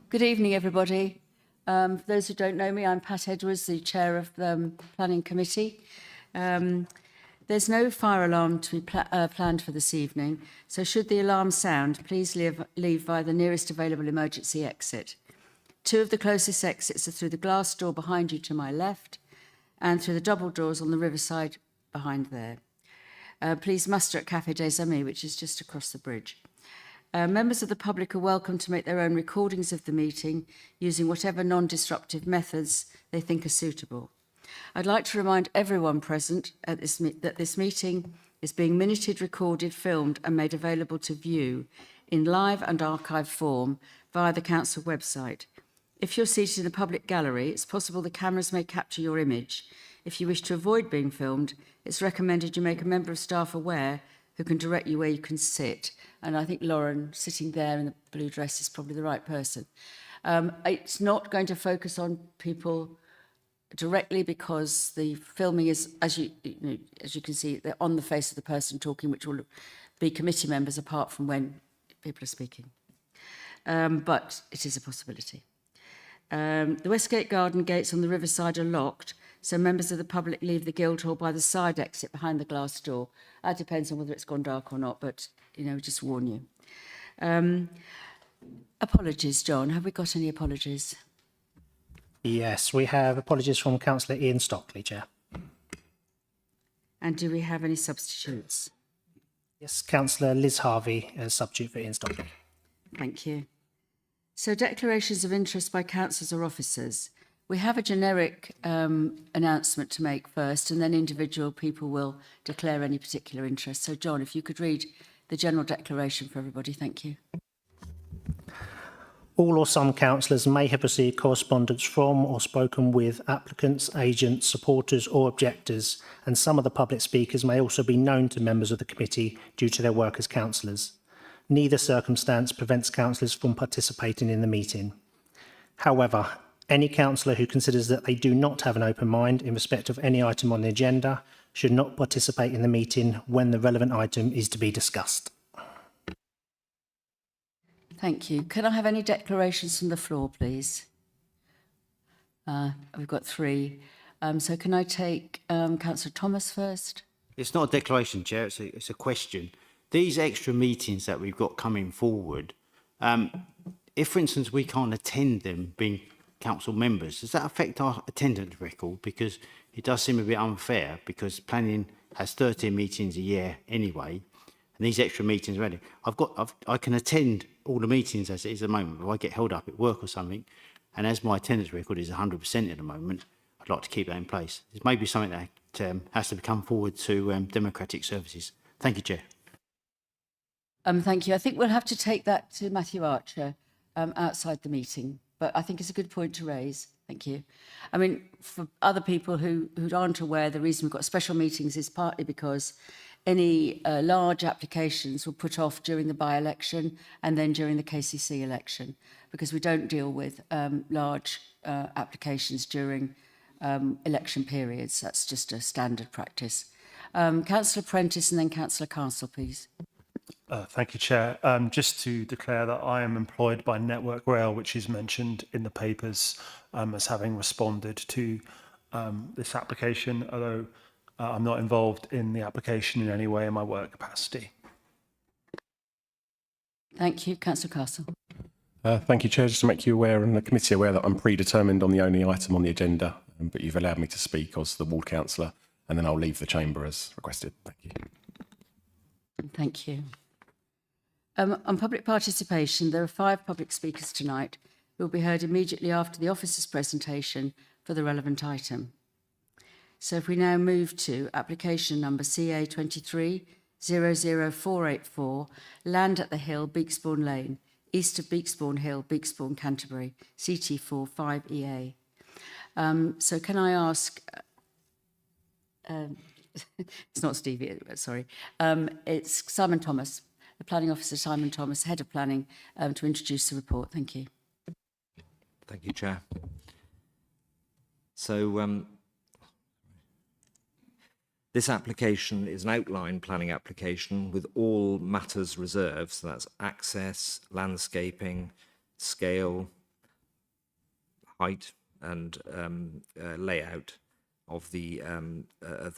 Good evening, everybody. For those who don't know me, I'm Pat Edwards, the chair of the Planning Committee. There's no fire alarm to be planned for this evening, so should the alarm sound, please leave via the nearest available emergency exit. Two of the closest exits are through the glass door behind you to my left and through the double doors on the riverside behind there. Please muster at Café des Amis, which is just across the bridge. Members of the public are welcome to make their own recordings of the meeting using whatever non-disruptive methods they think are suitable. I'd like to remind everyone present at that this meeting is being minuted, recorded, filmed and made available to view in live and archive form via the council website. If you're seated in a public gallery, it's possible the cameras may capture your image. If you wish to avoid being filmed, it's recommended you make a member of staff aware who can direct you where you can sit. And I think Lauren, sitting there in the blue dress, is probably the right person. It's not going to focus on people directly because the filming is, as you can see, they're on the face of the person talking, which will be committee members apart from when people are speaking. But it is a possibility. The Westgate Garden gates on the riverside are locked, so members of the public leave the Guildhall by the side exit behind the glass door. That depends on whether it's gone dark or not, but, just warn you. Apologies, John. Have we got any apologies? Yes, we have apologies from Councillor Ian Stockley, Chair. And do we have any substitutes? Yes, Councillor Liz Harvey as substitute for Ian Stockley. Thank you. So declarations of interest by councillors or officers. We have a generic announcement to make first, and then individual people will declare any particular interest. So, John, if you could read the general declaration for everybody, thank you. All or some councillors may have received correspondence from or spoken with applicants, agents, supporters or objectors, and some of the public speakers may also be known to members of the committee due to their work as councillors. Neither circumstance prevents councillors from participating in the meeting. However, any councillor who considers that they do not have an open mind in respect of any item on the agenda should not participate in the meeting when the relevant item is to be discussed. Thank you. Can I have any declarations from the floor, please? We've got three. So can I take Councillor Thomas first? It's not a declaration, Chair, it's a question. These extra meetings that we've got coming forward, if, for instance, we can't attend them being council members, does that affect our attendance record? Because it does seem a bit unfair, because planning has 13 meetings a year anyway, and these extra meetings are ready. I can attend all the meetings as it is at the moment, but if I get held up at work or something, and as my attendance record is 100% at the moment, I'd like to keep that in place. It may be something that has to come forward to Democratic Services. Thank you, Chair. Thank you. I think we'll have to take that to Matthew Archer outside the meeting, but I think it's a good point to raise. Thank you. I mean, for other people who aren't aware, the reason we've got special meetings is partly because any large applications were put off during the by-election and then during the KCC election, because we don't deal with large applications during election periods. That's just a standard practice. Councillor Prentice and then Councillor Castle, please. Thank you, Chair. Just to declare that I am employed by Network Rail, which is mentioned in the papers as having responded to this application, although I'm not involved in the application in any way in my work capacity. Thank you. Councillor Castle. Thank you, Chair. Just to make you aware and the committee aware that I'm predetermined on the only item on the agenda, but you've allowed me to speak as the ward councillor, and then I'll leave the chamber as requested. Thank you. Thank you. On public participation, there are 5 public speakers tonight who will be heard immediately after the officer's presentation for the relevant item. So if we now move to application number CA 23-00484, Land at the Hill, Beaksbourne Lane, east of Beaksbourne Hill, Beaksbourne, Canterbury, CT4 5EA. So can I ask, it's not Stevie, sorry, it's Simon Thomas, the Planning Officer Simon Thomas, Head of Planning, to introduce the report. Thank you. Thank you, Chair. So This application is an outline planning application with all matters reserved. So that's access, landscaping, scale, height, and layout of the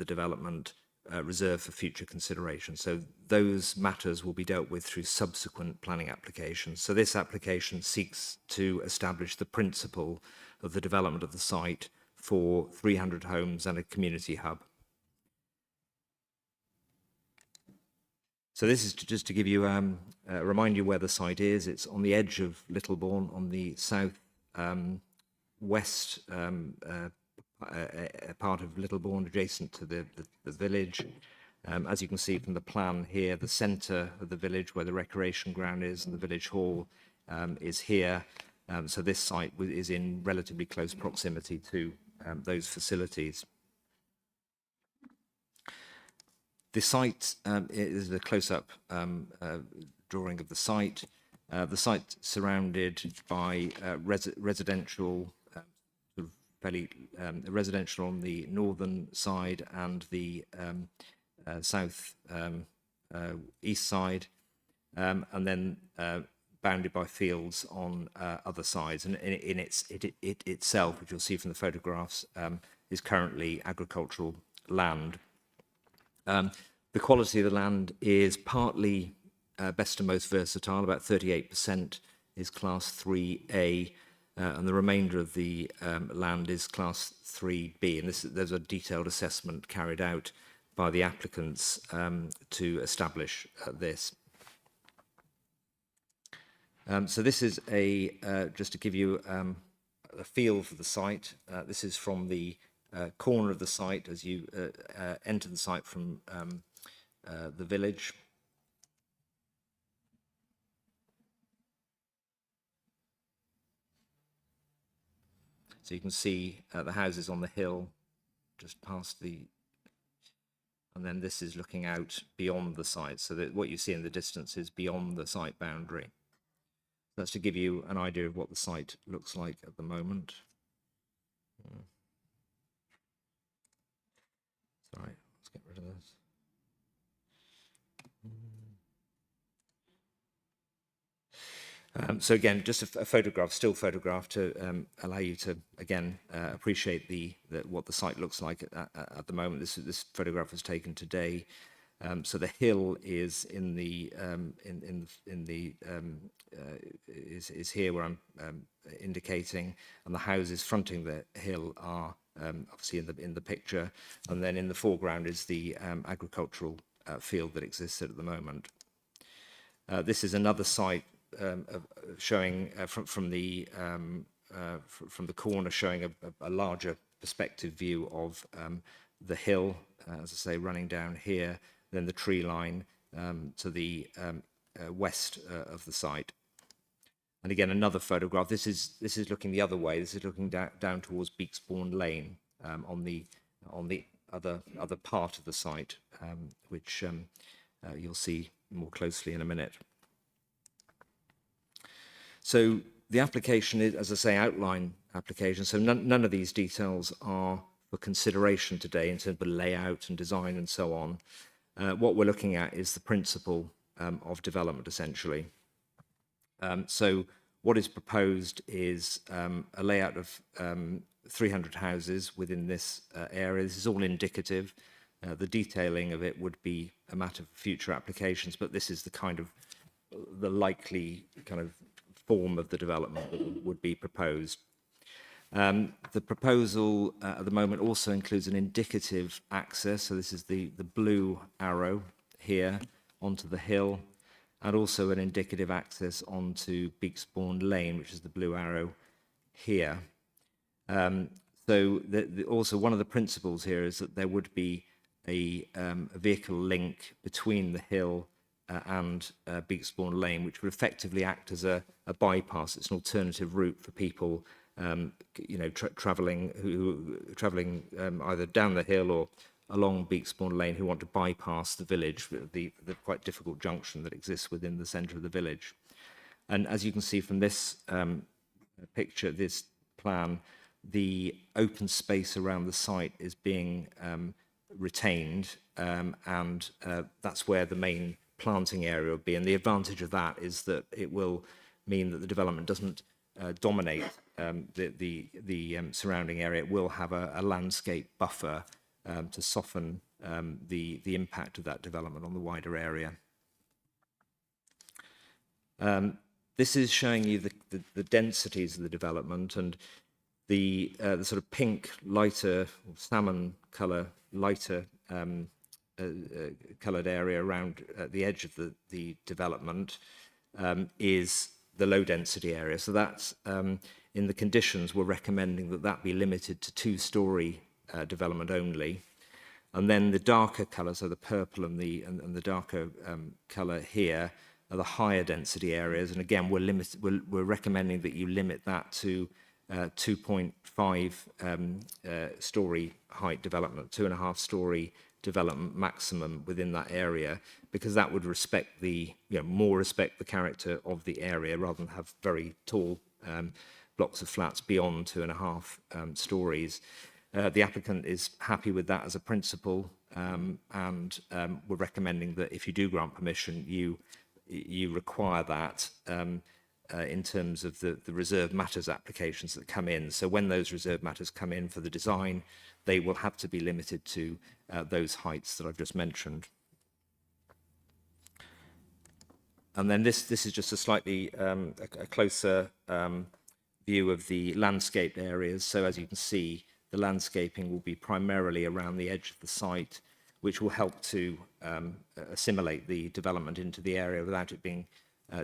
development reserved for future consideration. So those matters will be dealt with through subsequent planning applications. So this application seeks to establish the principle of the development of the site for 300 homes and a community hub. So this is just to give you, remind you where the site is. It's on the edge of Littlebourne, on the south west part of Littlebourne, adjacent to the village. As you can see from the plan here, the centre of the village where the recreation ground is and the village hall is here. So this site is in relatively close proximity to those facilities. The site is a close-up drawing of the site. The site surrounded by residential, fairly residential on the northern side and the south east side, and then bounded by fields on other sides. And in it itself, which you'll see from the photographs, is currently agricultural land. The quality of the land is partly best and most versatile. About 38% is Class 3A, and the remainder of the land is Class 3B. And there's a detailed assessment carried out by the applicants to establish this. So this is just to give you a feel for the site. This is from the corner of the site as you enter the site from the village. So you can see the houses on the hill just past the, and then this is looking out beyond the site, so that what you see in the distance is beyond the site boundary. That's to give you an idea of what the site looks like at the moment. Sorry, let's get rid of this. So again, just a photograph, still photograph, to allow you to again appreciate what the site looks like at the moment. This photograph was taken today. So the hill is is here where I'm indicating, and the houses fronting the hill are obviously in the picture, and then in the foreground is the agricultural field that exists at the moment. This is another site showing from the corner, showing a larger perspective view of the hill, as I say, running down here, then the tree line to the west of the site. And again, another photograph. This is looking the other way. This is looking down towards Beaksbourne Lane on the other part of the site, which you'll see more closely in a minute. So the application is, as I say, outline application. So none of these details are for consideration today in terms of layout and design and so on. What we're looking at is the principle of development, essentially. So what is proposed is a layout of 300 houses within this area. This is all indicative. The detailing of it would be a matter for future applications, but this is the likely kind of form of the development that would be proposed. The proposal at the moment also includes an indicative access. So this is the blue arrow here onto the hill, and also an indicative access onto Beaksbourne Lane, which is the blue arrow here. So also one of the principles here is that there would be a vehicle link between the hill and Beaksbourne Lane, which would effectively act as a bypass. It's an alternative route for people, travelling either down the hill or along Beaksbourne Lane, who want to bypass the village, the quite difficult junction that exists within the centre of the village. And as you can see from this picture, this plan, the open space around the site is being retained, and that's where the main planting area will be. And the advantage of that is that it will mean that the development doesn't dominate the surrounding area. It will have a landscape buffer to soften the impact of that development on the wider area. This is showing you the densities of the development, and the sort of pink, lighter, salmon colour, lighter coloured area around the edge of the development is the low density area. So that's in the conditions we're recommending that be limited to 2-storey development only. And then the darker colour, so the purple and the darker colour here, are the higher density areas. And again, we're recommending that you limit that to 2.5 storey height development, 2.5-storey development maximum within that area, because that would respect more respect the character of the area rather than have very tall blocks of flats beyond 2.5 stories. The applicant is happy with that as a principle, and we're recommending that if you do grant permission, you require that in terms of the reserved matters applications that come in. So when those reserved matters come in for the design, they will have to be limited to those heights that I've just mentioned. And then this is just a slightly a closer view of the landscaped areas. So as you can see, the landscaping will be primarily around the edge of the site, which will help to assimilate the development into the area without it being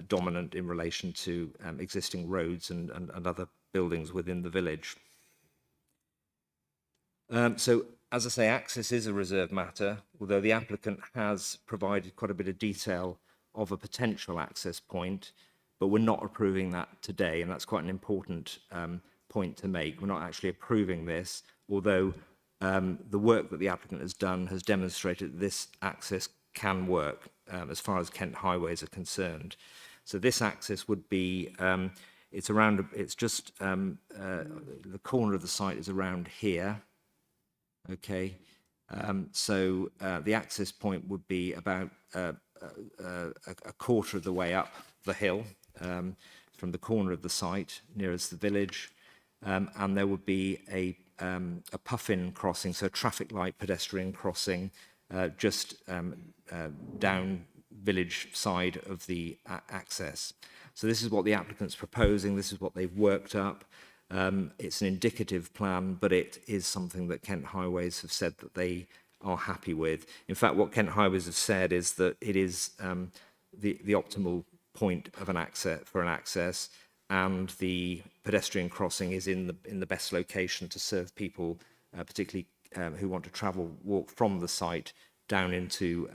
dominant in relation to existing roads and other buildings within the village. So, as I say, access is a reserved matter, although the applicant has provided quite a bit of detail of a potential access point, but we're not approving that today, and that's quite an important point to make. We're not actually approving this, although the work that the applicant has done has demonstrated that this access can work as far as Kent highways are concerned. So this access would be, it's just, the corner of the site is around here, okay? So the access point would be about a quarter of the way up the hill from the corner of the site nearest the village, and there would be a puff-in crossing, so a traffic light pedestrian crossing just down village side of the access. So this is what the applicant's proposing, this is what they've worked up. It's an indicative plan, but it is something that Kent Highways have said that they are happy with. In fact, what Kent Highways have said is that it is the optimal point of an access, and the pedestrian crossing is in the best location to serve people, particularly who want to walk from the site down into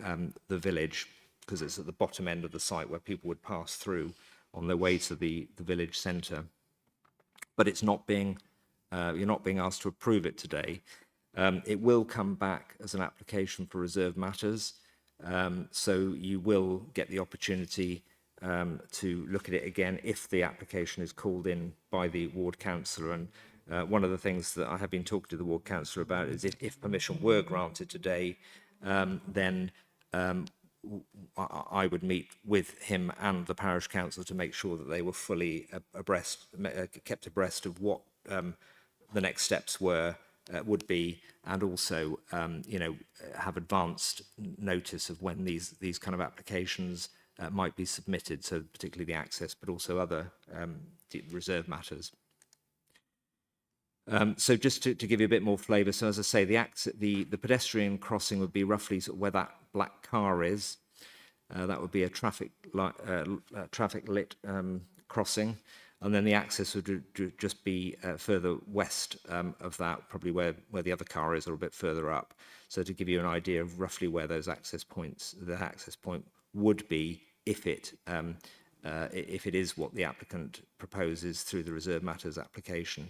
the village, because it's at the bottom end of the site where people would pass through on their way to the village centre. But it's not being, you're not being asked to approve it today. It will come back as an application for reserved matters, so you will get the opportunity to look at it again if the application is called in by the ward councillor. And one of the things that I have been talking to the ward councillor about is if permission were granted today, then I would meet with him and the parish council to make sure that they were fully kept abreast of what the next steps would be, and also have advanced notice of when these kind of applications might be submitted, so particularly the access, but also other reserve matters. So just to give you a bit more flavour, so as I say, the pedestrian crossing would be roughly sort of where that black car is. That would be a traffic lit crossing, and then the access would just be further west of that, probably where the other car is, or a bit further up. So to give you an idea of roughly where those access points, the access point would be if it is what the applicant proposes through the reserved matters application.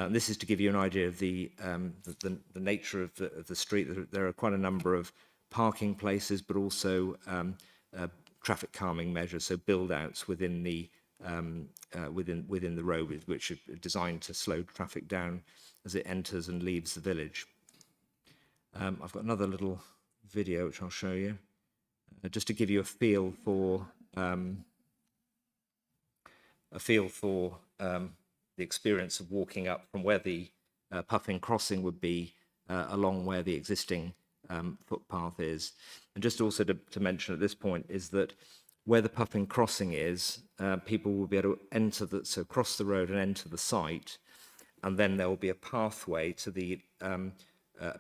This is to give you an idea of the nature of the street. There are quite a number of parking places, but also traffic calming measures, so build-outs within the road, which are designed to slow traffic down as it enters and leaves the village. I've got another little video which I'll show you, just to give you a feel for the experience of walking up from where the Puffin crossing would be along where the existing footpath is. And just also to mention at this point is that where the Puffin crossing is, people will be able to enter so cross the road and enter the site, and then there will be a pathway to the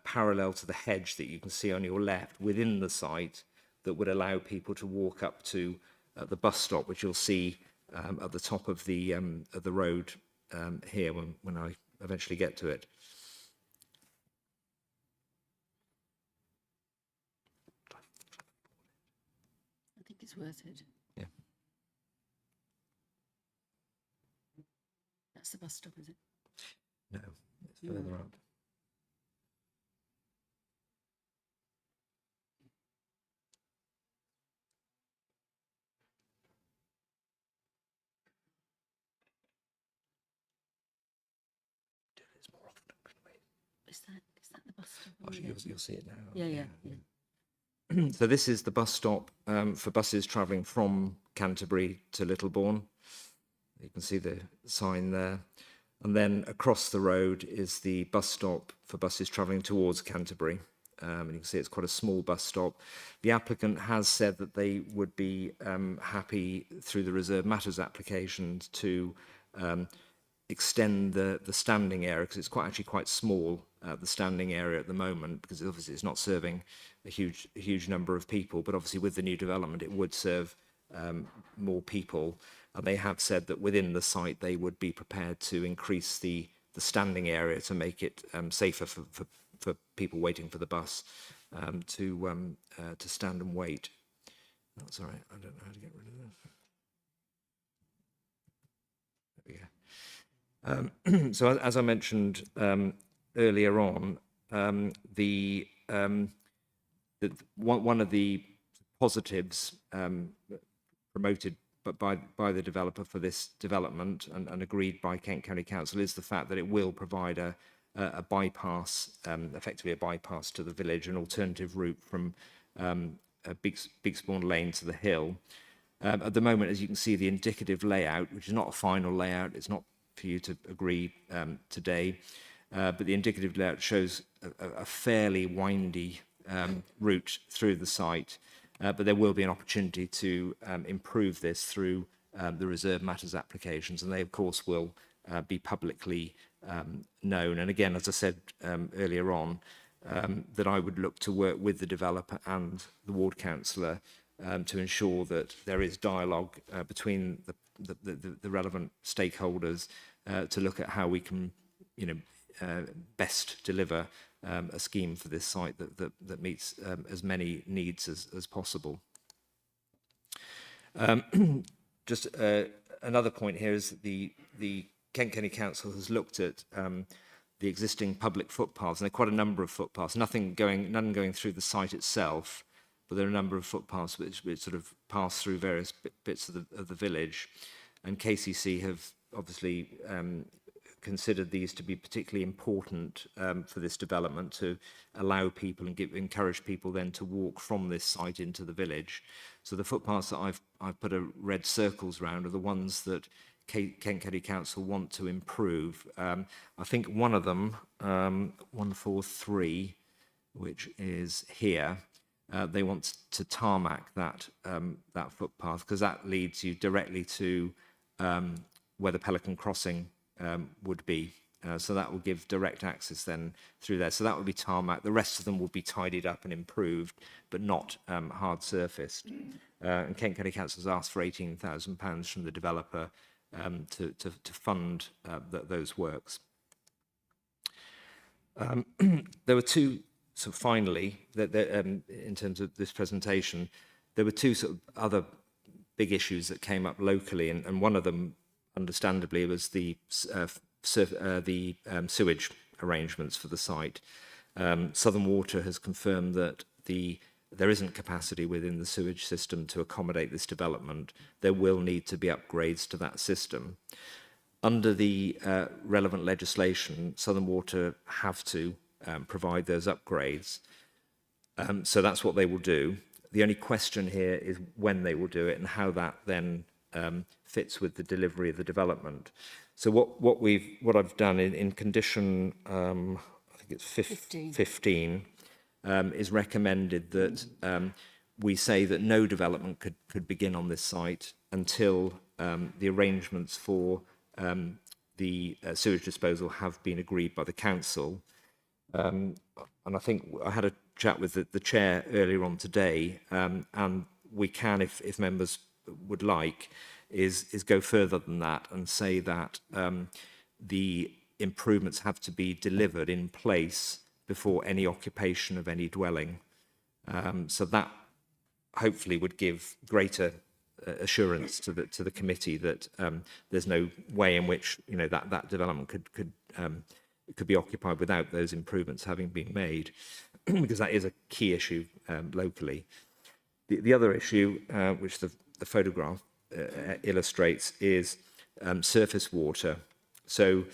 parallel to the hedge that you can see on your left within the site that would allow people to walk up to the bus stop, which you'll see at the top of the road here when I eventually get to it. I think it's worth it. Yeah. That's the bus stop, is it? No, it's further up. Is that the bus stop? Oh, you'll see it now. Yeah. So this is the bus stop for buses travelling from Canterbury to Littlebourne. You can see the sign there. And then across the road is the bus stop for buses travelling towards Canterbury. And you can see it's quite a small bus stop. The applicant has said that they would be happy through the Reserve Matters applications to extend the standing area, because it's actually quite small, the standing area at the moment, because obviously it's not serving a huge number of people, but obviously with the new development it would serve more people. And they have said that within the site they would be prepared to increase the standing area to make it safer for people waiting for the bus to stand and wait. That's all right, I don't know how to get rid of that. So as I mentioned earlier on, one of the positives promoted by the developer for this development and agreed by Kent County Council is the fact that it will provide a bypass, effectively a bypass to the village, an alternative route from Bigsbourne Lane to the hill. At the moment, as you can see, the indicative layout, which is not a final layout, it's not for you to agree today, but the indicative layout shows a fairly windy route through the site, but there will be an opportunity to improve this through the Reserve Matters applications, and they of course will be publicly known. And again, as I said earlier on, that I would look to work with the developer and the ward councillor to ensure that there is dialogue between the relevant stakeholders to look at how we can, best deliver a scheme for this site that meets as many needs as possible. Just another point here is that the Kent County Council has looked at the existing public footpaths, and there are quite a number of footpaths. None going through the site itself, but there are a number of footpaths which sort of pass through various bits of the village, and KCC have obviously considered these to be particularly important for this development, to allow people and encourage people then to walk from this site into the village. So the footpaths that I've put red circles around are the ones that Kent County Council want to improve. I think one of them, 143, which is here, they want to tarmac that footpath, because that leads you directly to where the Pelican Crossing would be. So that will give direct access then through there. So that would be tarmac. The rest of them will be tidied up and improved, but not hard surfaced. And Kent County Council has asked for £18,000 from the developer to fund those works. There were two, so finally, in terms of this presentation, there were two sort of other big issues that came up locally, and one of them, understandably, was the sewage arrangements for the site. Southern Water has confirmed that there isn't capacity within the sewage system to accommodate this development. There will need to be upgrades to that system. Under the relevant legislation, Southern Water have to provide those upgrades. So that's what they will do. The only question here is when they will do it and how that then fits with the delivery of the development. So what I've done in condition, I think it's 15, is recommended that we say that no development could begin on this site until the arrangements for the sewage disposal have been agreed by the council. And I think I had a chat with the chair earlier on today, and we can, if members would like, is go further than that and say that the improvements have to be delivered in place before any occupation of any dwelling. So that hopefully would give greater assurance to the committee that there's no way in which that development could be occupied without those improvements having been made, because that is a key issue locally. The other issue, which the photograph illustrates, is surface water. So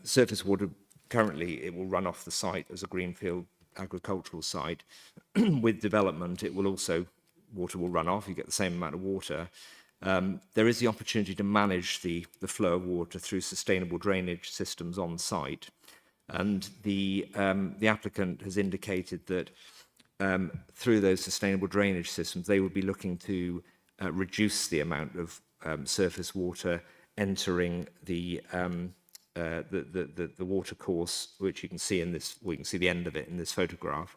surface water, currently it will run off the site as a greenfield agricultural site. With development, water will run off, you get the same amount of water. There is the opportunity to manage the flow of water through sustainable drainage systems on site. And the applicant has indicated that through those sustainable drainage systems, they would be looking to reduce the amount of surface water entering the water course, which you can see in this. We can see the end of it in this photograph.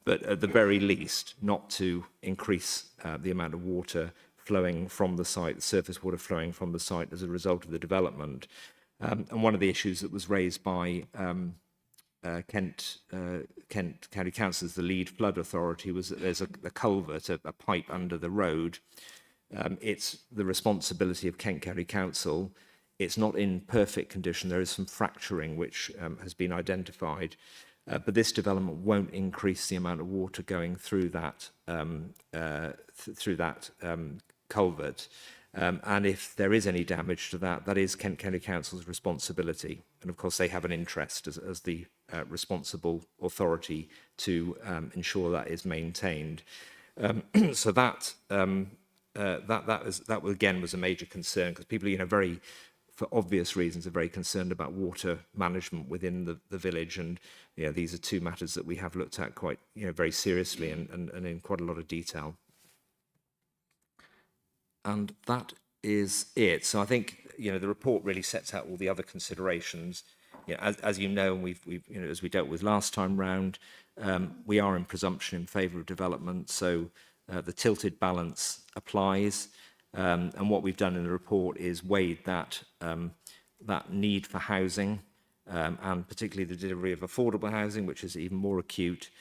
But at the very least, not to increase the amount of water flowing from the site, the surface water flowing from the site as a result of the development. And one of the issues that was raised by Kent County Council as the lead flood authority was that there's a culvert, a pipe under the road. It's the responsibility of Kent County Council. It's not in perfect condition. There is some fracturing which has been identified. But this development won't increase the amount of water going through that culvert. And if there is any damage to that, that is Kent County Council's responsibility. And of course, they have an interest as the responsible authority to ensure that is maintained. So that again was a major concern, because people, for obvious reasons, are very concerned about water management within the village. And these are two matters that we have looked at quite very seriously and in quite a lot of detail. And that is it. So I think the report really sets out all the other considerations. As you know, and we've as we dealt with last time round, we are in presumption in favour of development. So the tilted balance applies. And what we've done in the report is weighed that need for housing, and particularly the delivery of affordable housing, which is even more acute,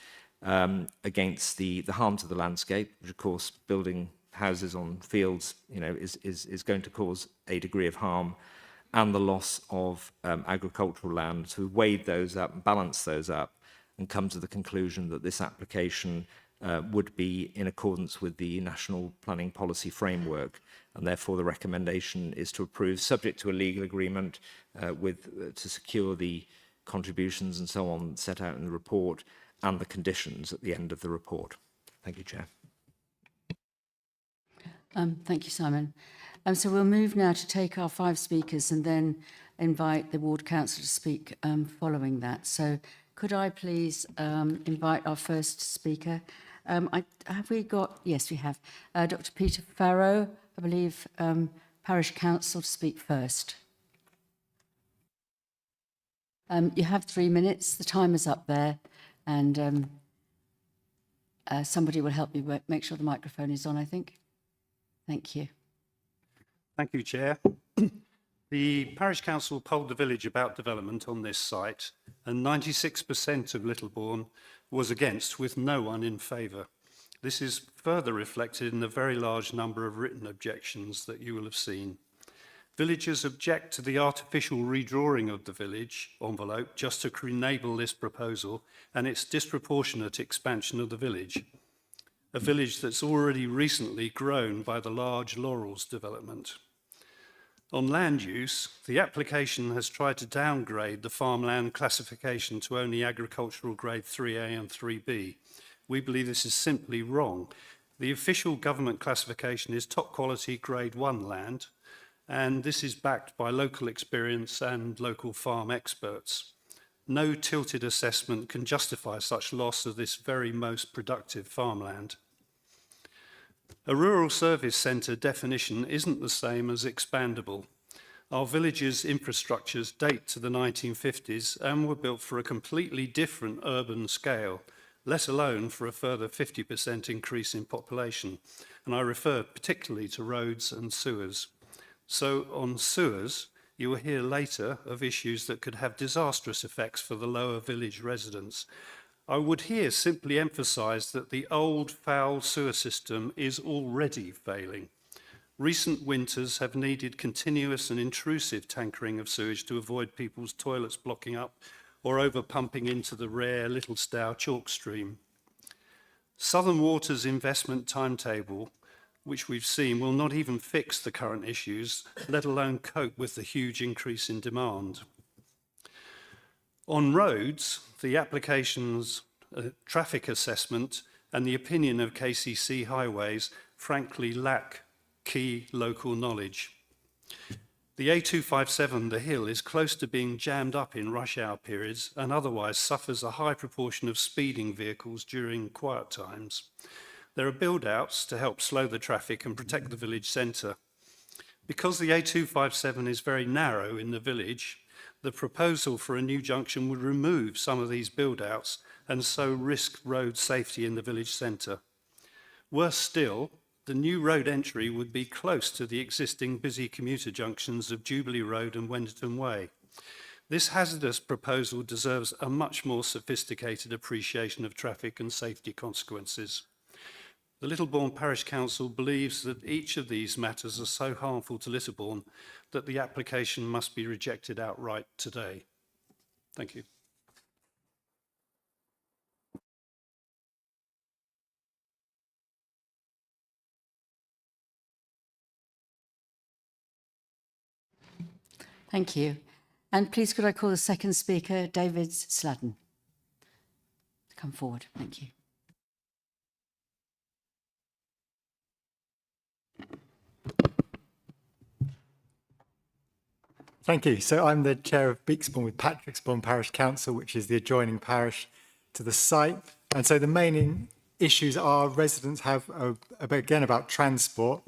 against the harm to the landscape, which of course building houses on fields is going to cause a degree of harm, and the loss of agricultural land. So we've weighed those up, balanced those up, and come to the conclusion that this application would be in accordance with the National Planning Policy Framework, and therefore the recommendation is to approve, subject to a legal agreement to secure the contributions and so on set out in the report, and the conditions at the end of the report. Thank you, Chair. Thank you, Simon. So we'll move now to take our 5 speakers and then invite the ward councillor to speak following that. So could I please invite our first speaker? Have we got? Yes, we have. Dr. Peter Farrow, I believe, Parish Council, to speak first. You have 3 minutes. The timer's up there, and somebody will help you make sure the microphone is on, I think. Thank you. Thank you, Chair. The Parish Council polled the village about development on this site, and 96% of Littlebourne was against, with no one in favour. This is further reflected in the very large number of written objections that you will have seen. Villagers object to the artificial redrawing of the village envelope just to enable this proposal and its disproportionate expansion of the village, a village that's already recently grown by the large Laurels development. On land use, the application has tried to downgrade the farmland classification to only agricultural grade 3A and 3B. We believe this is simply wrong. The official government classification is top quality grade 1 land, and this is backed by local experience and local farm experts. No tilted assessment can justify such loss of this very most productive farmland. A rural service centre definition isn't the same as expandable. Our villages' infrastructures date to the 1950s and were built for a completely different urban scale, let alone for a further 50% increase in population. And I refer particularly to roads and sewers. So on sewers, you will hear later of issues that could have disastrous effects for the lower village residents. I would here simply emphasise that the old foul sewer system is already failing. Recent winters have needed continuous and intrusive tankering of sewage to avoid people's toilets blocking up or over pumping into the rare Little Stour chalk stream. Southern Water's investment timetable, which we've seen, will not even fix the current issues, let alone cope with the huge increase in demand. On roads, the application's traffic assessment and the opinion of KCC Highways frankly lack key local knowledge. The A257, the Hill, is close to being jammed up in rush hour periods and otherwise suffers a high proportion of speeding vehicles during quiet times. There are build-outs to help slow the traffic and protect the village centre. Because the A257 is very narrow in the village, the proposal for a new junction would remove some of these build-outs and so risk road safety in the village centre. Worse still, the new road entry would be close to the existing busy commuter junctions of Jubilee Road and Wenderton Way. This hazardous proposal deserves a much more sophisticated appreciation of traffic and safety consequences. The Littlebourne Parish Council believes that each of these matters are so harmful to Littlebourne that the application must be rejected outright today. Thank you. Thank you. And please could I call the second speaker, David Sladden, to come forward. Thank you. Thank you. So I'm the chair of Beaksbourne with Patricksbourne Parish Council, which is the adjoining parish to the site. And so the main issues our residents have again about transport.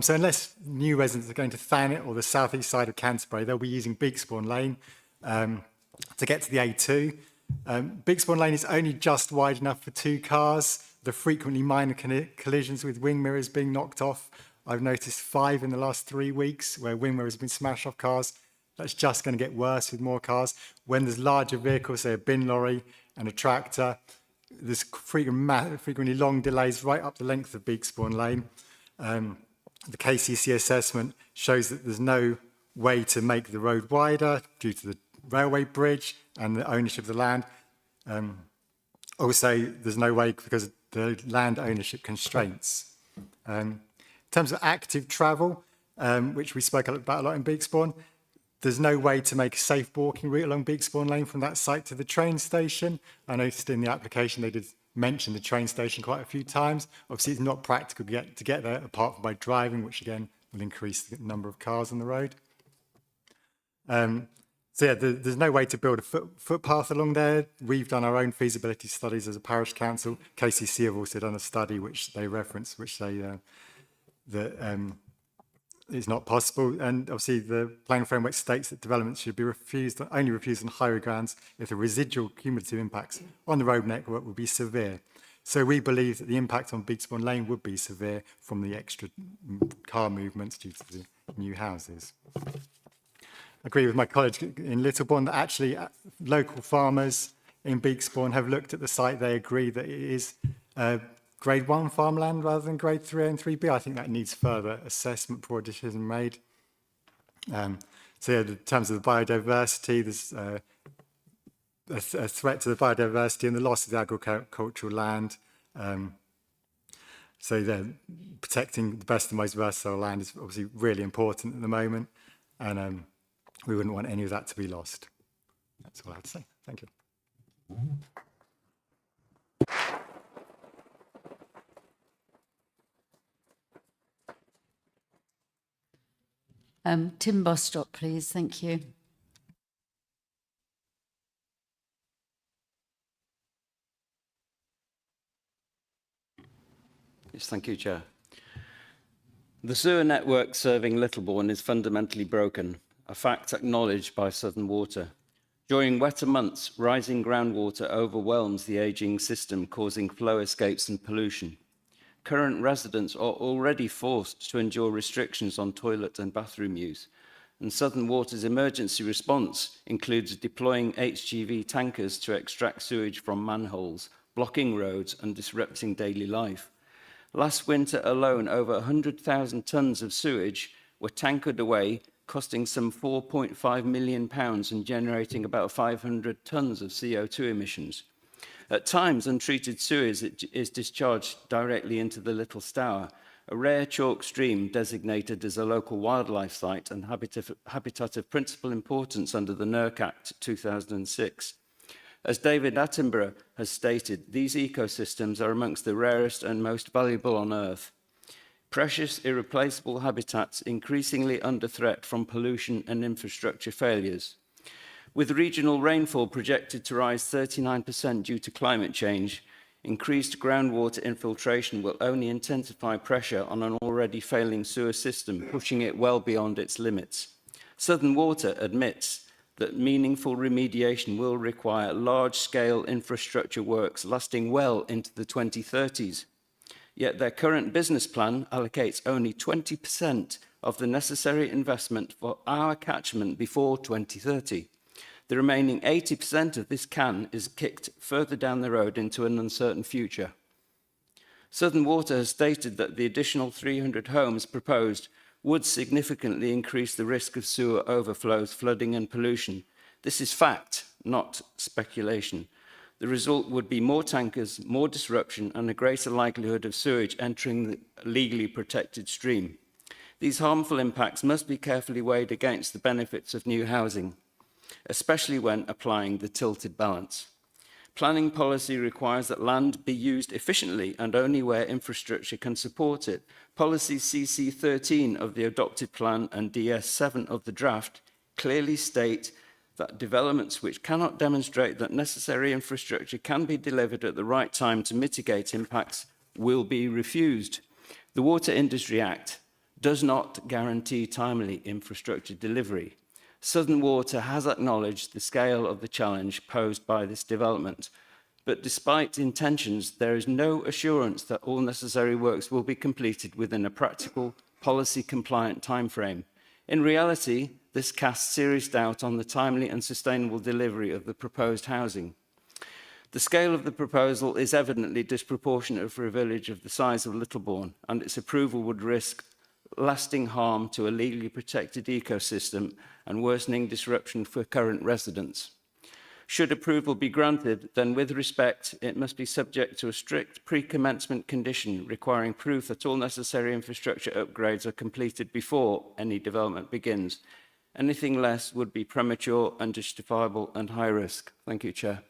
So unless new residents are going to Thanet or the southeast side of Canterbury, they'll be using Beaksbourne Lane to get to the A2. Beaksbourne Lane is only just wide enough for 2 cars. The frequently minor collisions with wing mirrors being knocked off. I've noticed 5 in the last 3 weeks where wing mirrors have been smashed off cars. That's just going to get worse with more cars. When there's larger vehicles, say a bin lorry and a tractor, there's frequently long delays right up the length of Beaksbourne Lane. The KCC assessment shows that there's no way to make the road wider due to the railway bridge and the ownership of the land. Also, there's no way because of the land ownership constraints. In terms of active travel, which we spoke about a lot in Beaksbourne, there's no way to make a safe walking route along Beaksbourne Lane from that site to the train station. I noticed in the application they did mention the train station quite a few times. Obviously, it's not practical to get there apart from by driving, which again will increase the number of cars on the road. So yeah, there's no way to build a footpath along there. We've done our own feasibility studies as a parish council. KCC have also done a study which they reference, which say that is not possible. And obviously the planning framework states that development should be only refused on higher grounds if the residual cumulative impacts on the road network would be severe. So we believe that the impact on Beaksbourne Lane would be severe from the extra car movements due to the new houses. I agree with my colleague in Littlebourne that actually local farmers in Beaksbourne have looked at the site. They agree that it is grade 1 farmland rather than grade 3A and 3B. I think that needs further assessment before a decision made. So yeah, in terms of the biodiversity, there's a threat to the biodiversity and the loss of the agricultural land. So protecting the best and most versatile land is obviously really important at the moment. and we wouldn't want any of that to be lost. That's all I have to say. Thank you. Tim Bostock, please. Thank you. Yes, thank you, Chair. The sewer network serving Littlebourne is fundamentally broken, a fact acknowledged by Southern Water. During wetter months, rising groundwater overwhelms the ageing system, causing flow escapes and pollution. Current residents are already forced to endure restrictions on toilet and bathroom use, and Southern Water's emergency response includes deploying HGV tankers to extract sewage from manholes, blocking roads and disrupting daily life. Last winter alone, over 100,000 tonnes of sewage were tankered away, costing some £4.5 million and generating about 500 tonnes of CO2 emissions. At times, untreated sewage is discharged directly into the Little Stour, a rare chalk stream designated as a local wildlife site and habitat of principal importance under the NERC Act 2006. As David Attenborough has stated, these ecosystems are amongst the rarest and most valuable on Earth. Precious, irreplaceable habitats increasingly under threat from pollution and infrastructure failures. With regional rainfall projected to rise 39% due to climate change, increased groundwater infiltration will only intensify pressure on an already failing sewer system, pushing it well beyond its limits. Southern Water admits that meaningful remediation will require large-scale infrastructure works lasting well into the 2030s. Yet their current business plan allocates only 20% of the necessary investment for our catchment before 2030. The remaining 80% of this can is kicked further down the road into an uncertain future. Southern Water has stated that the additional 300 homes proposed would significantly increase the risk of sewer overflows, flooding and pollution. This is fact, not speculation. The result would be more tankers, more disruption and a greater likelihood of sewage entering the legally protected stream. These harmful impacts must be carefully weighed against the benefits of new housing, especially when applying the tilted balance. Planning policy requires that land be used efficiently and only where infrastructure can support it. Policies CC13 of the adopted plan and DS7 of the draft clearly state that developments which cannot demonstrate that necessary infrastructure can be delivered at the right time to mitigate impacts will be refused. The Water Industry Act does not guarantee timely infrastructure delivery. Southern Water has acknowledged the scale of the challenge posed by this development, but despite intentions, there is no assurance that all necessary works will be completed within a practical, policy-compliant timeframe. In reality, this casts serious doubt on the timely and sustainable delivery of the proposed housing. The scale of the proposal is evidently disproportionate for a village of the size of Littlebourne, and its approval would risk lasting harm to a legally protected ecosystem and worsening disruption for current residents. Should approval be granted, then with respect, it must be subject to a strict pre-commencement condition requiring proof that all necessary infrastructure upgrades are completed before any development begins. Anything less would be premature, unjustifiable and high risk. Thank you, Chair.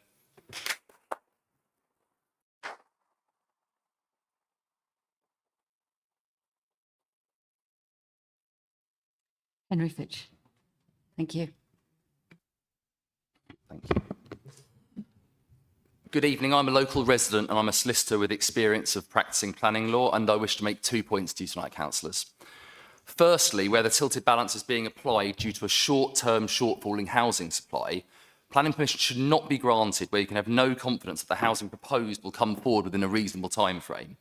Henry Fitch. Thank you. Thank you. Good evening. I'm a local resident and I'm a solicitor with experience of practising planning law, and I wish to make 2 points to you tonight, councillors. Firstly, where the tilted balance is being applied due to a short-term shortfall in housing supply, planning permission should not be granted where you can have no confidence that the housing proposed will come forward within a reasonable time frame.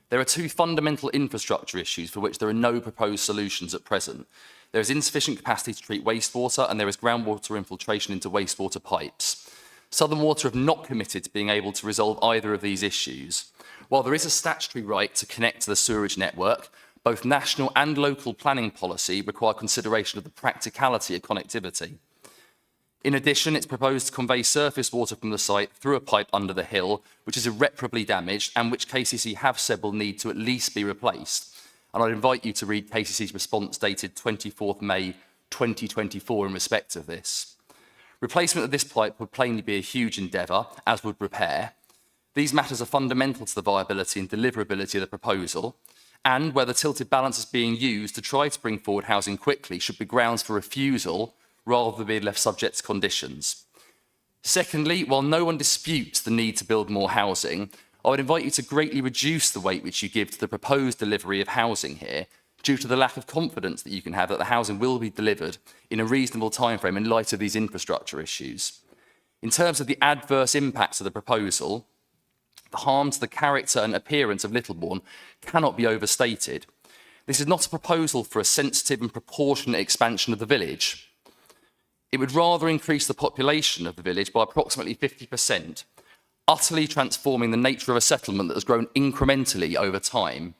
There are two fundamental infrastructure issues for which there are no proposed solutions at present. There is insufficient capacity to treat wastewater, and there is groundwater infiltration into wastewater pipes. Southern Water have not committed to being able to resolve either of these issues. While there is a statutory right to connect to the sewerage network, both national and local planning policy require consideration of the practicality of connectivity. In addition, it's proposed to convey surface water from the site through a pipe under the hill, which is irreparably damaged and which KCC have said will need to at least be replaced. And I'd invite you to read KCC's response dated 24th May 2024 in respect of this. Replacement of this pipe would plainly be a huge endeavour, as would repair. These matters are fundamental to the viability and deliverability of the proposal, and whether tilted balance is being used to try to bring forward housing quickly should be grounds for refusal rather than being left subject to conditions. Secondly, while no one disputes the need to build more housing, I would invite you to greatly reduce the weight which you give to the proposed delivery of housing here, due to the lack of confidence that you can have that the housing will be delivered in a reasonable timeframe in light of these infrastructure issues. In terms of the adverse impacts of the proposal, the harm to the character and appearance of Littlebourne cannot be overstated. This is not a proposal for a sensitive and proportionate expansion of the village. It would rather increase the population of the village by approximately 50%, utterly transforming the nature of a settlement that has grown incrementally over time.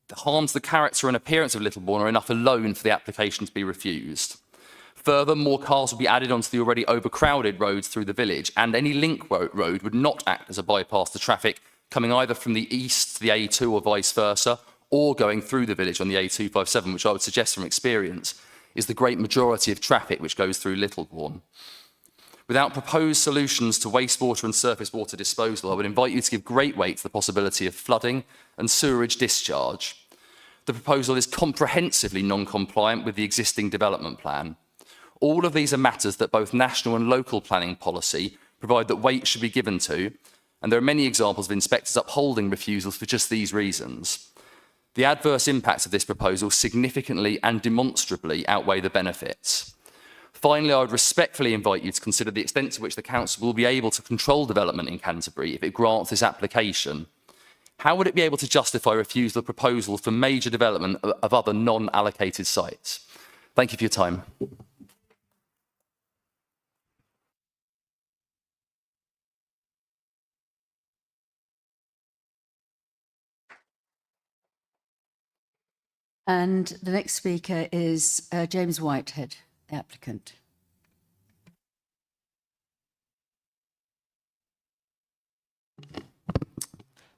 The harm to the character and appearance of Littlebourne are enough alone for the application to be refused. Further, more cars will be added onto the already overcrowded roads through the village, and any link road would not act as a bypass to traffic coming either from the east to the A2 or vice versa, or going through the village on the A257, which I would suggest from experience is the great majority of traffic which goes through Littlebourne. Without proposed solutions to wastewater and surface water disposal, I would invite you to give great weight to the possibility of flooding and sewerage discharge. The proposal is comprehensively non-compliant with the existing development plan. All of these are matters that both national and local planning policy provide that weight should be given to, and there are many examples of inspectors upholding refusals for just these reasons. The adverse impacts of this proposal significantly and demonstrably outweigh the benefits. Finally, I would respectfully invite you to consider the extent to which the Council will be able to control development in Canterbury if it grants this application. How would it be able to justify refusal of proposals for major development of other non-allocated sites? Thank you for your time. And the next speaker is James Whitehead, the applicant.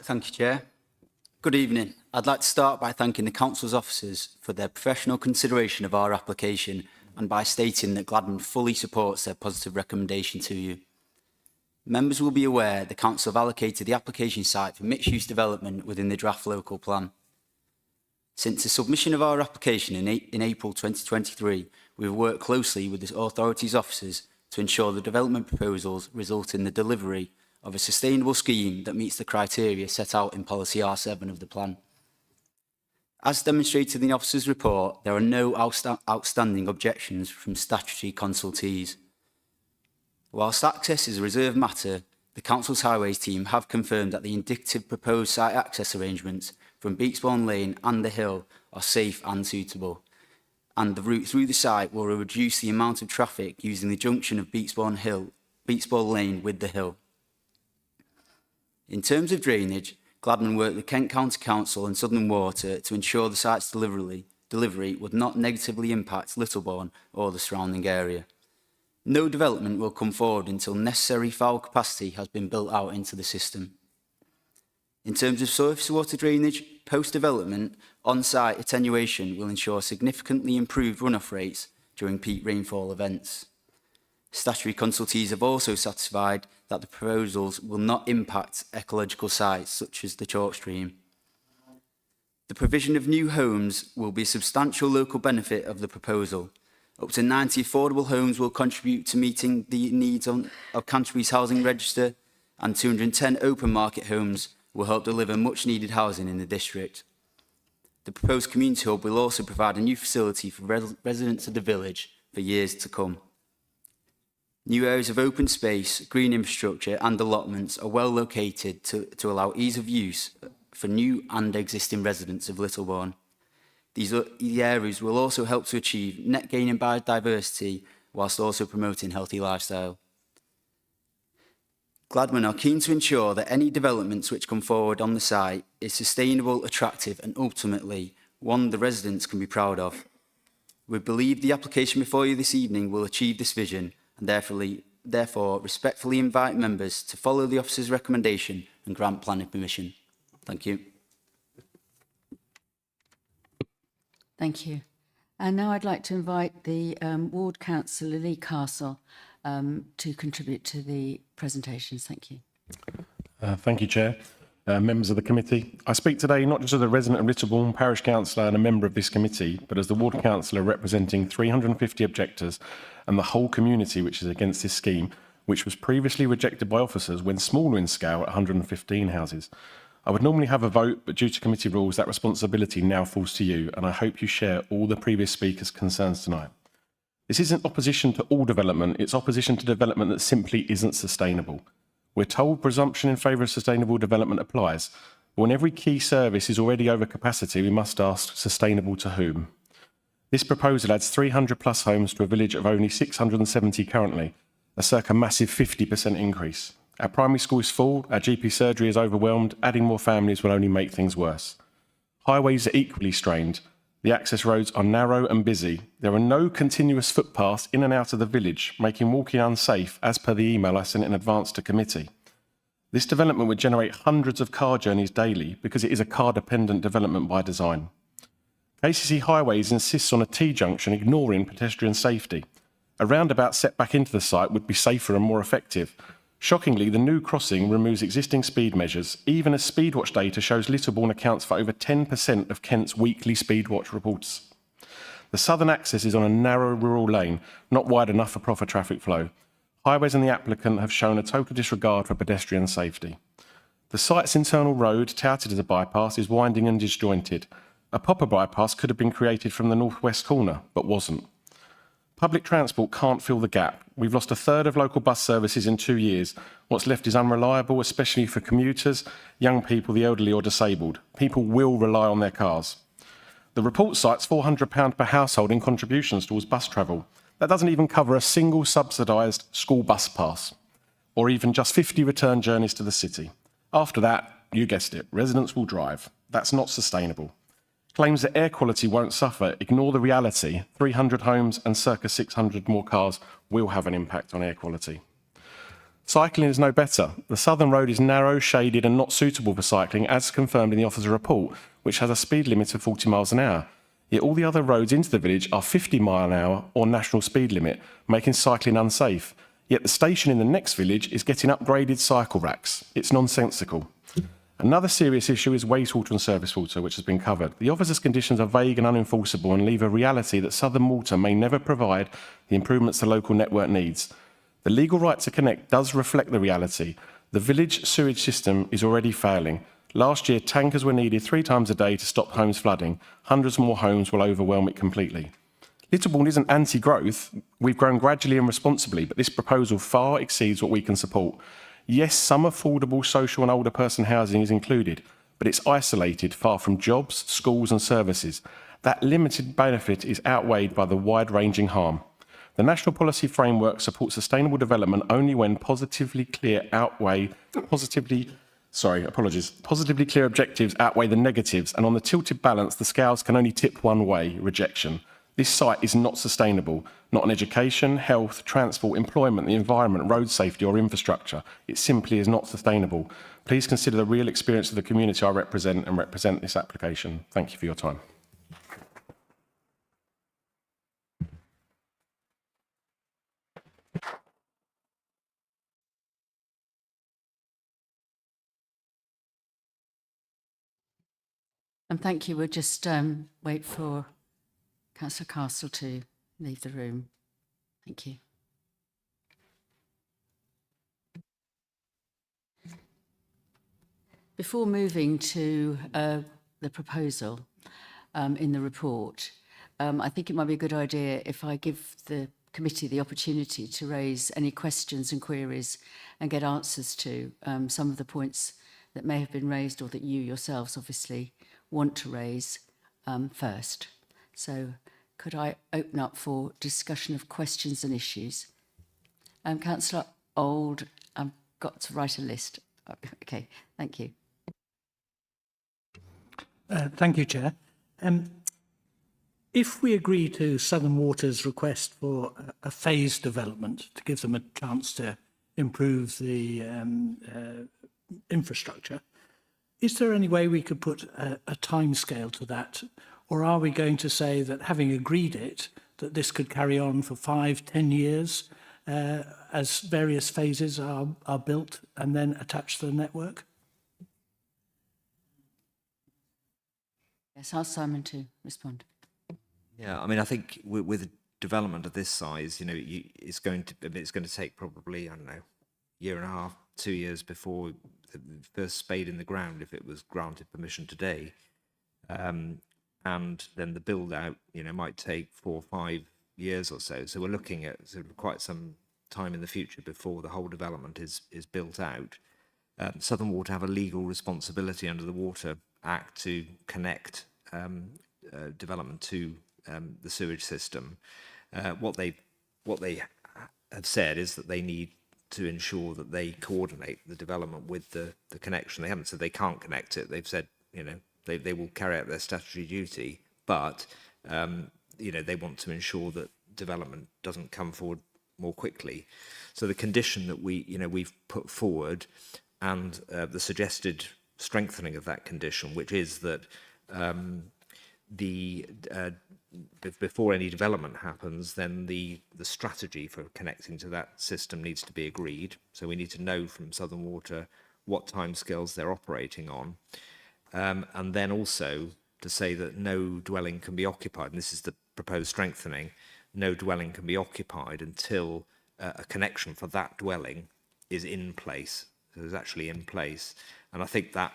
Thank you, Chair. Good evening. I'd like to start by thanking the Council's officers for their professional consideration of our application and by stating that Gladman fully supports their positive recommendation to you. Members will be aware the Council have allocated the application site for mixed-use development within the draft local plan. Since the submission of our application in April 2023, we have worked closely with the authorities' officers to ensure the development proposals result in the delivery of a sustainable scheme that meets the criteria set out in Policy R7 of the plan. As demonstrated in the officer's report, there are no outstanding objections from statutory consultees. Whilst access is a reserved matter, the Council's Highways team have confirmed that the indicative proposed site access arrangements from Beatsbourne Lane and the Hill are safe and suitable, and the route through the site will reduce the amount of traffic using the junction of Beatsbourne Lane with the Hill. In terms of drainage, Gladman worked with Kent County Council and Southern Water to ensure the site's delivery would not negatively impact Littlebourne or the surrounding area. No development will come forward until necessary foul capacity has been built out into the system. In terms of surface water drainage, post-development, on-site attenuation will ensure significantly improved runoff rates during peak rainfall events. Statutory consultees have also satisfied that the proposals will not impact ecological sites such as the chalk stream. The provision of new homes will be a substantial local benefit of the proposal. Up to 90 affordable homes will contribute to meeting the needs of Canterbury's housing register, and 210 open market homes will help deliver much needed housing in the district. The proposed community hub will also provide a new facility for residents of the village for years to come. New areas of open space, green infrastructure and allotments are well located to allow ease of use for new and existing residents of Littlebourne. These areas will also help to achieve net gain in biodiversity whilst also promoting healthy lifestyle. Gladman are keen to ensure that any developments which come forward on the site is sustainable, attractive and ultimately one the residents can be proud of. We believe the application before you this evening will achieve this vision and therefore respectfully invite members to follow the officer's recommendation and grant planning permission. Thank you. Thank you. And now I'd like to invite the Ward Councillor Lee Castle to contribute to the presentations. Thank you. Thank you, Chair. Members of the committee. I speak today not just as a resident of Littlebourne, parish councillor and a member of this committee, but as the ward councillor representing 350 objectors and the whole community which is against this scheme, which was previously rejected by officers when smaller in scale at 115 houses. I would normally have a vote, but due to committee rules, that responsibility now falls to you, and I hope you share all the previous speakers' concerns tonight. This isn't opposition to all development, it's opposition to development that simply isn't sustainable. We're told presumption in favour of sustainable development applies, but when every key service is already over capacity, we must ask, sustainable to whom? This proposal adds 300 plus homes to a village of only 670 currently, a circa massive 50% increase. Our primary school is full, our GP surgery is overwhelmed, adding more families will only make things worse. Highways are equally strained. The access roads are narrow and busy. There are no continuous footpaths in and out of the village, making walking unsafe, as per the email I sent in advance to committee. This development would generate hundreds of car journeys daily because it is a car-dependent development by design. KCC Highways insists on a T-junction, ignoring pedestrian safety. A roundabout set back into the site would be safer and more effective. Shockingly, the new crossing removes existing speed measures, even as Speedwatch data shows Littlebourne accounts for over 10% of Kent's weekly Speedwatch reports. The southern access is on a narrow rural lane, not wide enough for proper traffic flow. Highways and the applicant have shown a total disregard for pedestrian safety. The site's internal road, touted as a bypass, is winding and disjointed. A proper bypass could have been created from the northwest corner, but wasn't. Public transport can't fill the gap. We've lost a third of local bus services in 2 years. What's left is unreliable, especially for commuters, young people, the elderly or disabled. People will rely on their cars. The report cites £400 per household in contributions towards bus travel. That doesn't even cover a single subsidised school bus pass, or even just 50 return journeys to the city. After that, you guessed it, residents will drive. That's not sustainable. Claims that air quality won't suffer ignore the reality. 300 homes and circa 600 more cars will have an impact on air quality. Cycling is no better. The southern road is narrow, shaded and not suitable for cycling, as confirmed in the officer's report, which has a speed limit of 40 miles an hour. Yet all the other roads into the village are 50 mile an hour or national speed limit, making cycling unsafe. Yet the station in the next village is getting upgraded cycle racks. It's nonsensical. Another serious issue is wastewater and surface water, which has been covered. The officer's conditions are vague and unenforceable and leave a reality that Southern Water may never provide the improvements the local network needs. The legal right to connect does reflect the reality. The village sewage system is already failing. Last year, tankers were needed 3 times a day to stop homes flooding. Hundreds more homes will overwhelm it completely. Littlebourne isn't anti-growth. We've grown gradually and responsibly, but this proposal far exceeds what we can support. Yes, some affordable social and older person housing is included, but it's isolated, far from jobs, schools and services. That limited benefit is outweighed by the wide-ranging harm. The National Policy Framework supports sustainable development only when positively clear objectives outweigh the negatives, and on the tilted balance, the scales can only tip one way, rejection. This site is not sustainable, not on education, health, transport, employment, the environment, road safety or infrastructure. It simply is not sustainable. Please consider the real experience of the community I represent and represent this application. Thank you for your time. And thank you. We'll just wait for Councillor Castle to leave the room. Thank you. Before moving to the proposal in the report, I think it might be a good idea if I give the committee the opportunity to raise any questions and queries and get answers to some of the points that may have been raised or that you yourselves obviously want to raise first. So could I open up for discussion of questions and issues? Councillor Old, I've got to write a list. Okay, thank you. Thank you, Chair. If we agree to Southern Water's request for a phased development to give them a chance to improve the infrastructure, is there any way we could put a timescale to that Or are we going to say that having agreed it, that this could carry on for 5, 10 years as various phases are built and then attached to the network? Yes, ask Simon to respond. Yeah, I mean, I think with development of this size, it's going to take probably, I don't know, year and a half, 2 years before the first spade in the ground, if it was granted permission today. And then the build out, might take 4 or 5 years or so. So we're looking at sort of quite some time in the future before the whole development is built out. Southern Water have a legal responsibility under the Water Act to connect development to the sewage system. What they have said is that they need to ensure that they coordinate the development with the connection. They haven't said they can't connect it. They've said, they will carry out their statutory duty, but they want to ensure that development doesn't come forward more quickly. So the condition that we've put forward, and the suggested strengthening of that condition, which is that before any development happens, then the strategy for connecting to that system needs to be agreed. So we need to know from Southern Water what timescales they're operating on. And then also to say that no dwelling can be occupied, and this is the proposed strengthening, no dwelling can be occupied until a connection for that dwelling is in place. So it's actually in place. And I think that,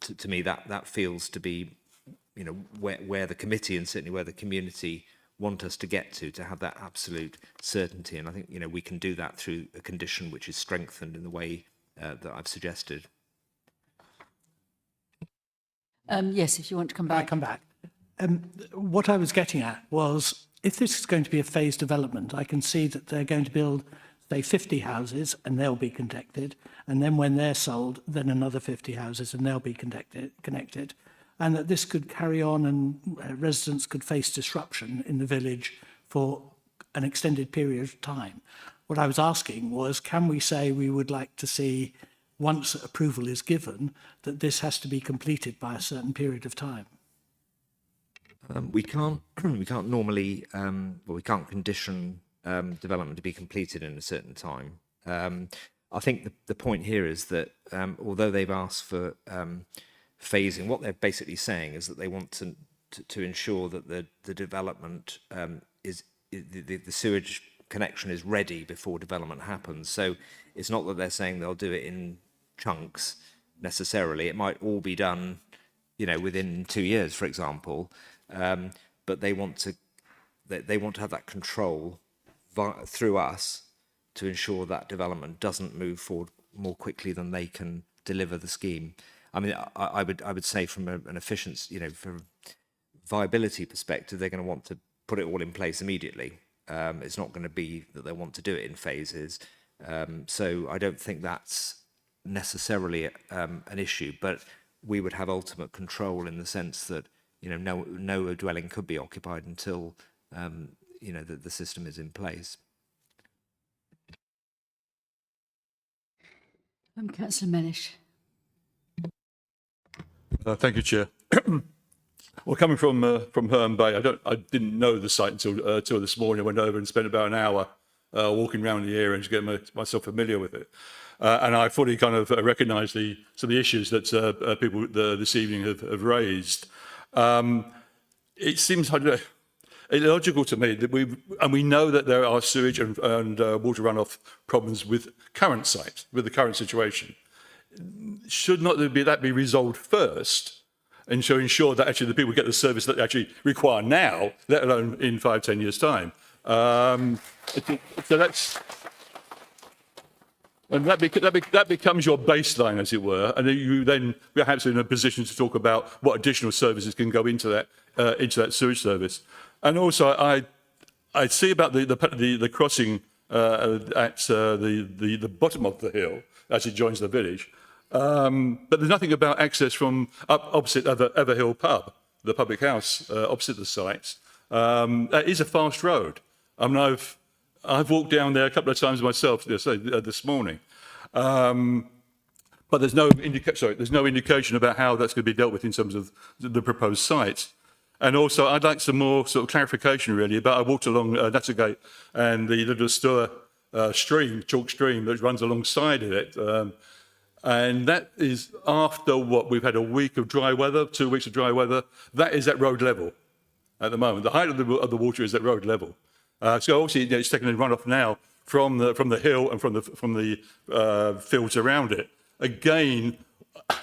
to me, that feels to be, where the committee and certainly where the community want us to get to have that absolute certainty. And I think, we can do that through a condition which is strengthened in the way that I've suggested. Yes, if you want to come back. I come back. What I was getting at was, if this is going to be a phased development, I can see that they're going to build, say, 50 houses and they'll be connected. And then when they're sold, then another 50 houses and they'll be connected. And that this could carry on and residents could face disruption in the village for an extended period of time. What I was asking was, can we say we would like to see, once approval is given, that this has to be completed by a certain period of time? We can't normally, we can't condition development to be completed in a certain time. I think the point here is that although they've asked for phasing, what they're basically saying is that they want to ensure that the development the sewage connection is ready before development happens. So it's not that they're saying they'll do it in chunks necessarily. It might all be done, within 2 years, for example. But they want to have that control through us to ensure that development doesn't move forward more quickly than they can deliver the scheme. I mean, I would say from an efficiency, from a viability perspective, they're going to want to put it all in place immediately. It's not going to be that they want to do it in phases. So I don't think that's necessarily an issue, but we would have ultimate control in the sense that no dwelling could be occupied until the system is in place. Councillor Mellish. Thank you, Chair. Well, coming from Herne Bay, I didn't know the site until this morning. I went over and spent about an hour walking around the area and to get myself familiar with it. And I fully kind of recognise some of the issues that people this evening have raised. It seems illogical to me that we know that there are sewage and water runoff problems with current sites, with the current situation. Should not that be resolved first, and to ensure that actually the people get the service that they actually require now, let alone in 5-10 years' time? So that becomes your baseline, as it were, and you then perhaps in a position to talk about what additional services can go into that sewage service. And also, I see about the crossing at the bottom of the hill as it joins the village, but there's nothing about access from opposite Everhill Pub, the public house opposite the site. That is a fast road. I mean, I've walked down there a couple of times myself this morning, but there's no indication about how that's going to be dealt with in terms of the proposed site. And also, I'd like some more sort of clarification, really, about I walked along Nattergate and the little Stour chalk stream that runs alongside of it. And that is after what we've had a week of dry weather, 2 weeks of dry weather. That is at road level at the moment. The height of the water is at road level. So obviously, it's taking a runoff now from the hill and from the fields around it. Again,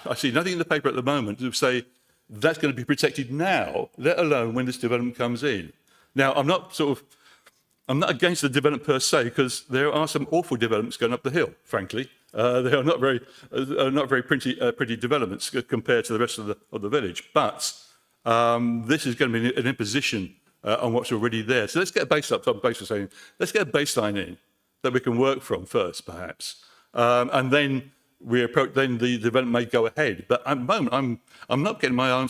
I see nothing in the paper at the moment to say that's going to be protected now, let alone when this development comes in. Now, I'm not against the development per se, because there are some awful developments going up the hill, frankly. They are not very pretty developments compared to the rest of the village. But this is going to be an imposition on what's already there. So let's get a let's get a baseline in that we can work from first, perhaps, and then then the development may go ahead. But at the moment, I'm not getting my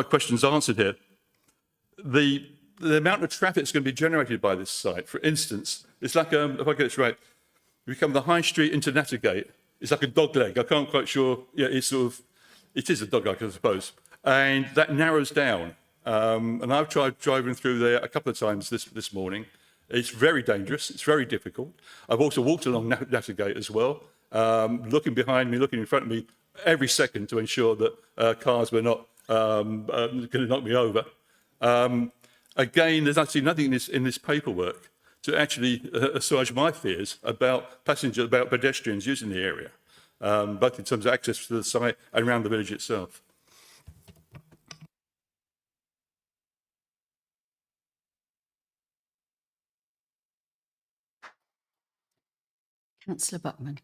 questions answered here. The amount of traffic that's going to be generated by this site, for instance, it's like, if I get this right, you come the High Street into Nattergate, it's like a dog leg. I can't quite sure. Yeah, it is a dog leg, I suppose. And that narrows down. And I've tried driving through there a couple of times this morning. It's very dangerous. It's very difficult. I've also walked along Nattergate as well, looking behind me, looking in front of me every second to ensure that cars were not going to knock me over. Again, there's actually nothing in this paperwork to actually assuage my fears about pedestrians using the area, both in terms of access to the site and around the village itself. Councillor Buckman.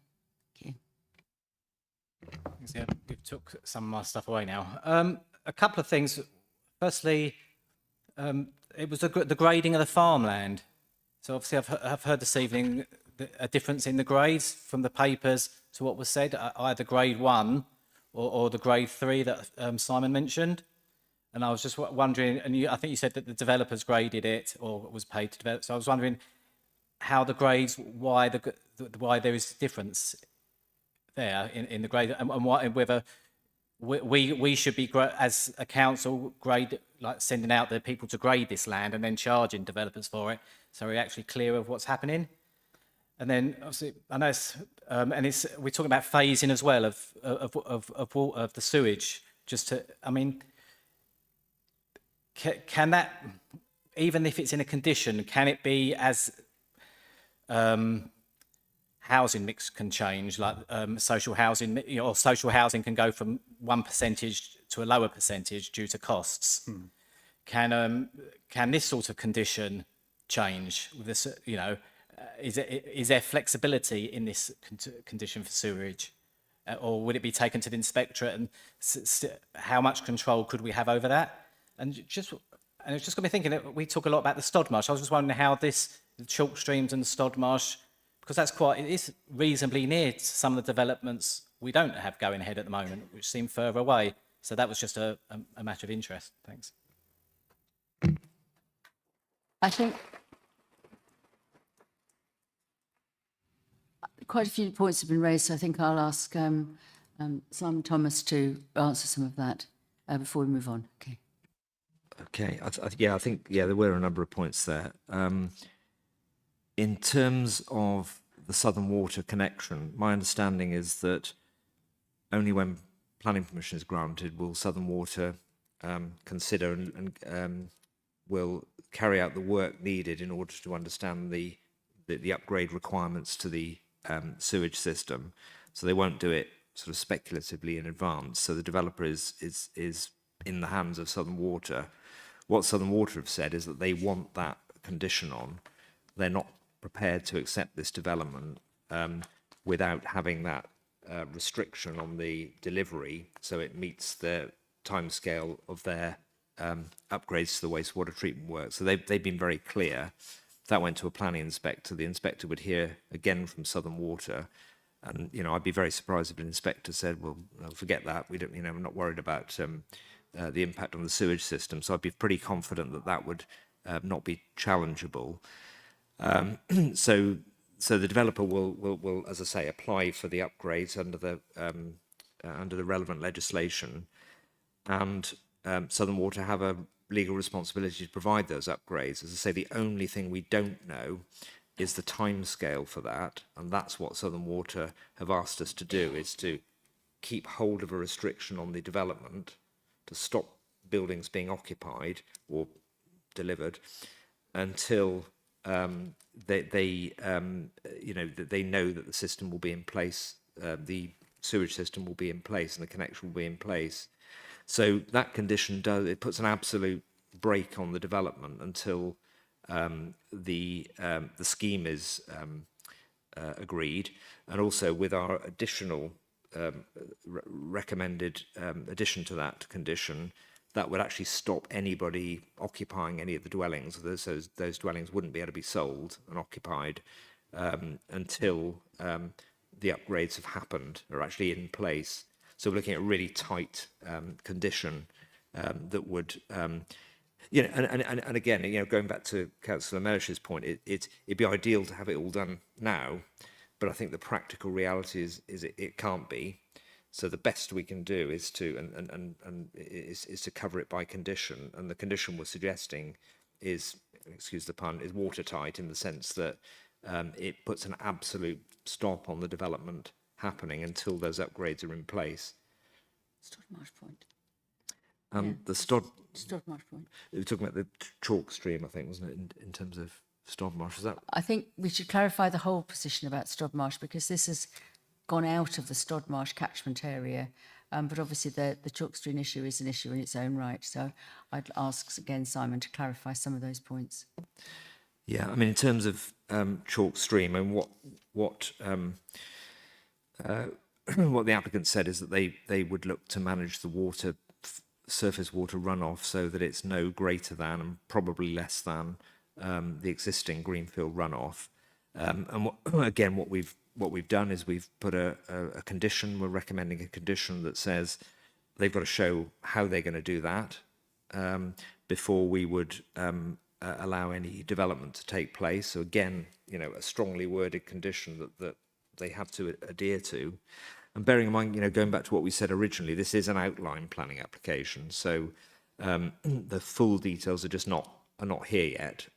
Thank you. Yeah, we've took some of my stuff away now. A couple of things. Firstly, it was the grading of the farmland. So obviously I've heard this evening a difference in the grades from the papers to what was said, either grade 1 or the grade 3 that Simon mentioned. And I was just wondering, and I think you said that the developers graded it or was paid to develop. So I was wondering how the grades, why there is difference there in the grade, and whether we should be, as a council, sending out the people to grade this land and then charging developers for it, so we're actually clear of what's happening. And then obviously, I know we're talking about phasing as well of the sewage. Can that, even if it's in a condition, can it be as housing mix can change, like social housing, or social housing can go from 1% to a lower percentage due to costs. Can this sort of condition change with this? Is there flexibility in this condition for sewerage, or would it be taken to the inspectorate? And how much control could we have over that? And it's just got me thinking that we talk a lot about the Stodmarsh. I was just wondering how the chalk streams and the Stodmarsh, because it is reasonably near to some of the developments we don't have going ahead at the moment, which seem further away. So that was just a matter of interest. Thanks. I think quite a few points have been raised, so I think I'll ask Simon Thomas to answer some of that before we move on. Okay. Okay. I think there were a number of points there. In terms of the Southern Water connection, my understanding is that only when planning permission is granted will Southern Water consider and will carry out the work needed in order to understand the upgrade requirements to the sewage system. So they won't do it sort of speculatively in advance. So the developer is in the hands of Southern Water. What Southern Water have said is that they want that condition on. They're not prepared to accept this development without having that restriction on the delivery, so it meets the timescale of their upgrades to the wastewater treatment work. So they've been very clear. If that went to a planning inspector, the inspector would hear again from Southern Water, and I'd be very surprised if an inspector said, "Well, forget that. We don't, we're not worried about the impact on the sewage system." So I'd be pretty confident that that would not be challengeable. So the developer will, as I say, apply for the upgrades under the relevant legislation, and Southern Water have a legal responsibility to provide those upgrades. As I say, the only thing we don't know is the timescale for that, and that's what Southern Water have asked us to do, is to keep hold of a restriction on the development to stop buildings being occupied or delivered until they know that the system will be in place, the sewage system will be in place, and the connection will be in place. So that condition puts an absolute brake on the development until the scheme is agreed, and also with our additional recommended addition to that condition, that would actually stop anybody occupying any of the dwellings. Those dwellings wouldn't be able to be sold and occupied until the upgrades have happened, are actually in place. So we're looking at a really tight condition that would, and again, going back to Councillor Mellish's point, it'd be ideal to have it all done now, but I think the practical reality is it can't be. So the best we can do is to cover it by condition, and the condition we're suggesting is, excuse the pun, is watertight in the sense that it puts an absolute stop on the development happening until those upgrades are in place. Stodmarsh Point. The Stodmarsh Point. We were talking about the chalk stream, I think, wasn't it, in terms of Stodmarsh? Is that? I think we should clarify the whole position about Stodmarsh, because this has gone out of the Stodmarsh catchment area, but obviously the chalk stream issue is an issue in its own right. So I'd ask again, Simon, to clarify some of those points. Yeah, I mean, in terms of chalk stream, and what the applicant said is that they would look to manage the surface water runoff so that it's no greater than and probably less than the existing greenfield runoff. And what we've done is we've put a condition. We're recommending a condition that says they've got to show how they're going to do that before we would allow any development to take place. So again, a strongly worded condition that they have to adhere to. And bearing in mind, going back to what we said originally, this is an outline planning application, so the full details are not here yet.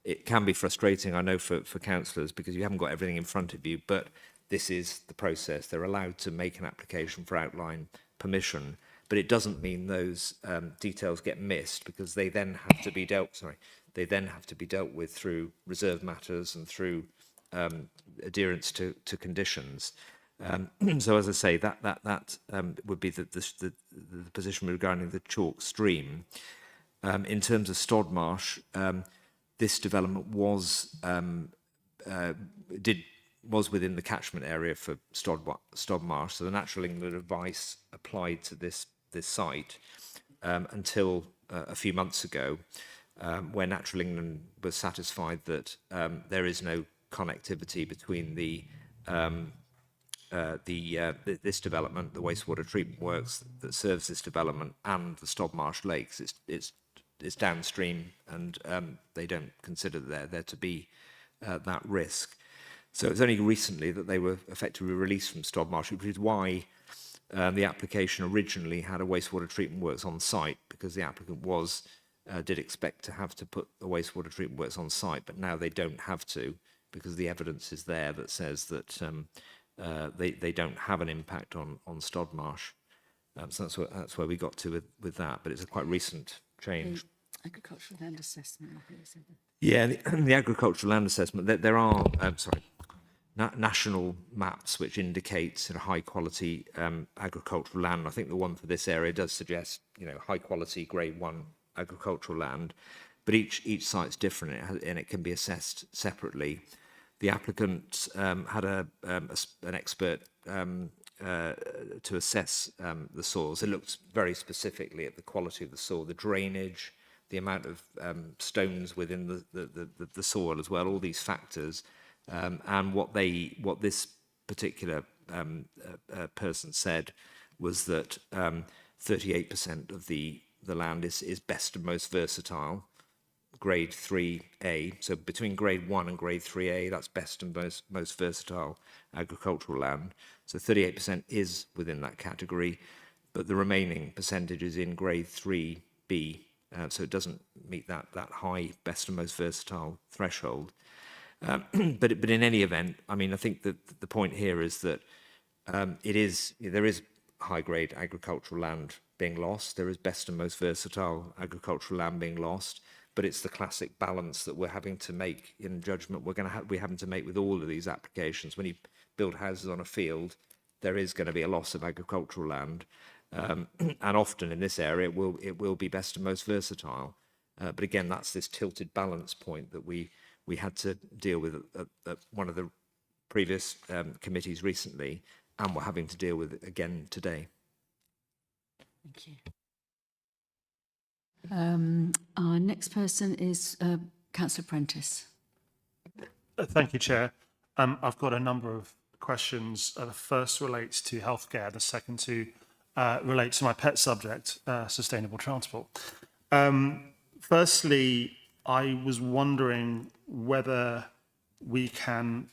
It can be frustrating, I know, for councillors, because you haven't got everything in front of you, but this is the process. They're allowed to make an application for outline permission, but it doesn't mean those details get missed, because they then have to be dealt with through reserve matters and through adherence to conditions. So as I say, that would be the position regarding the chalk stream. In terms of Stodmarsh, this development was within the catchment area for Stodmarsh, so the Natural England advice applied to this site until a few months ago, where Natural England was satisfied that there is no connectivity between this development, the wastewater treatment works that serves this development, and the Stodmarsh Lakes. It's downstream, and they don't consider there to be that risk. So it's only recently that they were effectively released from Stodmarsh, which is why the application originally had a wastewater treatment works on site, because the applicant did expect to have to put the wastewater treatment works on site, but now they don't have to, because the evidence is there that says that they don't have an impact on Stodmarsh. So that's where we got to with that, but it's a quite recent change. The agricultural land assessment. Yeah, the agricultural land assessment. There are national maps which indicate high quality agricultural land. I think the one for this area does suggest high quality Grade 1 agricultural land, but each site's different, and it can be assessed separately. The applicant had an expert to assess the soils. It looked very specifically at the quality of the soil, the drainage, the amount of stones within the soil as well, all these factors. And what this particular person said was that 38% of the land is best and most versatile, Grade 3A. So between Grade 1 and Grade 3A, that's best and most versatile agricultural land. So 38% is within that category. but the remaining percentage is in grade 3B, so it doesn't meet that high best and most versatile threshold. But in any event, I mean, I think that the point here is that there is high-grade agricultural land being lost. There is best and most versatile agricultural land being lost. But it's the classic balance that we're having to make in judgment. We're having to make with all of these applications. When you build houses on a field, there is going to be a loss of agricultural land, and often in this area it will be best and most versatile. But again, that's this tilted balance point that we had to deal with at one of the previous committees recently, and we're having to deal with again today. Thank you. Our next person is Councillor Prentice. Thank you, Chair. I've got a number of questions. The first relates to healthcare. The second two relate to my pet subject, sustainable transport. Firstly, I was wondering whether we can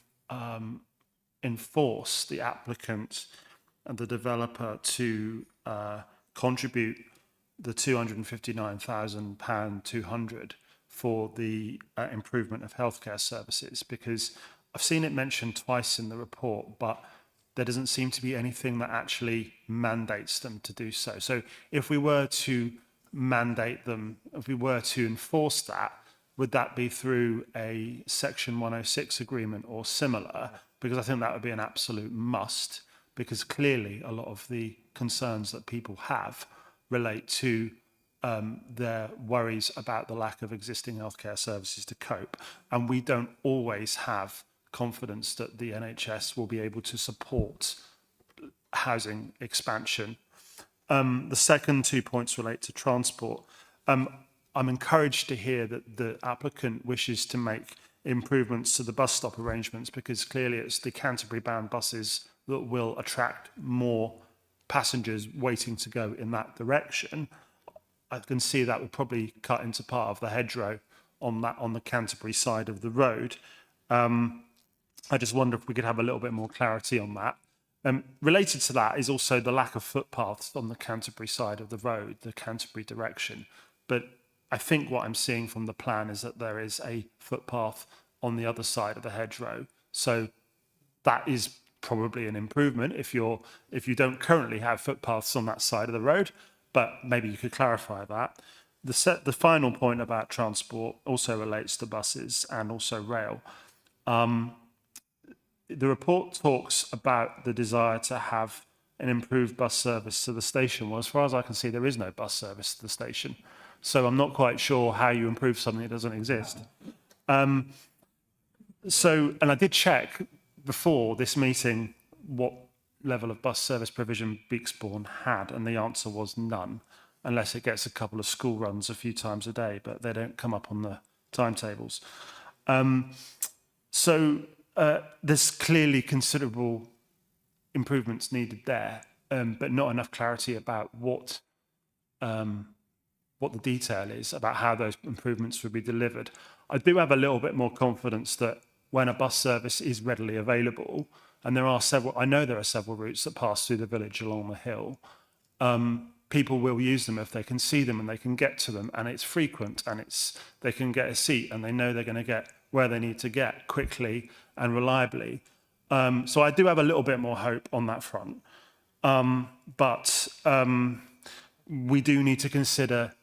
enforce the applicant and the developer to contribute the £259,000 200 for the improvement of healthcare services, because I've seen it mentioned twice in the report, but there doesn't seem to be anything that actually mandates them to do so. So if we were to mandate them, if we were to enforce that, would that be through a Section 106 agreement or similar? Because I think that would be an absolute must, because clearly a lot of the concerns that people have relate to their worries about the lack of existing healthcare services to cope. And we don't always have confidence that the NHS will be able to support housing expansion. The second 2 points relate to transport. I'm encouraged to hear that the applicant wishes to make improvements to the bus stop arrangements, because clearly it's the Canterbury-bound buses that will attract more passengers waiting to go in that direction. I can see that would probably cut into part of the hedgerow on the Canterbury side of the road. I just wonder if we could have a little bit more clarity on that. Related to that is also the lack of footpaths on the Canterbury side of the road, the Canterbury direction. But I think what I'm seeing from the plan is that there is a footpath on the other side of the hedgerow. So that is probably an improvement if you don't currently have footpaths on that side of the road, but maybe you could clarify that. The final point about transport also relates to buses and also rail. The report talks about the desire to have an improved bus service to the station. Well, as far as I can see, there is no bus service to the station. So I'm not quite sure how you improve something that doesn't exist. And I did check before this meeting what level of bus service provision Beaksbourne had, and the answer was none, unless it gets a couple of school runs a few times a day, but they don't come up on the timetables. There's clearly considerable improvements needed there, but not enough clarity about what the detail is about how those improvements would be delivered. I do have a little bit more confidence that when a bus service is readily available, and I know there are several routes that pass through the village along the hill, people will use them if they can see them and they can get to them, and it's frequent, and they can get a seat and they know they're going to get where they need to get quickly and reliably. So I do have a little bit more hope on that front. But we do need to consider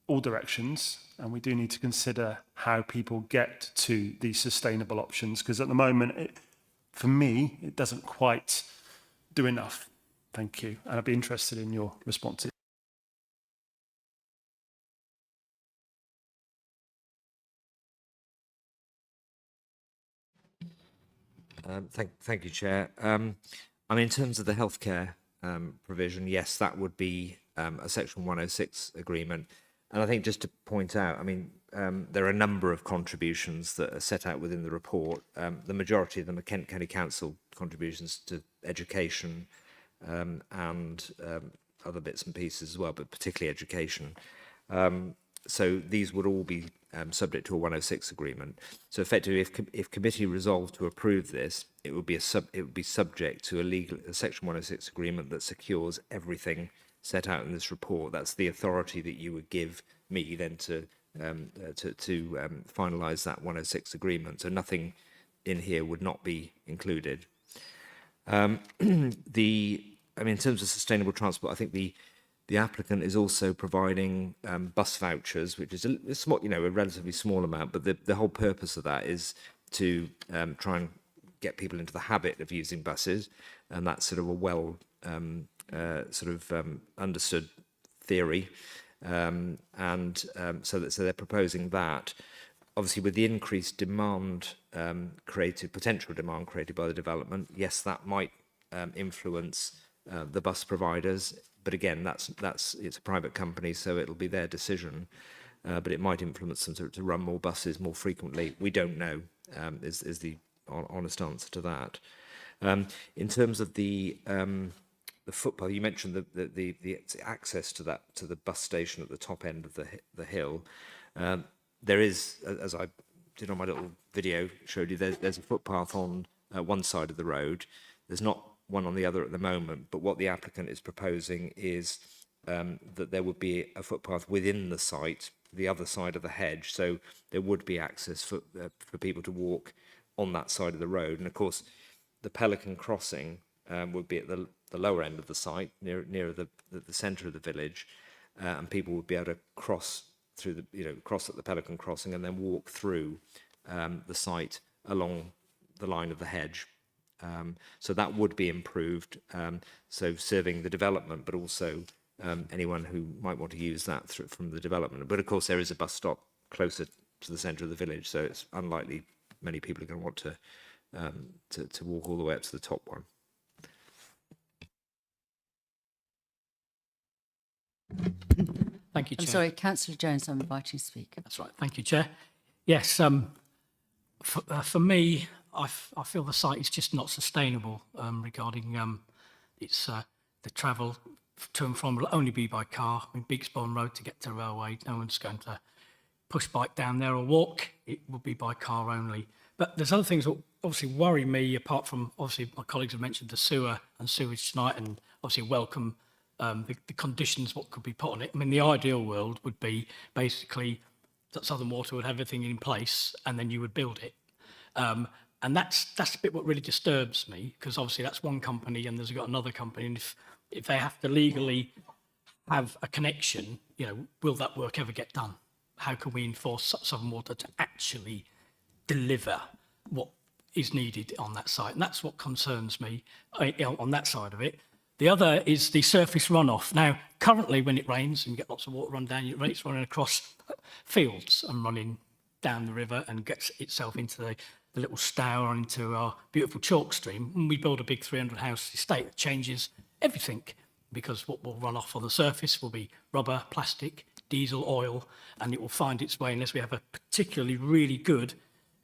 all directions, and we do need to consider how people get to these sustainable options, because at the moment, for me, it doesn't quite do enough. Thank you. And I'd be interested in your responses. Thank you, Chair. I mean, in terms of the healthcare provision, yes, that would be a Section 106 agreement. And I think just to point out, I mean, there are a number of contributions that are set out within the report. The majority of them are Kent County Council contributions to education and other bits and pieces as well, but particularly education. So these would all be subject to a 106 agreement. So effectively, if committee resolved to approve this, it would be subject to a Section 106 agreement that secures everything set out in this report. That's the authority that you would give me then to finalise that 106 agreement. So nothing in here would not be included. In terms of sustainable transport, I think the applicant is also providing bus vouchers, which is a small, a relatively small amount, but the whole purpose of that is to try and get people into the habit of using buses, and that's sort of a well understood theory, so they're proposing that. Obviously, with the increased demand potential demand created by the development, yes, that might influence the bus providers. But again, it's a private company, so it'll be their decision. But it might influence them to run more buses more frequently. We don't know. Is the honest answer to that. In terms of the footpath, you mentioned the access to the bus station at the top end of the hill. There is, as I did on my little video, showed you, there's a footpath on one side of the road. There's not one on the other at the moment, but what the applicant is proposing is that there would be a footpath within the site, the other side of the hedge, so there would be access for people to walk on that side of the road. And of course, the Pelican Crossing would be at the lower end of the site, nearer the centre of the village, and people would be able to cross through cross at the Pelican Crossing and then walk through the site along the line of the hedge. So that would be improved, so serving the development, but also anyone who might want to use that from the development. But of course, there is a bus stop closer to the centre of the village, so it's unlikely many people are going to want to walk all the way up to the top one. Thank you, Chair. I'm sorry, Councillor Jones, I'm inviting you to speak. That's right. Thank you, Chair. Yes, for me, I feel the site is just not sustainable regarding the travel to and from will only be by car. I mean, Bigsbourne Road to get to railway, no one's going to push bike down there or walk. It will be by car only. But there's other things that obviously worry me, apart from obviously my colleagues have mentioned the sewer and sewage tonight, and obviously welcome the conditions what could be put on it. I mean, the ideal world would be basically that Southern Water would have everything in place and then you would build it. And that's a bit what really disturbs me, because obviously that's one company and there's got another company, and if they have to legally have a connection, will that work ever get done? How can we enforce Southern Water to actually deliver what is needed on that site? And that's what concerns me on that side of it. The other is the surface runoff. Now, currently when it rains and you get lots of water run down, it's running across fields and running down the river and gets itself into the little stour into our beautiful chalk stream. And we build a big 300-house estate that changes everything, because what will run off on the surface will be rubber, plastic, diesel, oil, and it will find its way, unless we have a particularly really good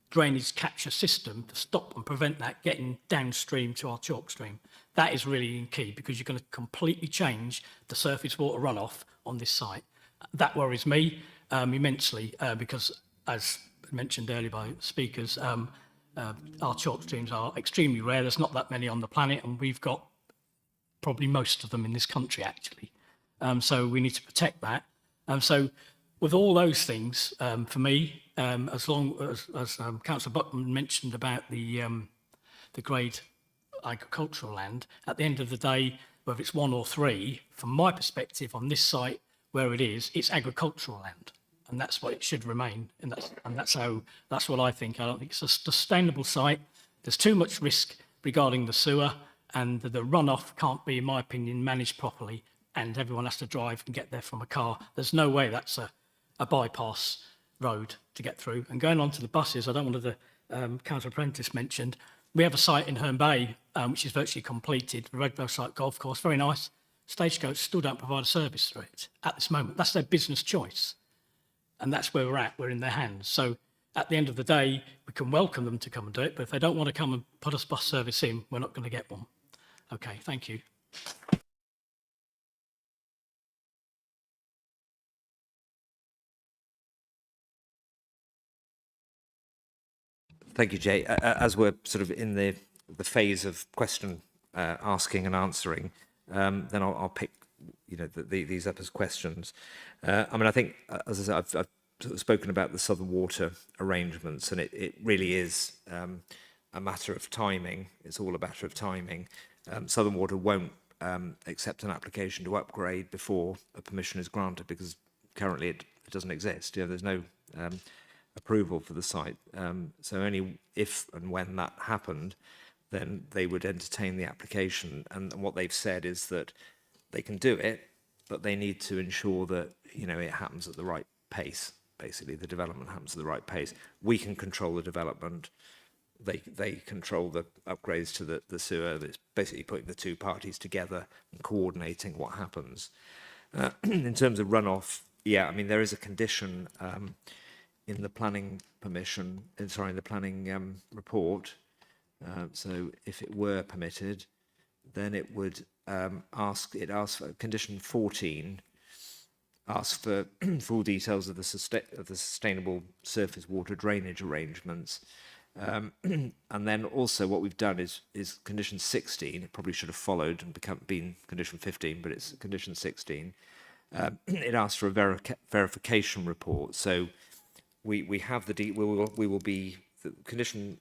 drainage capture system to stop and prevent that getting downstream to our chalk stream. That is really key, because you're going to completely change the surface water runoff on this site. That worries me immensely, because as mentioned earlier by speakers, our chalk streams are extremely rare. There's not that many on the planet, and we've got probably most of them in this country, actually. So we need to protect that. So with all those things, for me, as long as Councillor Buckman mentioned about the grade agricultural land, at the end of the day, whether it's 1 or 3, from my perspective on this site where it is, it's agricultural land, and that's what it should remain. And that's what I think. I don't think it's a sustainable site. There's too much risk regarding the sewer, and the runoff can't be, in my opinion, managed properly, and everyone has to drive and get there from a car. There's no way that's a bypass road to get through. And going on to the buses, I don't want to, Councillor Prentice mentioned, we have a site in Herne Bay, which is virtually completed, the Redbow site golf course, very nice. Stagecoach still don't provide a service through it at this moment. That's their business choice. And that's where we're at, we're in their hands. So at the end of the day, we can welcome them to come and do it, but if they don't want to come and put a bus service in, we're not going to get one. Okay, thank you. Thank you, Jay. As we're sort of in the phase of question asking and answering, then I'll pick, you know, these up as questions. I mean, I think, as I said, I've sort of spoken about the Southern Water arrangements, and it really is a matter of timing. It's all a matter of timing. Southern Water won't accept an application to upgrade before a permission is granted, because currently it doesn't exist. You know, there's no approval for the site. So only if and when that happened, then they would entertain the application. And what they've said is that they can do it, but they need to ensure that, you know, it happens at the right pace. Basically, the development happens at the right pace. We can control the development. They control the upgrades to the sewer. It's basically putting the two parties together and coordinating what happens. In terms of runoff, yeah, I mean, there is a condition in the planning permission, in the planning report. So if it were permitted, then it would ask for condition 14, ask for full details of the sustainable surface water drainage arrangements. And then also what we've done is condition 16. It probably should have followed and been condition 15, but it's condition 16. It asks for a verification report. So we have we will be the condition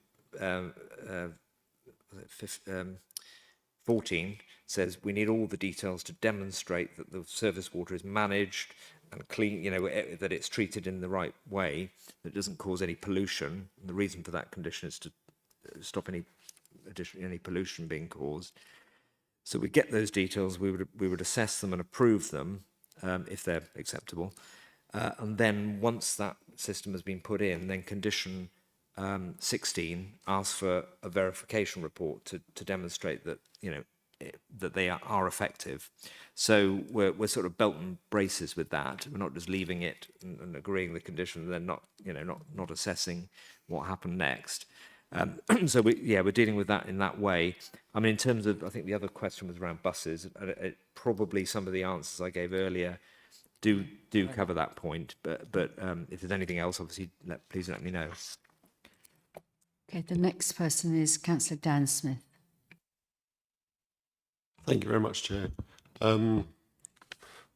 14 says we need all the details to demonstrate that the surface water is managed and clean, you know, that it's treated in the right way, that it doesn't cause any pollution. And the reason for that condition is to stop any pollution being caused. So we get those details, we would assess them and approve them if they're acceptable. And then once that system has been put in, then condition 16 asks for a verification report to demonstrate that, you know, that they are effective. So we're sort of belt and braces with that. We're not just leaving it and agreeing the condition and then not assessing what happened next. So we're dealing with that in that way. I mean, in terms of, I think the other question was around buses. Probably some of the answers I gave earlier do cover that point. But if there's anything else, obviously, please let me know. Okay, the next person is Councillor Dan Smith. Thank you very much, Chair. I'm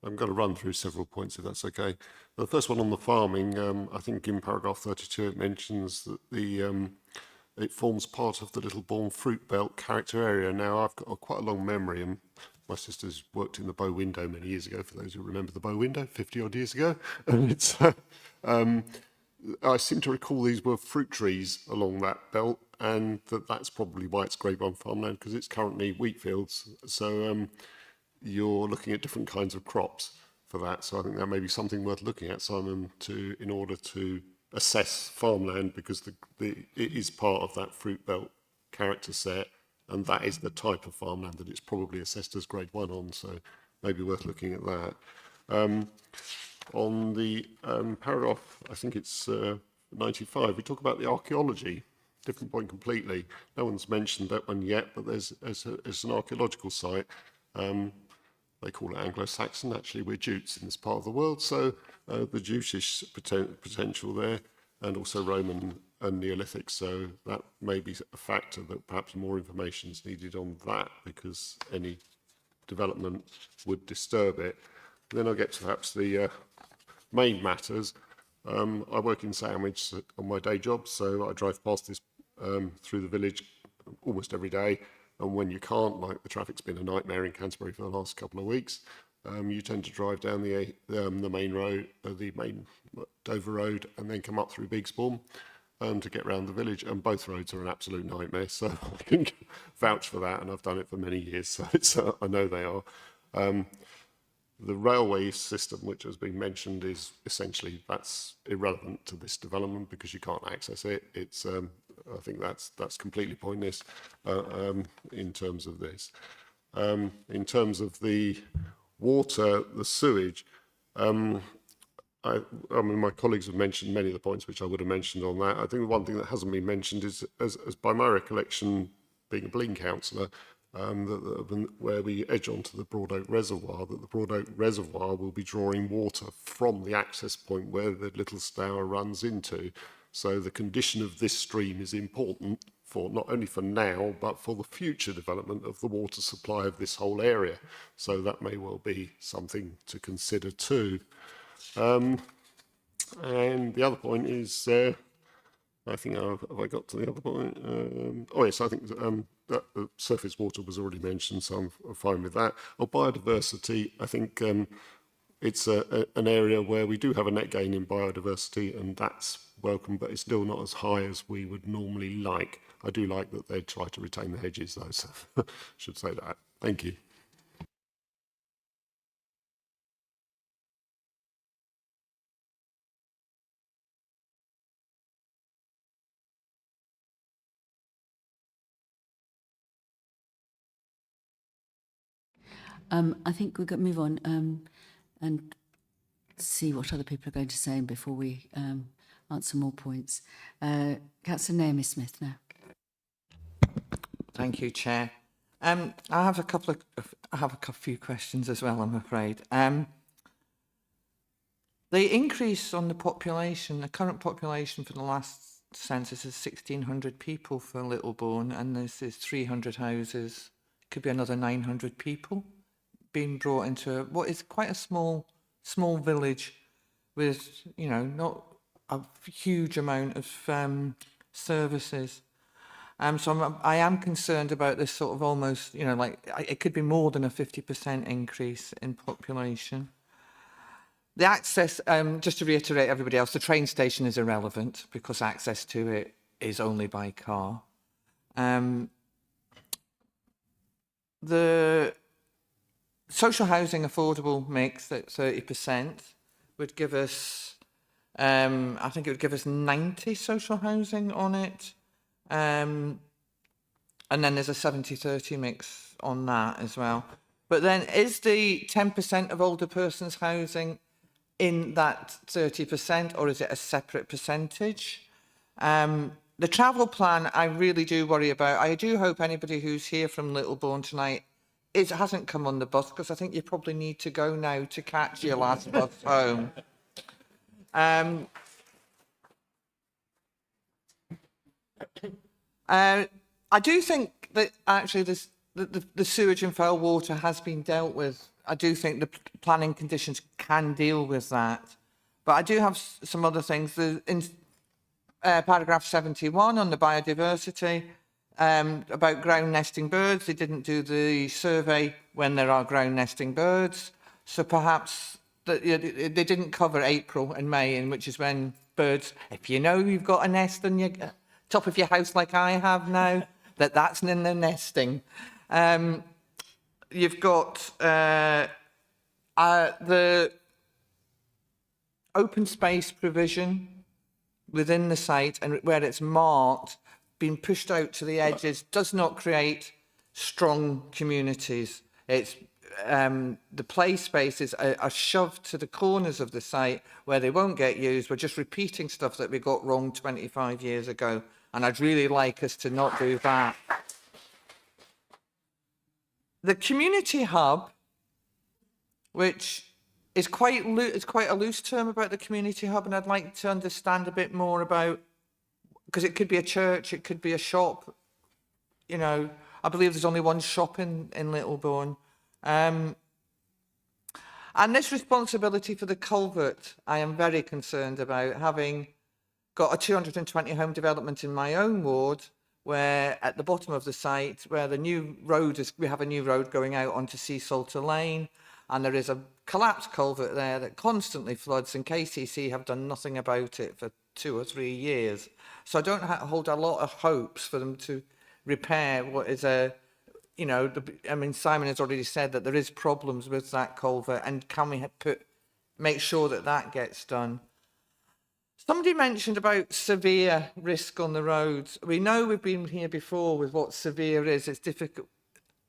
going to run through several points, if that's okay. The first one on the farming, I think in paragraph 32 it mentions that it forms part of the Littlebourne Fruit Belt character area. Now, I've got quite a long memory, and my sister's worked in the bow window many years ago, for those who remember the bow window, 50 odd years ago. And it's, I seem to recall these were fruit trees along that belt, and that's probably why it's Grade 1 farmland, because it's currently wheat fields. So you're looking at different kinds of crops for that. So I think that may be something worth looking at, Simon, in order to assess farmland, because it is part of that fruit belt character set, and that is the type of farmland that it's probably assessed as Grade 1 on. So maybe worth looking at that. On the paragraph, I think it's 95, we talk about the archaeology. Different point completely. No one's mentioned that one yet, but it's an archaeological site. They call it Anglo-Saxon. Actually, we're Jutes in this part of the world, so the Jutish potential there, and also Roman and Neolithic. So that may be a factor that perhaps more information is needed on that, because any development would disturb it. Then I'll get to perhaps the main matters. I work in Sandwich on my day job, so I drive past this through the village almost every day. And when you can't, like the traffic's been a nightmare in Canterbury for the last couple of weeks, you tend to drive down the main road, the main Dover Road, and then come up through Bigsbourne to get around the village. And both roads are an absolute nightmare, so I can vouch for that, and I've done it for many years, so it's, I know they are. The railway system, which has been mentioned, is essentially, that's irrelevant to this development because you can't access it. It's, I think that's completely pointless in terms of this. In terms of the water, the sewage, I mean, my colleagues have mentioned many of the points which I would have mentioned on that. I think the one thing that hasn't been mentioned is, as by my recollection, being a Blean councillor, where we edge onto the Broad Oak Reservoir, that the Broad Oak Reservoir will be drawing water from the access point where the Little Stour runs into. So the condition of this stream is important for not only for now, but for the future development of the water supply of this whole area. So that may well be something to consider too. And the other point is, I think, have I got to the other point? Oh yes, I think that surface water was already mentioned, so I'm fine with that. Oh, biodiversity, I think it's an area where we do have a net gain in biodiversity, and that's welcome, but it's still not as high as we would normally like. I do like that they try to retain the hedges though, so should say that. Thank you. I think we've got to move on and see what other people are going to say before we answer more points. Councillor Naomi Smith now. Thank you, Chair. I have a few questions as well, I'm afraid. The increase on the population, the current population for the last census is 1,600 people for Littlebourne, and this is 300 houses. Could be another 900 people being brought into what is quite a small village with, you know, not a huge amount of services. So I am concerned about this sort of almost, you know, like it could be more than a 50% increase in population. The access, just to reiterate everybody else, the train station is irrelevant because access to it is only by car. The social housing affordable mix at 30% would give us, I think it would give us 90 social housing on it. And then there's a 70-30 mix on that as well. But then is the 10% of older persons housing in that 30%, or is it a separate percentage? The travel plan, I really do worry about. I do hope anybody who's here from Littlebourne tonight hasn't come on the bus, because I think you probably need to go now to catch your last bus home. I do think that actually the sewage and foul water has been dealt with. I do think the planning conditions can deal with that. But I do have some other things. In paragraph 71 on the biodiversity, about ground nesting birds, they didn't do the survey when there are ground nesting birds. So perhaps they didn't cover April and May, which is when birds, if you know you've got a nest on your top of your house like I have now, that's in the nesting. You've got the open space provision within the site, and where it's marked, being pushed out to the edges, does not create strong communities. It's the play spaces are shoved to the corners of the site where they won't get used. We're just repeating stuff that we got wrong 25 years ago, and I'd really like us to not do that. The community hub, which is quite a loose term about the community hub, and I'd like to understand a bit more about, because it could be a church, it could be a shop. You know, I believe there's only one shop in Littlebourne. And this responsibility for the culvert, I am very concerned about, having got a 220 home development in my own ward, where at the bottom of the site, where the new road is, we have a new road going out onto Sea Salter Lane, and there is a collapsed culvert there that constantly floods, and KCC have done nothing about it for 2 or 3 years. So I don't hold a lot of hopes for them to repair what is a, you know, I mean, Simon has already said that there is problems with that culvert, and can we make sure that gets done? Somebody mentioned about severe risk on the roads. We know, we've been here before with what severe is. It's difficult.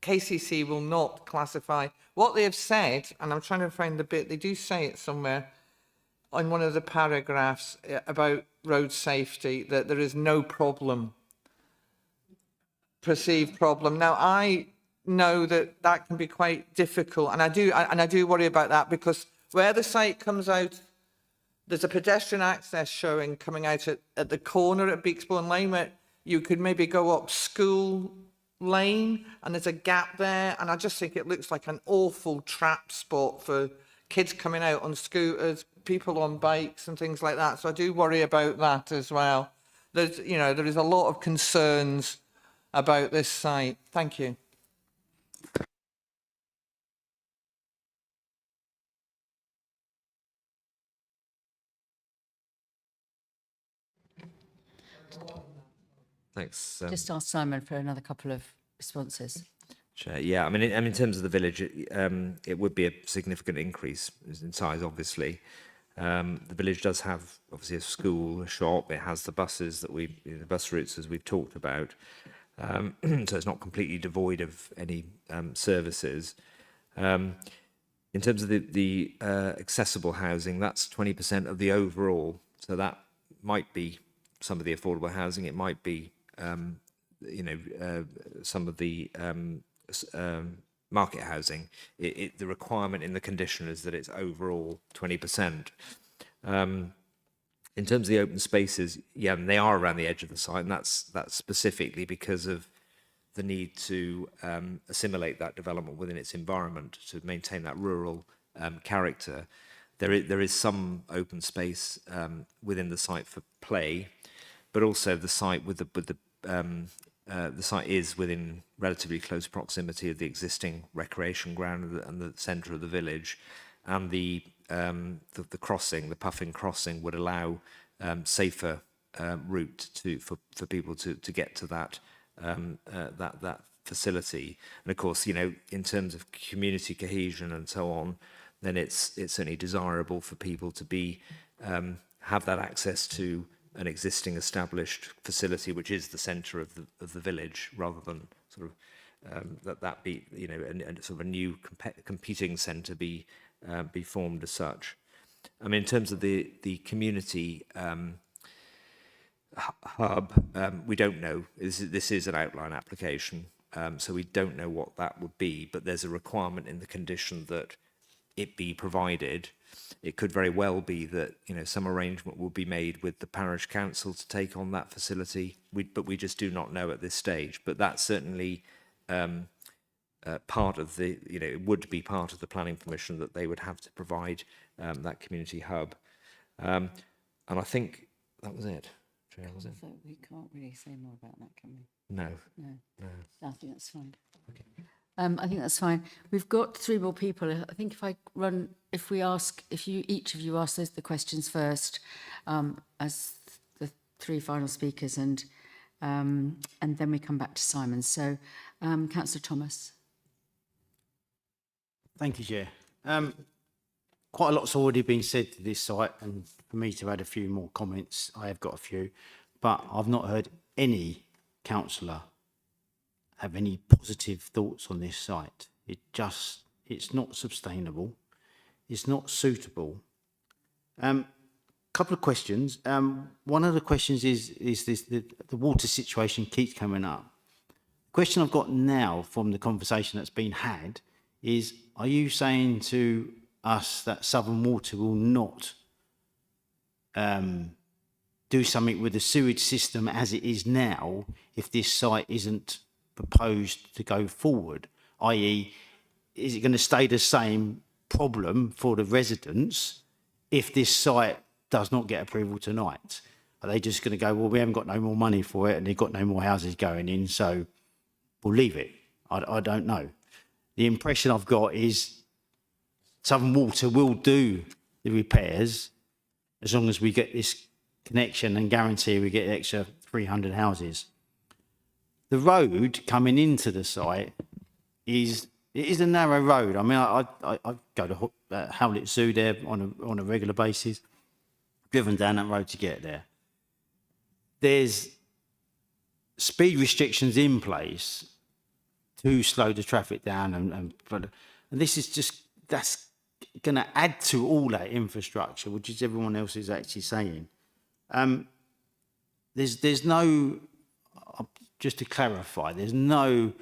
KCC will not classify. What they have said, and I'm trying to find the bit, they do say it somewhere on one of the paragraphs about road safety, that there is no problem, perceived problem. Now, I know that can be quite difficult, and I do worry about that, because where the site comes out there's a pedestrian access showing coming out at the corner at Beaksbourne Lane where you could maybe go up School Lane, and there's a gap there, and I just think it looks like an awful trap spot for kids coming out on scooters, people on bikes and things like that. So I do worry about that as well. There's, you know, there is a lot of concerns about this site. Thank you. Thanks. Just ask Simon for another couple of responses. Chair. Yeah, I mean, in terms of the village, it would be a significant increase in size, obviously. The village does have, obviously, a school, a shop. It has the buses that the bus routes, as we've talked about. So it's not completely devoid of any services. In terms of the accessible housing, that's 20% of the overall. So that might be some of the affordable housing. It might be, some of the market housing. The requirement in the condition is that it's overall 20%. In terms of the open spaces, yeah, they are around the edge of the site, and that's specifically because of the need to assimilate that development within its environment to maintain that rural character. There is some open space within the site for play, but also the site the site is within relatively close proximity of the existing recreation ground and the centre of the village, and the crossing, the Puffin crossing, would allow safer route for people to get to that facility. And of course, in terms of community cohesion and so on, then it's certainly desirable for people to have that access to an existing established facility, which is the centre of the village, rather than sort of that be and sort of a new competing centre be formed as such. I mean, in terms of the community hub, we don't know. This is an outline application, so we don't know what that would be. But there's a requirement in the condition that it be provided. It could very well be that some arrangement will be made with the parish council to take on that facility, but we just do not know at this stage. But that's certainly part of the it would be part of the planning permission that they would have to provide that community hub, and I think that was it. Was it? So we can't really say more about that, can we? No. I think that's fine. Okay. I think that's fine. We've got 3 more people. I think if each of you ask the questions first, as the 3 final speakers, and then we come back to Simon. So, Councillor Thomas. Thank you, Chair. Quite a lot's already been said to this site, and for me to add a few more comments, I have got a few, but I've not heard any councillor have any positive thoughts on this site. It's not sustainable. It's not suitable. Couple of questions. One of the questions is this: the water situation keeps coming up. The question I've got now from the conversation that's been had is: are you saying to us that Southern Water will not do something with the sewage system as it is now if this site isn't proposed to go forward? I.e., is it going to stay the same problem for the residents if this site does not get approval tonight? Are they just going to go, well, we haven't got no more money for it and they've got no more houses going in, so we'll leave it? I don't know. The impression I've got is Southern Water will do the repairs as long as we get this connection and guarantee we get an extra 300 houses. The road coming into the site is a narrow road. I mean, I go to Howlett Zoo there on a regular basis. Driven down that road to get there. There's speed restrictions in place to slow the traffic down, and this is that's going to add to all that infrastructure, which is everyone else is actually saying. There's no, just to clarify, there's no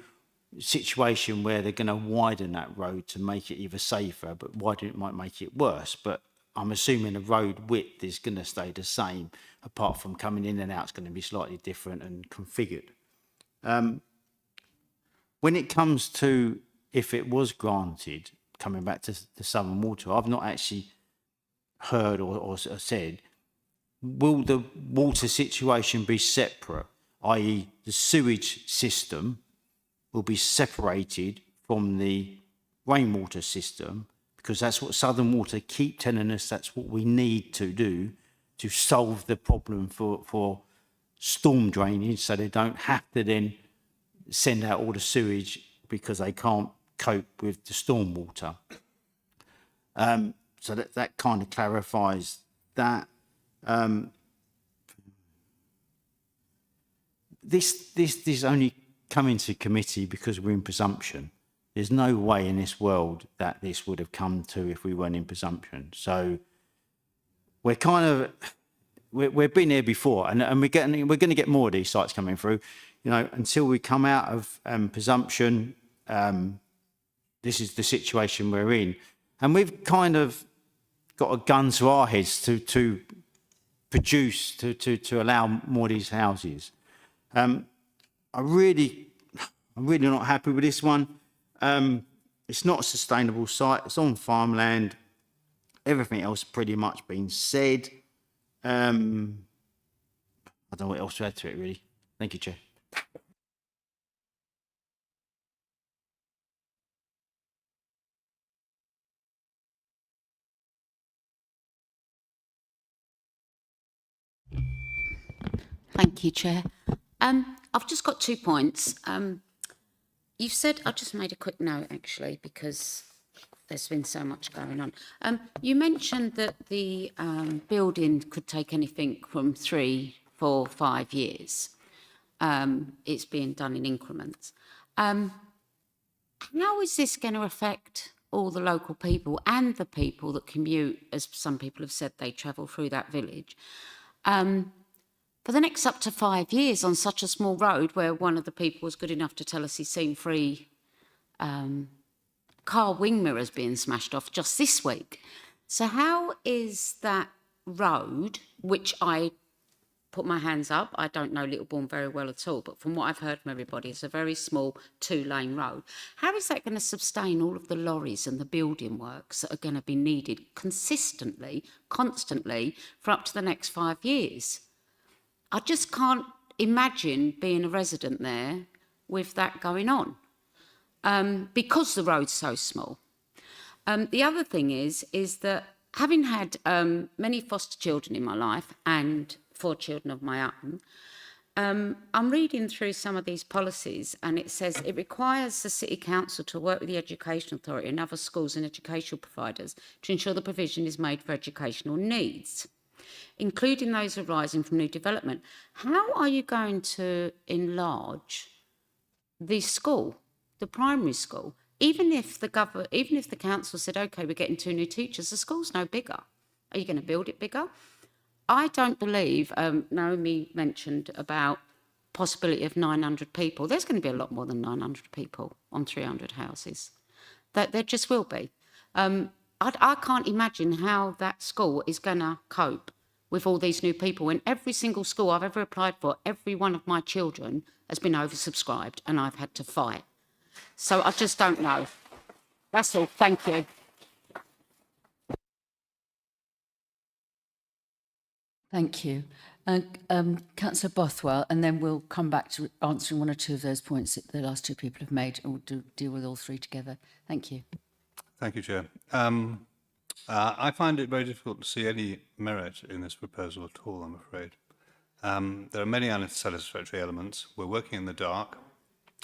situation where they're going to widen that road to make it either safer, but widen it might make it worse. But I'm assuming the road width is going to stay the same, apart from coming in and out, it's going to be slightly different and configured. When it comes to if it was granted, coming back to the Southern Water, I've not actually heard or said, will the water situation be separate, i.e. the sewage system will be separated from the rainwater system, because that's what Southern Water keep telling us that's what we need to do to solve the problem for storm drainage, so they don't have to then send out all the sewage because they can't cope with the storm water. So that kind of clarifies that. This only come into committee because we're in presumption. There's no way in this world that this would have come to if we weren't in presumption. So we're kind of, we've been here before, and we're going to get more of these sites coming through. You know, until we come out of presumption, this is the situation we're in, and we've kind of got a gun to our heads to produce to allow more of these houses. I'm really not happy with this one. It's not a sustainable site. It's on farmland. Everything else pretty much been said. I don't know what else to add to it, really. Thank you, Chair. Thank you, Chair. I've just got 2 points. You've said, I just made a quick note actually, because there's been so much going on. You mentioned that the building could take anything from 3, 4, 5 years. It's being done in increments. How is this going to affect all the local people and the people that commute, as some people have said they travel through that village? For the next up to 5 years on such a small road, where one of the people was good enough to tell us he's seen 3 car wing mirrors being smashed off just this week. So how is that road, which I put my hands up, I don't know Littlebourne very well at all, but from what I've heard from everybody, it's a very small 2-lane road. How is that going to sustain all of the lorries and the building works that are going to be needed consistently, constantly, for up to the next 5 years? I just can't imagine being a resident there with that going on, because the road's so small. The other thing is that having had many foster children in my life and 4 children of my own, I'm reading through some of these policies, and it says it requires the City Council to work with the Education Authority and other schools and educational providers to ensure the provision is made for educational needs, including those arising from new development. How are you going to enlarge the school, the primary school? Even if the council said, OK, we're getting 2 new teachers, the school's no bigger. Are you going to build it bigger? I don't believe, Naomi mentioned about possibility of 900 people. There's going to be a lot more than 900 people on 300 houses. There just will be. I can't imagine how that school is going to cope with all these new people when every single school I've ever applied for, every one of my children has been oversubscribed and I've had to fight. So I just don't know. That's all. Thank you. Thank you. Councillor Bothwell, and then we'll come back to answering 1 or 2 of those points that the last 2 people have made, and we'll deal with all 3 together. Thank you. Thank you, Chair. I find it very difficult to see any merit in this proposal at all, I'm afraid. There are many unsatisfactory elements. We're working in the dark.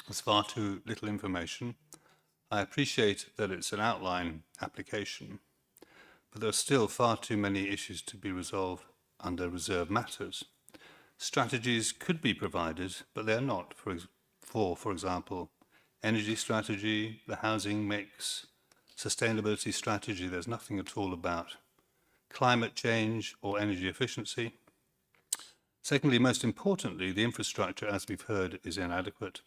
There's far too little information. I appreciate that it's an outline application, but there are still far too many issues to be resolved under reserved matters. Strategies could be provided, but they're not. For example, energy strategy, the housing mix, sustainability strategy, there's nothing at all about. Climate change or energy efficiency. Secondly, most importantly, the infrastructure, as we've heard, is inadequate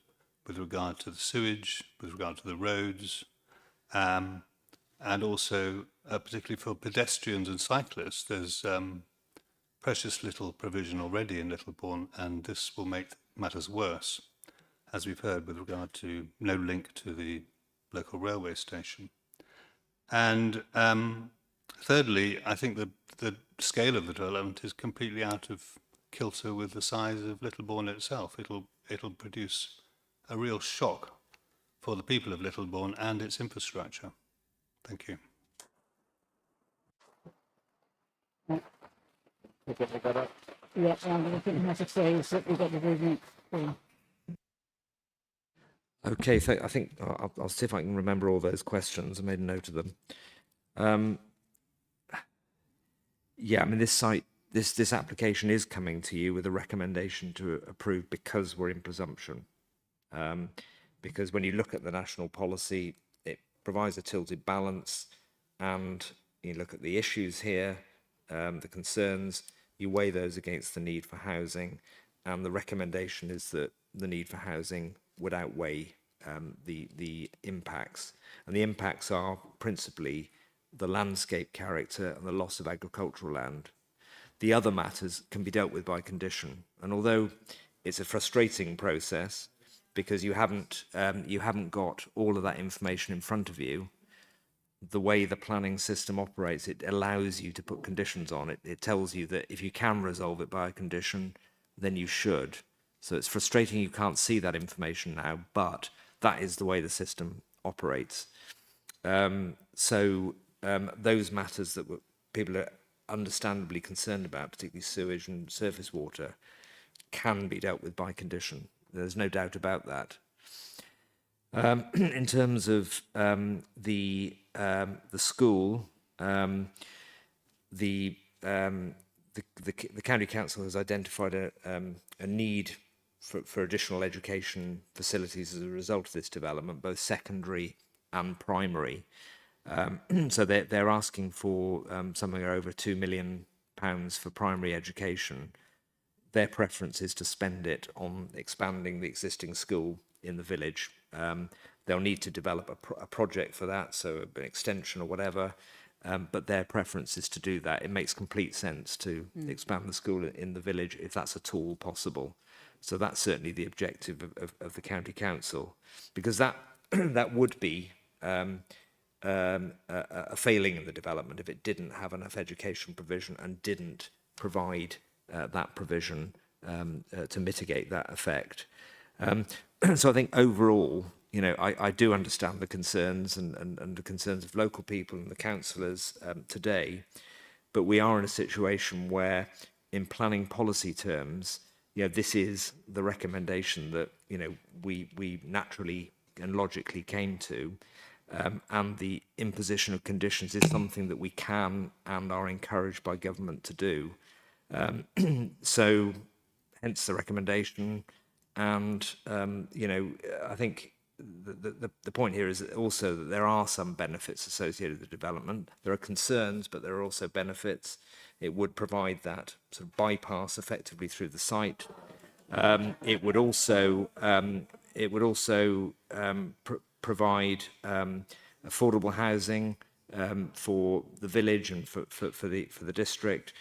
with regard to the sewage, with regard to the roads, and and also particularly for pedestrians and cyclists, there's precious little provision already in Littlebourne, and this will make matters worse, as we've heard, with regard to no link to the local railway station. And thirdly, I think the scale of the development is completely out of kilter with the size of Littlebourne itself. It'll produce a real shock for the people of Littlebourne and its infrastructure. Thank you. Yeah, I think we have to say is that we've got the movement. Okay, I think I'll see if I can remember all those questions. I made a note of them. Yeah, I mean, this application is coming to you with a recommendation to approve because we're in presumption. Because when you look at the national policy, it provides a tilted balance, and you look at the issues here, the concerns, you weigh those against the need for housing, and the recommendation is that the need for housing would outweigh the impacts. And the impacts are principally the landscape character and the loss of agricultural land. The other matters can be dealt with by condition. And although it's a frustrating process because you haven't got all of that information in front of you, the way the planning system operates, it allows you to put conditions on it. It tells you that if you can resolve it by a condition, then you should. So it's frustrating you can't see that information now, but that is the way the system operates. Those matters that people are understandably concerned about, particularly sewage and surface water, can be dealt with by condition. There's no doubt about that. In terms of the school, the county council has identified a need for additional education facilities as a result of this development, both secondary and primary. So they're asking for something over £2 million for primary education. Their preference is to spend it on expanding the existing school in the village. They'll need to develop a project for that, so an extension or whatever, but their preference is to do that. It makes complete sense to expand the school in the village if that's at all possible. So that's certainly the objective of the county council, because that would be a failing in the development if it didn't have enough education provision and didn't provide that provision to mitigate that effect. So I think overall, you know, I do understand the concerns and the concerns of local people and the councillors today, but we are in a situation where, in planning policy terms, you know, this is the recommendation that, you know, we naturally and logically came to, and the imposition of conditions is something that we can and are encouraged by government to do. So, hence the recommendation. And you know, I think the point here is also that there are some benefits associated with the development. There are concerns, but there are also benefits. It would provide that sort of bypass effectively through the site. It would also provide affordable housing for the village and for the district.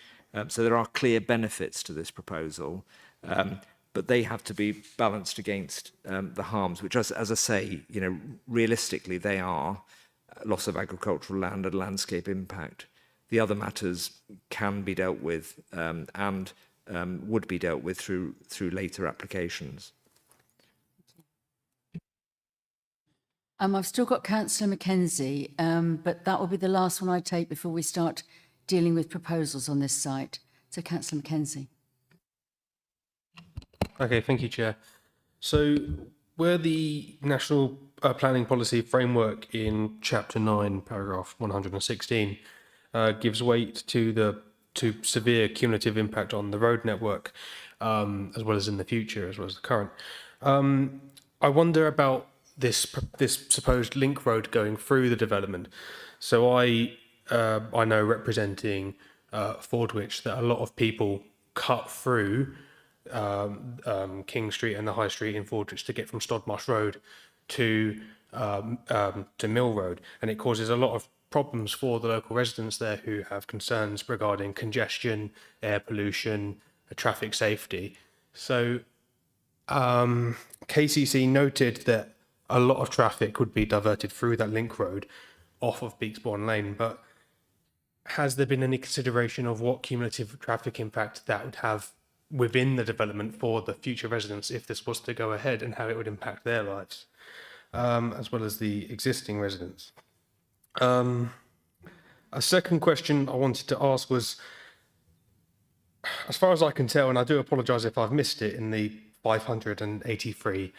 So there are clear benefits to this proposal, but they have to be balanced against the harms, which, as I say, you know, realistically they are loss of agricultural land and landscape impact. The other matters can be dealt with and would be dealt with through later applications. I've still got Councillor Mackenzie, but that will be the last one I take before we start dealing with proposals on this site. So, Councillor Mackenzie. Okay, thank you, Chair. So, where the National Planning Policy Framework in Chapter 9, paragraph 116, gives weight to severe cumulative impact on the road network, as well as in the future, as well as the current. I wonder about this supposed link road going through the development. So I know, representing Fordwich, that a lot of people cut through King Street and the High Street in Fordwich to get from Stodmarsh Road to Mill Road, and it causes a lot of problems for the local residents there who have concerns regarding congestion, air pollution, traffic safety. So KCC noted that a lot of traffic would be diverted through that link road off of Beaksbourne Lane, but has there been any consideration of what cumulative traffic impact that would have within the development for the future residents if this was to go ahead, and how it would impact their lives, as well as the existing residents? A second question I wanted to ask was, as far as I can tell, and I do apologise if I've missed it in the 583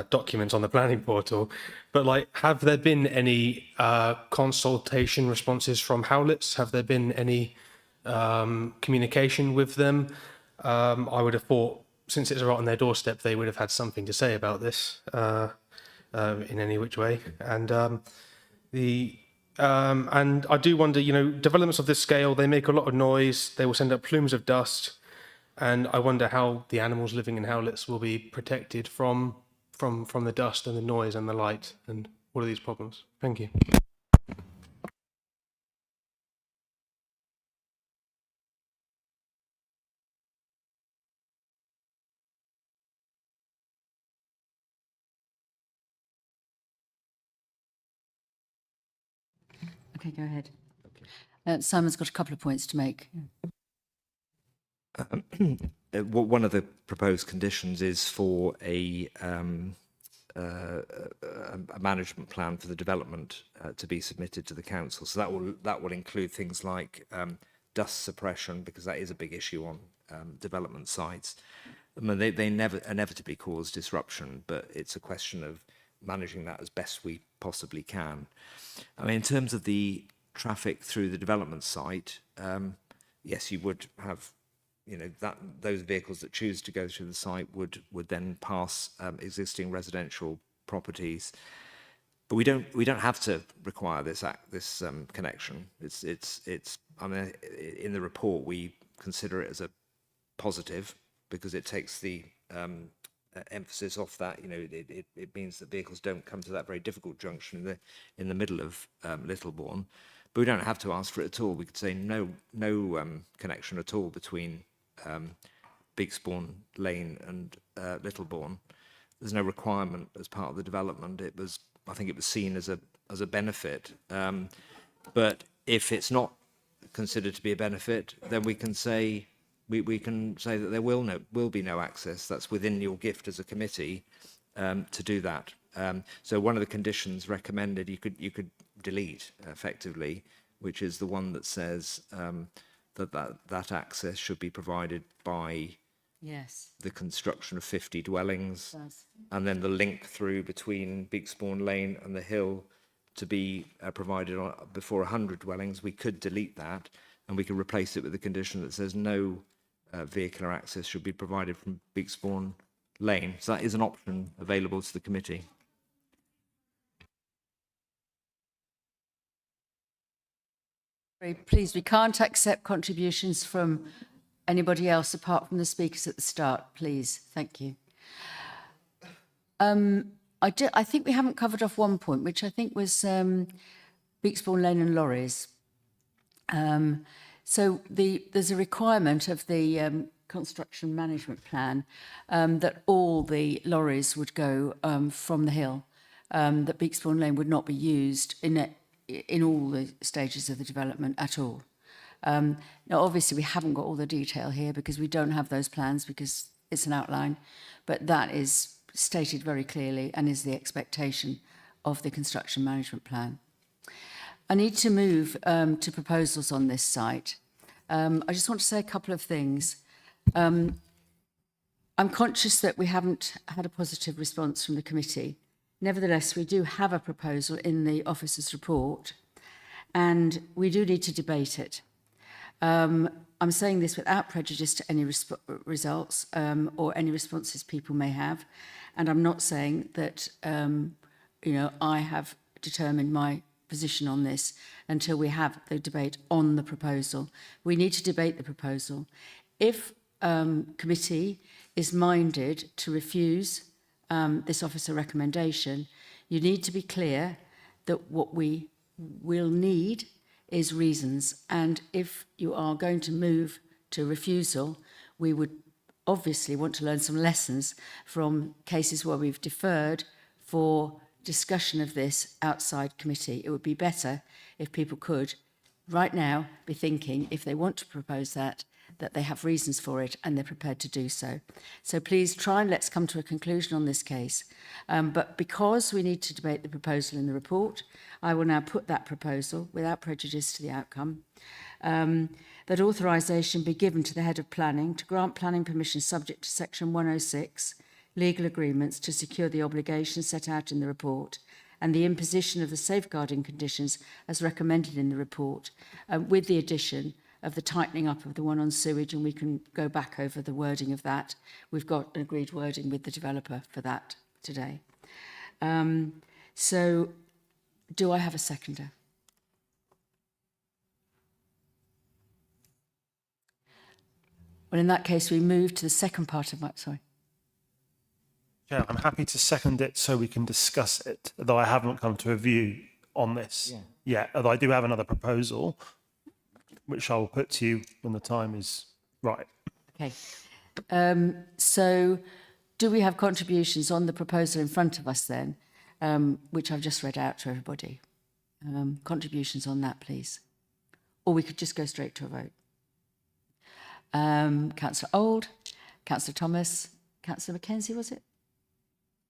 documents on the planning portal, but like, have there been any consultation responses from Howletts? Have there been any communication with them? I would have thought, since it's right on their doorstep, they would have had something to say about this in any which way. And and I do wonder, you know, developments of this scale, they make a lot of noise. They will send up plumes of dust. And I wonder how the animals living in Howletts will be protected from the dust and the noise and the light and all of these problems. Thank you. Okay, go ahead. Simon's got a couple of points to make. One of the proposed conditions is for a management plan for the development to be submitted to the council. So that will include things like dust suppression, because that is a big issue on development sites. I mean, they never inevitably cause disruption, but it's a question of managing that as best we possibly can. I mean, in terms of the traffic through the development site, yes, you would have, you know, that those vehicles that choose to go through the site would then pass existing residential properties. But we don't have to require this connection. It's I mean, in the report we consider it as a positive because it takes the emphasis off that. You know, it means that vehicles don't come to that very difficult junction in the middle of Littlebourne. But we don't have to ask for it at all. We could say no connection at all between Beaksbourne Lane and Littlebourne. There's no requirement as part of the development. I think it was seen as a benefit. But if it's not considered to be a benefit, then we can say that there will be no access. That's within your gift as a committee to do that. So one of the conditions recommended you could delete effectively, which is the one that says that access should be provided by the construction of 50 dwellings, and then the link through between Beaksbourne Lane and the hill to be provided before 100 dwellings. We could delete that, and we could replace it with a condition that says no vehicular access should be provided from Beaksbourne Lane. So that is an option available to the committee. Please, we can't accept contributions from anybody else apart from the speakers at the start, please. Thank you. I think we haven't covered off one point, which I think was Beaksbourne Lane and lorries. So there's a requirement of the construction management plan that all the lorries would go from the hill, that Beaksbourne Lane would not be used in all the stages of the development at all. Now, obviously, we haven't got all the detail here because we don't have those plans because it's an outline, but that is stated very clearly and is the expectation of the construction management plan. I need to move to proposals on this site. I just want to say a couple of things. I'm conscious that we haven't had a positive response from the committee. Nevertheless, we do have a proposal in the officer's report, and we do need to debate it. I'm saying this without prejudice to any results or any responses people may have, and I'm not saying that I have determined my position on this until we have the debate on the proposal. We need to debate the proposal. If committee is minded to refuse this officer recommendation, you need to be clear that what we we'll need is reasons. And if you are going to move to refusal, we would obviously want to learn some lessons from cases where we've deferred for discussion of this outside committee. It would be better if people could, right now, be thinking, if they want to propose that they have reasons for it and they're prepared to do so. So please try and let's come to a conclusion on this case. But because we need to debate the proposal in the report, I will now put that proposal, without prejudice to the outcome, that authorisation be given to the head of planning to grant planning permission subject to section 106, legal agreements to secure the obligations set out in the report and the imposition of the safeguarding conditions as recommended in the report, with the addition of the tightening up of the one on sewage, and we can go back over the wording of that. We've got an agreed wording with the developer for that today. So do I have a seconder? Well, in that case, we move to the second part of my, sorry. Yeah, I'm happy to second it so we can discuss it, though I haven't come to a view on this yet. Although I do have another proposal, which I will put to you when the time is right. Okay. So do we have contributions on the proposal in front of us then, which I've just read out to everybody? Contributions on that, please. Or we could just go straight to a vote. Councillor Old, Councillor Thomas, Councillor Mackenzie, was it?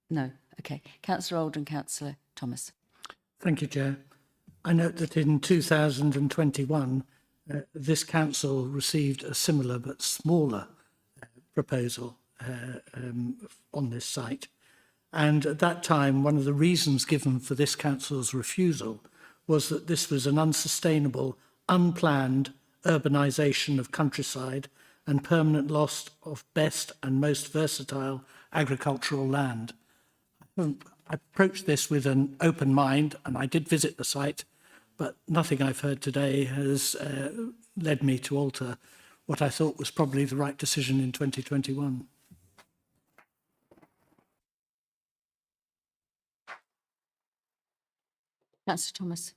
No. Okay. Councillor Old and Councillor Thomas. Thank you, Chair. I note that in 2021, this council received a similar but smaller proposal on this site. And at that time, one of the reasons given for this council's refusal was that this was an unsustainable, unplanned urbanisation of countryside and permanent loss of best and most versatile agricultural land. I approached this with an open mind, and I did visit the site, but nothing I've heard today has led me to alter what I thought was probably the right decision in 2021. Councillor Thomas.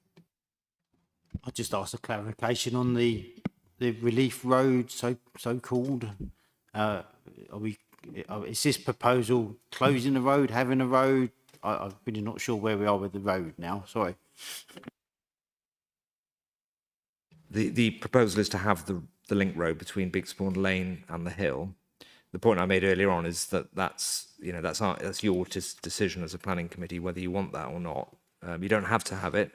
I just asked a clarification on the relief road, so-called. Is this proposal closing the road, having a road? I'm really not sure where we are with the road now. Sorry. The proposal is to have the link road between Bigspawn Lane and the hill. The point I made earlier on is that that's your decision as a planning committee whether you want that or not. You don't have to have it,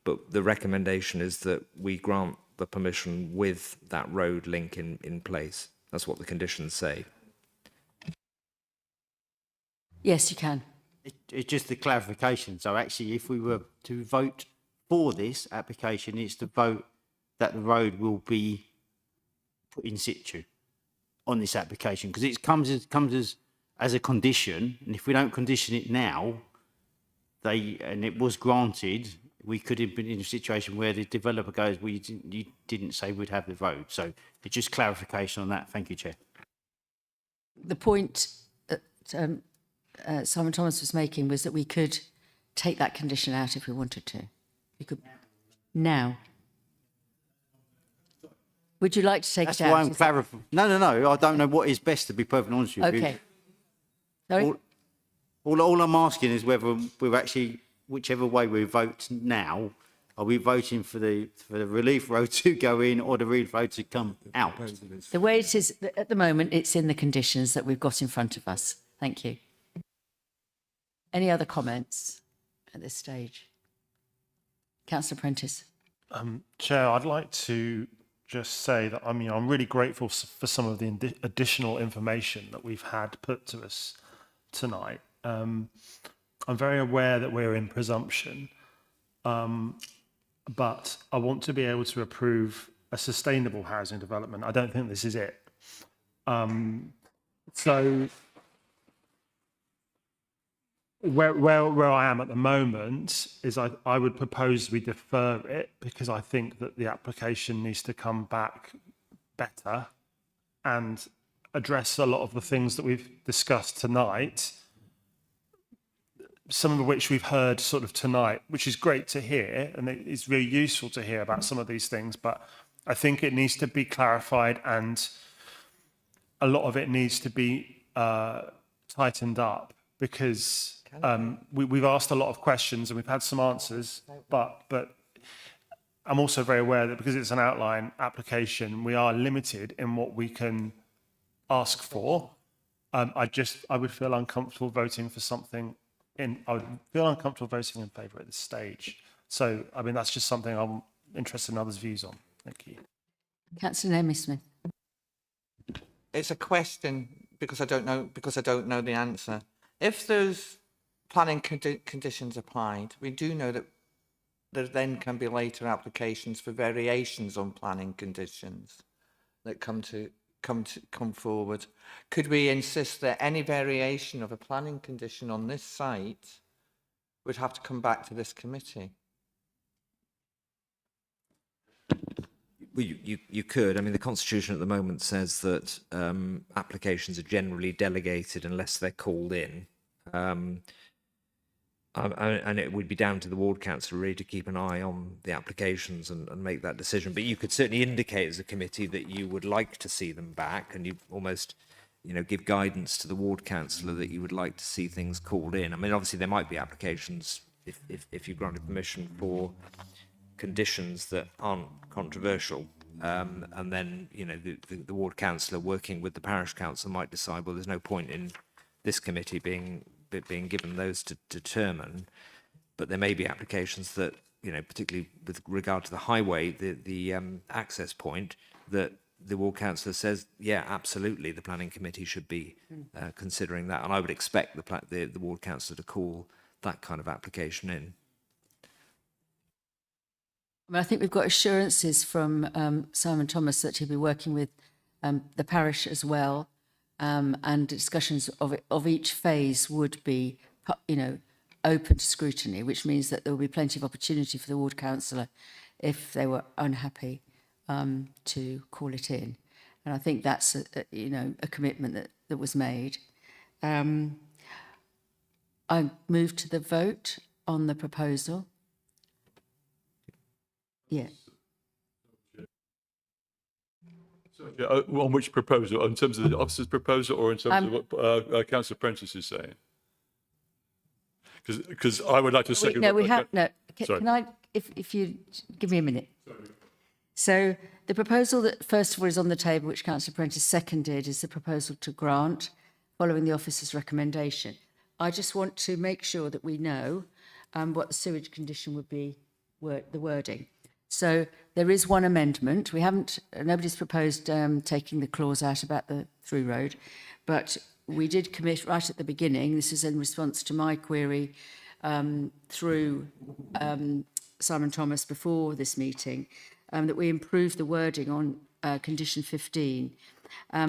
but the recommendation is that we grant the permission with that road link in place. That's what the conditions say. Yes, you can. It's just the clarification. So actually, if we were to vote for this application, it's to vote that the road will be put in situ on this application, because it comes as a condition, and if we don't condition it now, and it was granted, we could have been in a situation where the developer goes, well, you didn't say we'd have the road. So it's just clarification on that. Thank you, Chair. The point that Simon Thomas was making was that we could take that condition out if we wanted to. We could now. Would you like to take That's it out? why I'm clarifying. No. I don't know what is best, to be perfectly honest with you. Okay. Sorry? All I'm asking is whether we're actually, whichever way we vote now, are we voting for the relief road to go in or the relief road to come out? The way it is at the moment, it's in the conditions that we've got in front of us. Thank you. Any other comments at this stage? Councillor Prentice. Chair, I'd like to just say that I'm really grateful for some of the additional information that we've had put to us tonight. I'm very aware that we're in presumption, but I want to be able to approve a sustainable housing development. I don't think this is it. So where I am at the moment is I would propose we defer it, because I think that the application needs to come back better and address a lot of the things that we've discussed tonight some of which we've heard sort of tonight, which is great to hear, and it's really useful to hear about some of these things, but I think it needs to be clarified, and a lot of it needs to be tightened up, because we've asked a lot of questions and we've had some answers, but I'm also very aware that because it's an outline application, we are limited in what we can ask for. I would feel uncomfortable voting for something I would feel uncomfortable voting in favour at this stage. So, I mean, that's just something I'm interested in others' views on. Thank you. Councillor Naomi Smith. It's a question because I don't know the answer. If those planning conditions applied, we do know that there then can be later applications for variations on planning conditions that come forward. Could we insist that any variation of a planning condition on this site would have to come back to this committee? Well, you could. I mean, the Constitution at the moment says that applications are generally delegated unless they're called in. And it would be down to the ward councillor really to keep an eye on the applications and make that decision. But you could certainly indicate as a committee that you would like to see them back, and you almost, give guidance to the ward councillor that you would like to see things called in. I mean, obviously there might be applications if you granted permission for conditions that aren't controversial, and then the ward councillor working with the parish council might decide, well, there's no point in this committee being given those to determine. But there may be applications that, particularly with regard to the highway, the access point, that the ward councillor says, yeah, absolutely, the planning committee should be considering that. And I would expect the ward councillor to call that kind of application in. I mean, I think we've got assurances from Simon Thomas that he'll be working with the parish as well. And discussions of each phase would be, open to scrutiny, which means that there will be plenty of opportunity for the ward councillor, if they were unhappy, to call it in. And I think that's a commitment that was made. I move to the vote on the proposal. Yeah. Yeah, on which proposal? In terms of the officer's proposal, or in terms of what Councillor Prentice is saying? Because I would like to second. No, we have no. Sorry. Can I, if you give me a minute? So the proposal that first of all is on the table, which Councillor Prentice seconded, is the proposal to grant, following the officer's recommendation. I just want to make sure that we know what the sewage condition would be, the wording. So there is one amendment. Nobody's proposed taking the clause out about the through road, but we did commit right at the beginning, this is in response to my query through Simon Thomas before this meeting, that we improve the wording on condition 15.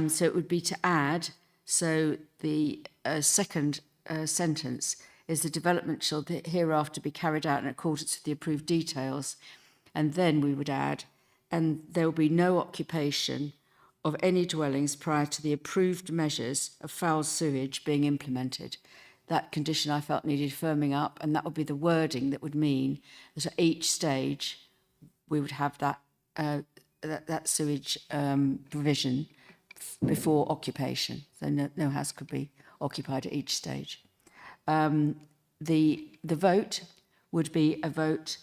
So it would be to add, so the second sentence is the development shall hereafter be carried out in accordance with the approved details. And then we would add, and there will be no occupation of any dwellings prior to the approved measures of foul sewage being implemented. That condition I felt needed firming up, and that would be the wording that would mean that at each stage we would have that sewage provision before occupation. So no house could be occupied at each stage. The vote would be a vote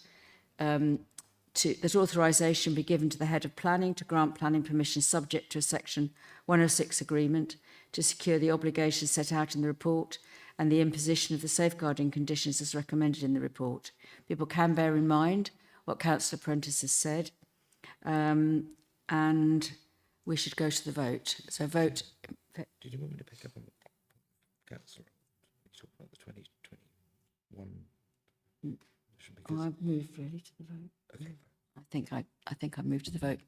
that authorisation be given to the head of planning to grant planning permission subject to a section 106 agreement to secure the obligations set out in the report and the imposition of the safeguarding conditions as recommended in the report. People can bear in mind what Councillor Prentice has said, and we should go to the vote. So vote. Did you want me to pick up on Councillor? You talked about the 2021. I've moved really to the vote. Okay. I think I moved to the vote.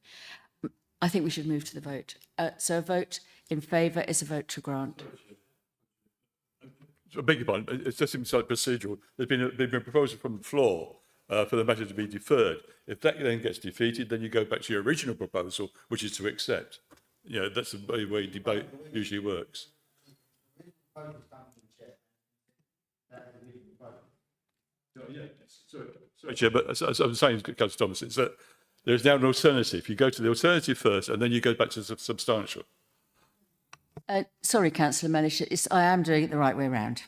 I think we should move to the vote. So a vote in favour is a vote to grant. I beg your pardon, it's just inside procedural. There's been a proposal from the floor for the matter to be deferred. If that then gets defeated, then you go back to your original proposal, which is to accept. That's the way debate usually works. Sorry, Chair, but as I was saying, Councillor Thomas, is that there's now an alternative. You go to the alternative first, and then you go back to the substantial. Sorry, Councillor Mellish, I am doing it the right way round.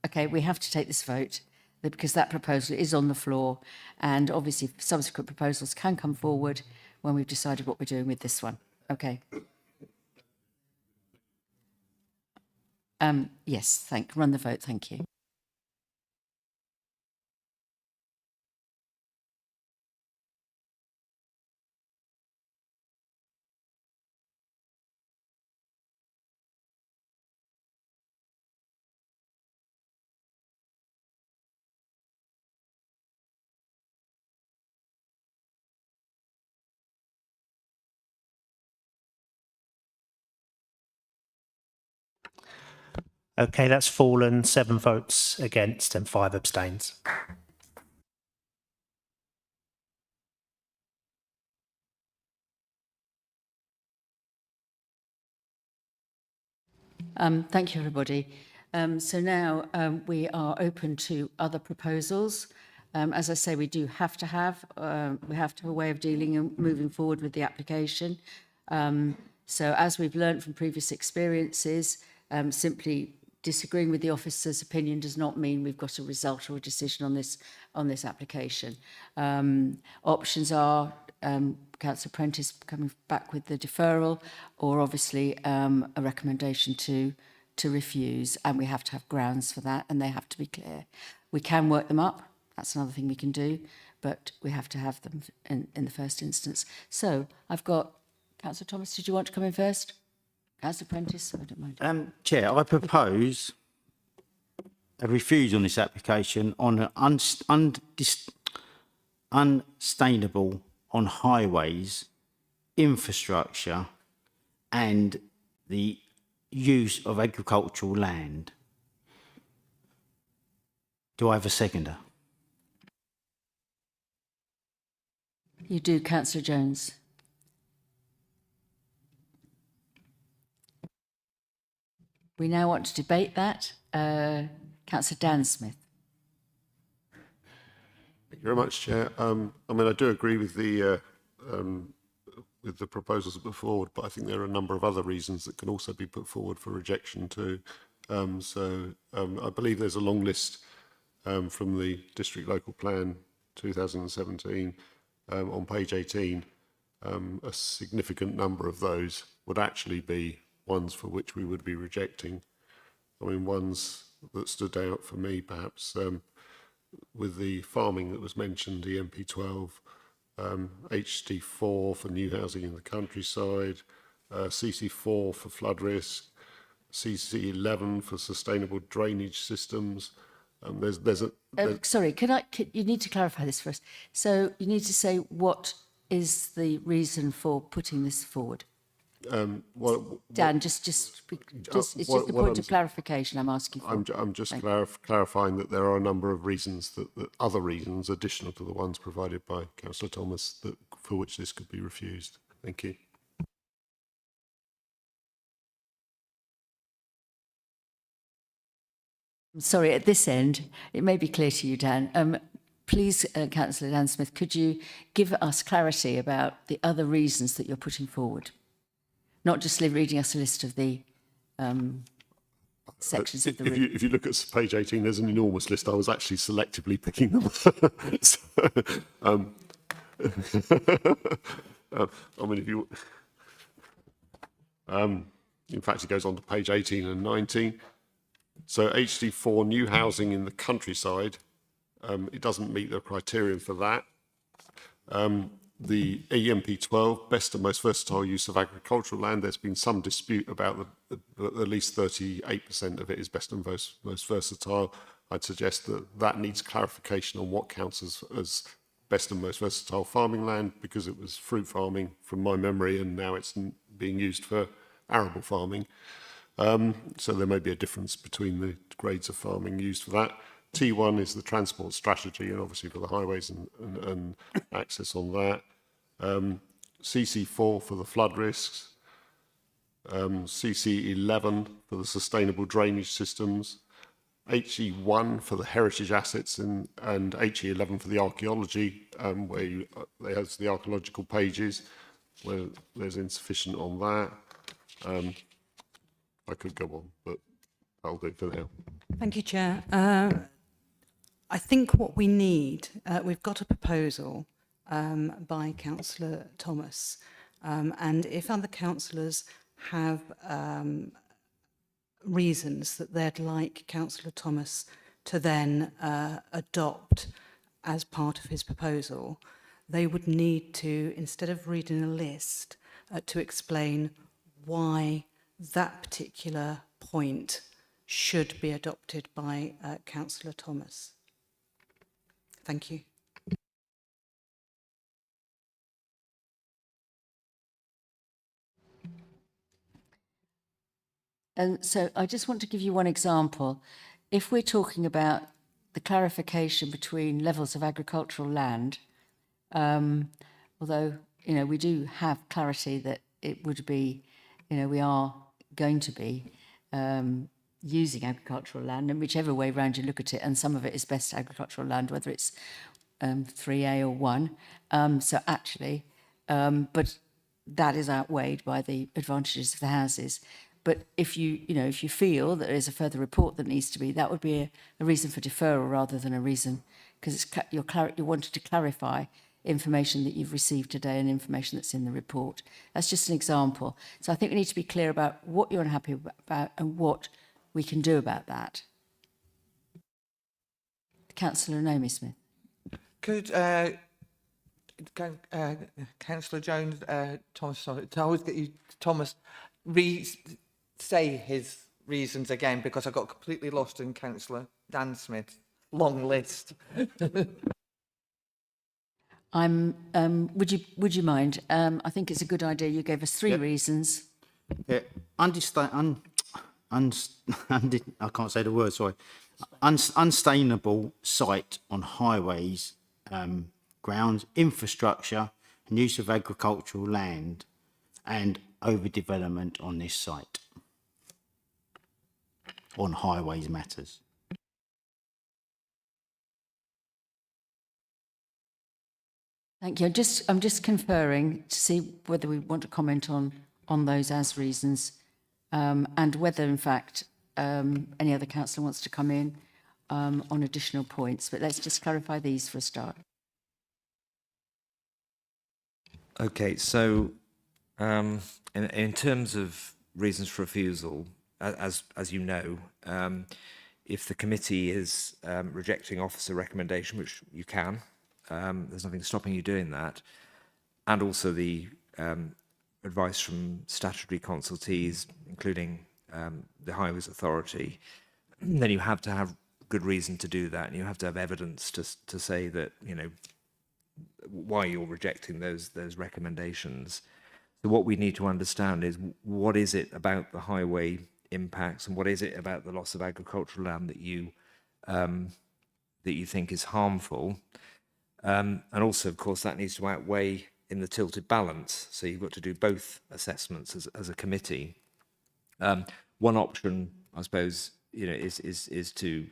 Okay, we have to take this vote because that proposal is on the floor, and obviously subsequent proposals can come forward when we've decided what we're doing with this one. Okay. Yes, run the vote, thank you. Okay, that's fallen 7 votes against and 5 abstains. Thank you, everybody. So now we are open to other proposals. As I say, we have to have a way of dealing and moving forward with the application. So as we've learned from previous experiences, simply disagreeing with the officer's opinion does not mean we've got a result or a decision on this application. Options are Councillor Prentice coming back with the deferral, or obviously a recommendation to refuse, and we have to have grounds for that, and they have to be clear. We can work them up. That's another thing we can do, but we have to have them in the first instance. So I've got Councillor Thomas. Did you want to come in first? Councillor Prentice, I don't mind. Chair, I propose a refuse on this application on an unsustainable on highways, infrastructure, and the use of agricultural land. Do I have a seconder? You do, Councillor Jones. We now want to debate that. Councillor Dan Smith. Thank you very much, Chair. I mean, I do agree with the proposals that were put forward, but I think there are a number of other reasons that can also be put forward for rejection too. I believe there's a long list from the District Local Plan 2017 on page 18. A significant number of those would actually be ones for which we would be rejecting. I mean, ones that stood out for me, perhaps, with the farming that was mentioned, the MP12, HD4 for new housing in the countryside, CC4 for flood risk, CC11 for sustainable drainage systems. Sorry, you need to clarify this for us. So you need to say what is the reason for putting this forward? Dan, it's just a point of clarification I'm asking for. I'm just clarifying that there are a number of reasons, that other reasons additional to the ones provided by Councillor Thomas, for which this could be refused. Thank you. Sorry, at this end, it may be clear to you, Dan. Please, Councillor Dan Smith, could you give us clarity about the other reasons that you're putting forward? Not just reading us a list of the sections of the room. If you look at page 18, there's an enormous list. I was actually selectively picking them. I mean, if you... in fact, it goes on to page 18 and 19. So HD4, new housing in the countryside, it doesn't meet the criterion for that. The EMP12, best and most versatile use of agricultural land, there's been some dispute about at least 38% of it is best and most versatile. I'd suggest that needs clarification on what counts as best and most versatile farming land, because it was fruit farming from my memory, and now it's being used for arable farming. So there may be a difference between the grades of farming used for that. T1 is the transport strategy, and obviously for the highways and access on that. CC4 for the flood risks. CC11 for the sustainable drainage systems. HE1 for the heritage assets and HE11 for the archaeology, where there's the archaeological pages, where there's insufficient on that. I could go on, but that'll do for now. Thank you, Chair. I think what we need, we've got a proposal by Councillor Thomas, and if other councillors have reasons that they'd like Councillor Thomas to then adopt as part of his proposal, they would need to, instead of reading a list, to explain why that particular point should be adopted by Councillor Thomas. Thank you. And so I just want to give you one example. If we're talking about the clarification between levels of agricultural land, although, you know, we do have clarity that it would be, you know, we are going to be using agricultural land, and whichever way round you look at it, and some of it is best agricultural land, whether it's 3A or 1. So actually, but that is outweighed by the advantages of the houses. But if you feel that there is a further report that needs to be, that would be a reason for deferral rather than a reason, because you wanted to clarify information that you've received today and information that's in the report. That's just an example. So I think we need to be clear about what you're unhappy about and what we can do about that. Councillor Naomi Smith. Could Councillor Jones, Thomas, sorry, to always get you, Thomas, say his reasons again, because I got completely lost in Councillor Dan Smith's long list. Would you mind? I think it's a good idea. You gave us 3 reasons. Yeah, I can't say the word, sorry. Unsustainable site on highways, grounds, infrastructure, and use of agricultural land, and overdevelopment on this site. On highways matters. Thank you. I'm just conferring to see whether we want to comment on those as reasons, and whether, in fact, any other councillor wants to come in on additional points. But let's just clarify these for a start. Okay, so in terms of reasons for refusal, as you know, if the committee is rejecting officer recommendation, which you can, there's nothing stopping you doing that, and also the advice from statutory consultees, including the Highways Authority, then you have to have good reason to do that, and you have to have evidence to say that, you know, why you're rejecting those recommendations. So what we need to understand is, what is it about the highway impacts, and what is it about the loss of agricultural land that you think is harmful, and also, of course, that needs to outweigh in the tilted balance. So you've got to do both assessments as a committee. One option, I suppose, you know, is to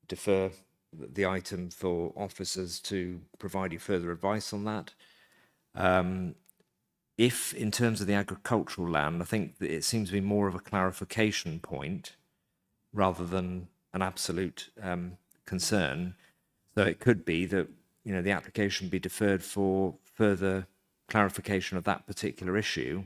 defer the item for officers to provide you further advice on that. If, in terms of the agricultural land, I think that it seems to be more of a clarification point rather than an absolute concern. So it could be that, you know, the application be deferred for further clarification of that particular issue.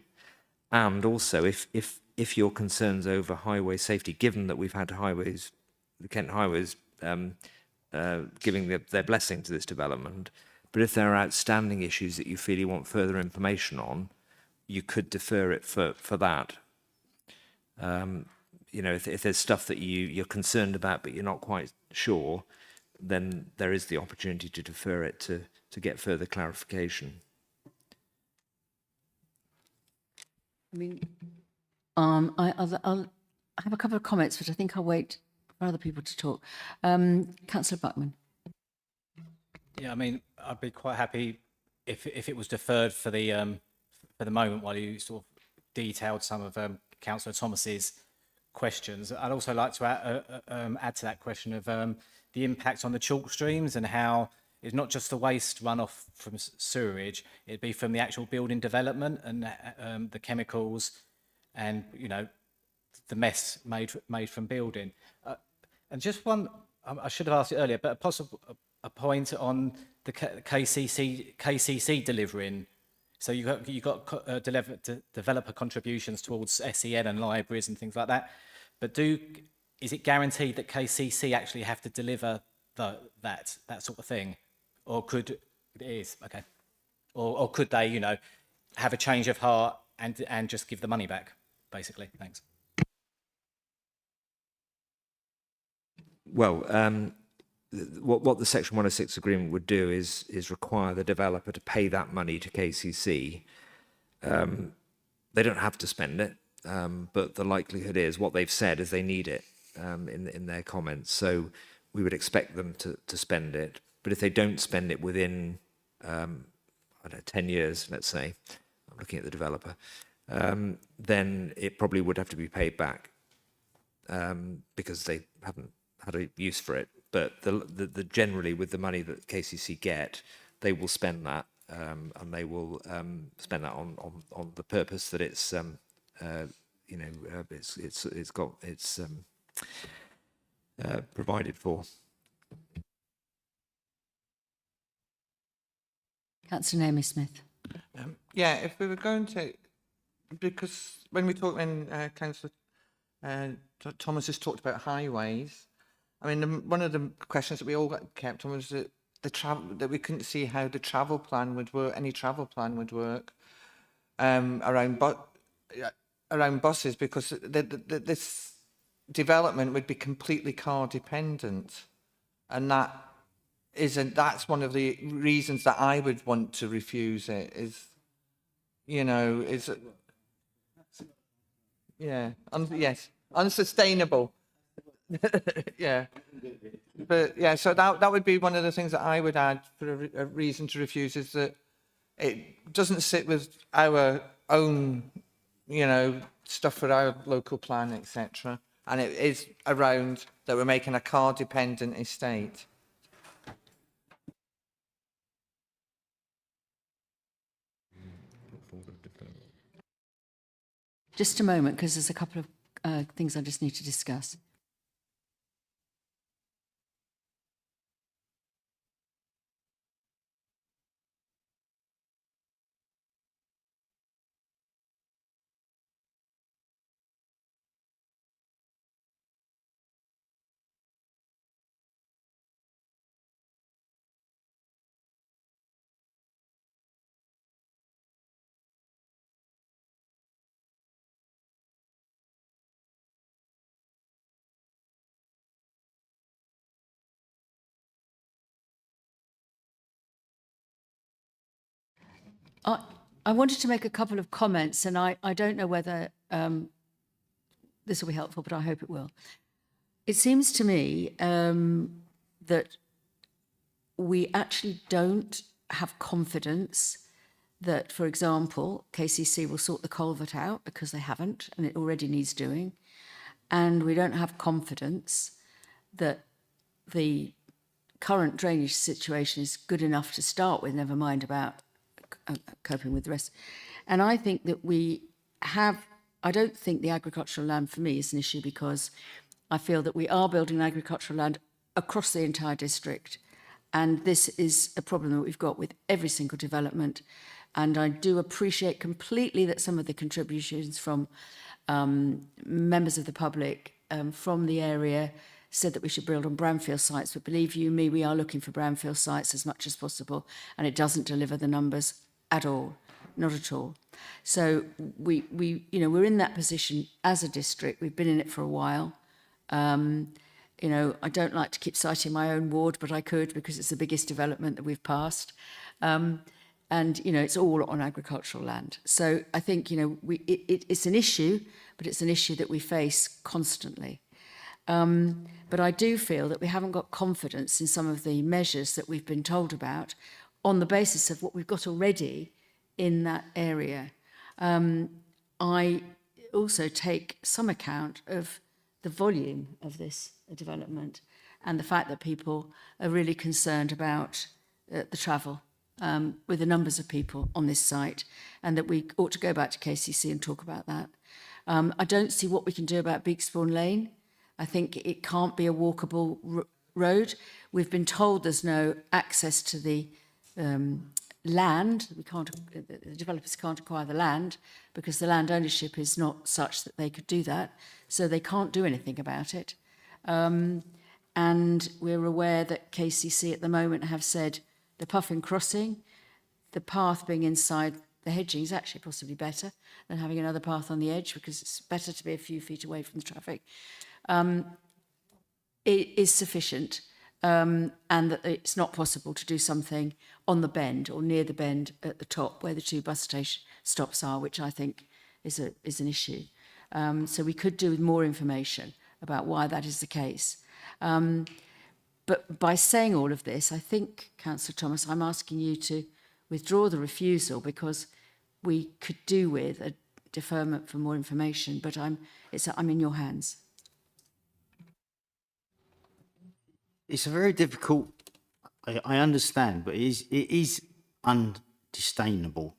And also, if your concerns over highway safety, given that we've had highways, the Kent Highways giving their blessing to this development, but if there are outstanding issues that you feel you want further information on, you could defer it for that. You know, if there's stuff that you're concerned about but you're not quite sure, then there is the opportunity to defer it to get further clarification. I mean, I'll have a couple of comments, but I think I'll wait for other people to talk. Councillor Buckman. Yeah, I mean, I'd be quite happy if it was deferred for the moment, while you sort of detailed some of Councillor Thomas's questions. I'd also like to add to that question of the impact on the chalk streams and how it's not just the waste runoff from sewerage, it'd be from the actual building development and the chemicals and, you know, the mess made from building. And just one, I should have asked it earlier, but a point on the KCC delivering. So you got developer contributions towards SEN and libraries and things like that. But is it guaranteed that KCC actually have to deliver that sort of thing, or could they, you know, have a change of heart and just give the money back, basically? Thanks. Well, what the Section 106 agreement would do is require the developer to pay that money to KCC. They don't have to spend it, but the likelihood is what they've said is they need it in their comments. So we would expect them to spend it. But if they don't spend it within, I don't know, 10 years, let's say, I'm looking at the developer, then it probably would have to be paid back because they haven't had a use for it. But the generally with the money that KCC get, they will spend that, and they will spend that on the purpose that it's provided for. Councillor Naomi Smith. Yeah, if we were going to, because when we talk, when Councillor Thomas has talked about highways, I mean, one of the questions that we all got kept on was that that we couldn't see how the travel plan would work, any travel plan would work around buses, because this development would be completely car dependent, and that's one of the reasons that I would want to refuse it. Is, you know, yes, unsustainable. Yeah, but yeah, so that would be one of the things that I would add for a reason to refuse, is that it doesn't sit with our own, you know, stuff for our local plan, etc. And it is around that we're making a car dependent estate. Just a moment, because there's a couple of things I just need to discuss. I wanted to make a couple of comments, and I don't know whether this will be helpful, but I hope it will. It seems to me that we actually don't have confidence that, for example, KCC will sort the culvert out, because they haven't, and it already needs doing. And we don't have confidence that the current drainage situation is good enough to start with, never mind about coping with the rest. And I think that I don't think the agricultural land for me is an issue, because I feel that we are building agricultural land across the entire district. And this is a problem that we've got with every single development. And I do appreciate completely that some of the contributions from members of the public from the area said that we should build on brownfield sites, but believe you me, we are looking for brownfield sites as much as possible, and it doesn't deliver the numbers at all, not at all. So we're in that position as a district. We've been in it for a while. You know, I don't like to keep citing my own ward, but I could, because it's the biggest development that we've passed. And, you know, it's all on agricultural land. So I think, you know, it's an issue, but it's an issue that we face constantly. But I do feel that we haven't got confidence in some of the measures that we've been told about on the basis of what we've got already in that area. I also take some account of the volume of this development and the fact that people are really concerned about the travel with the numbers of people on this site, and that we ought to go back to KCC and talk about that. I don't see what we can do about Beakspawn Lane. I think it can't be a walkable road. We've been told there's no access to the land. The developers can't acquire the land because the land ownership is not such that they could do that. So they can't do anything about it. And we're aware that KCC at the moment have said the Puffin Crossing, the path being inside the hedging is actually possibly better than having another path on the edge, because it's better to be a few feet away from the traffic. It is sufficient, and that it's not possible to do something on the bend or near the bend at the top where the two bus station stops are, which I think is an issue. So we could do with more information about why that is the case. But by saying all of this, I think, Councillor Thomas, I'm asking you to withdraw the refusal, because we could do with a deferment for more information, but I'm in your hands. It's a very difficult, I understand, but it is unsustainable,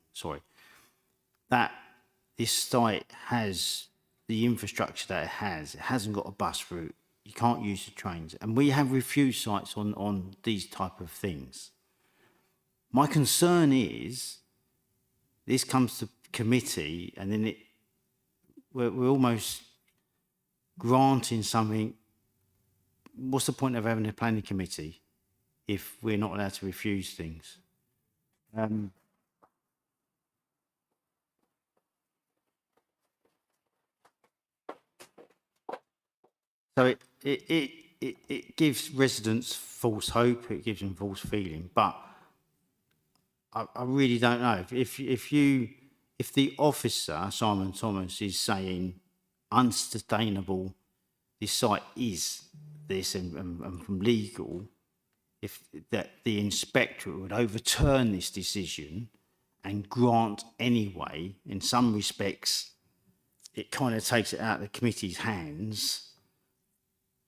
that this site has the infrastructure that it has. It hasn't got a bus route. You can't use the trains. And we have refuse sites on these type of things. My concern is this comes to committee and then we're almost granting something. What's the point of having a planning committee if we're not allowed to refuse things? So it gives residents false hope, it gives them false feeling, but I really don't know. If the officer, Simon Thomas, is saying unsustainable, this site is this and from legal, if that the inspector would overturn this decision and grant anyway, in some respects, it kind of takes it out of the committee's hands.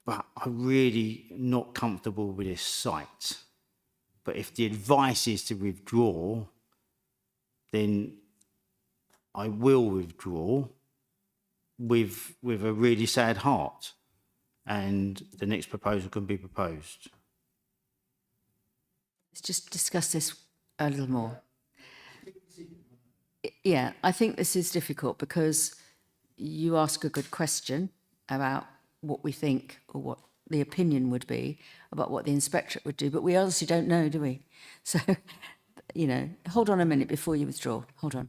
But I'm really not comfortable with this site. But if the advice is to withdraw, then I will withdraw with a really sad heart, and the next proposal can be proposed. Let's just discuss this a little more. Yeah, I think this is difficult because you ask a good question about what we think or what the opinion would be about what the inspectorate would do, but we obviously don't know, do we? So, hold on a minute before you withdraw. Hold on.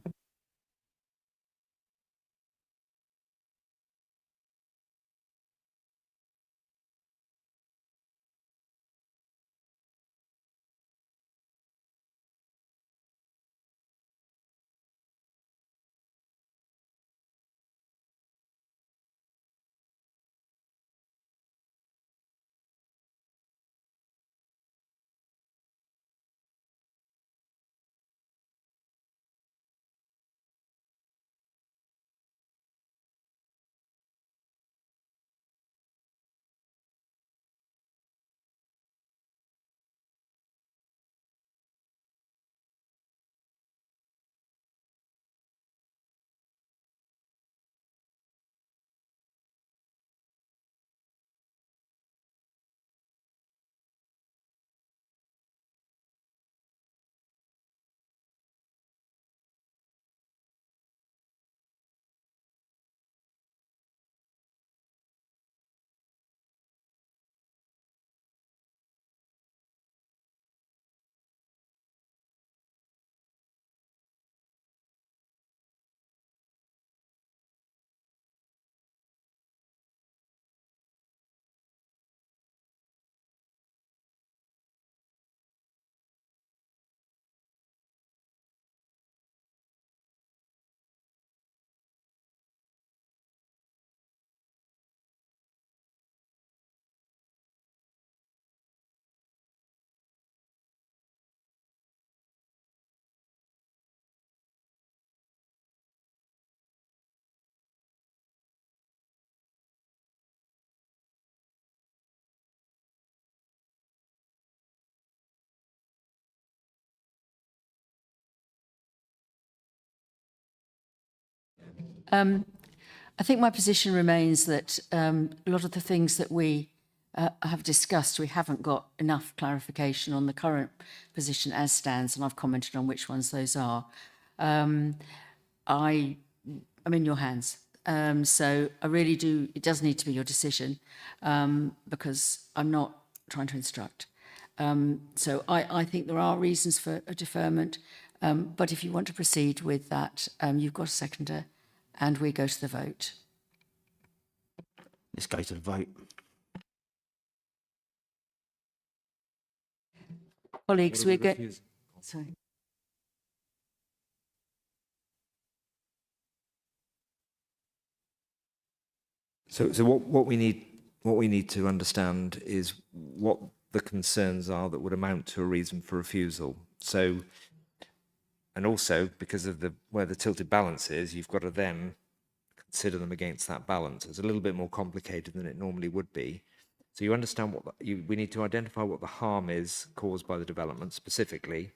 I think my position remains that a lot of the things that we have discussed, we haven't got enough clarification on the current position as stands, and I've commented on which ones those are. I'm in your hands. So I really do, it does need to be your decision because I'm not trying to instruct. So I think there are reasons for a deferment, but if you want to proceed with that, you've got a seconder and we go to the vote. Let's go to the vote. Colleagues, we're going... Sorry. So what we need to understand is what the concerns are that would amount to a reason for refusal. So, and also because of where the tilted balance is, you've got to then consider them against that balance. It's a little bit more complicated than it normally would be. So you understand we need to identify what the harm is caused by the development specifically,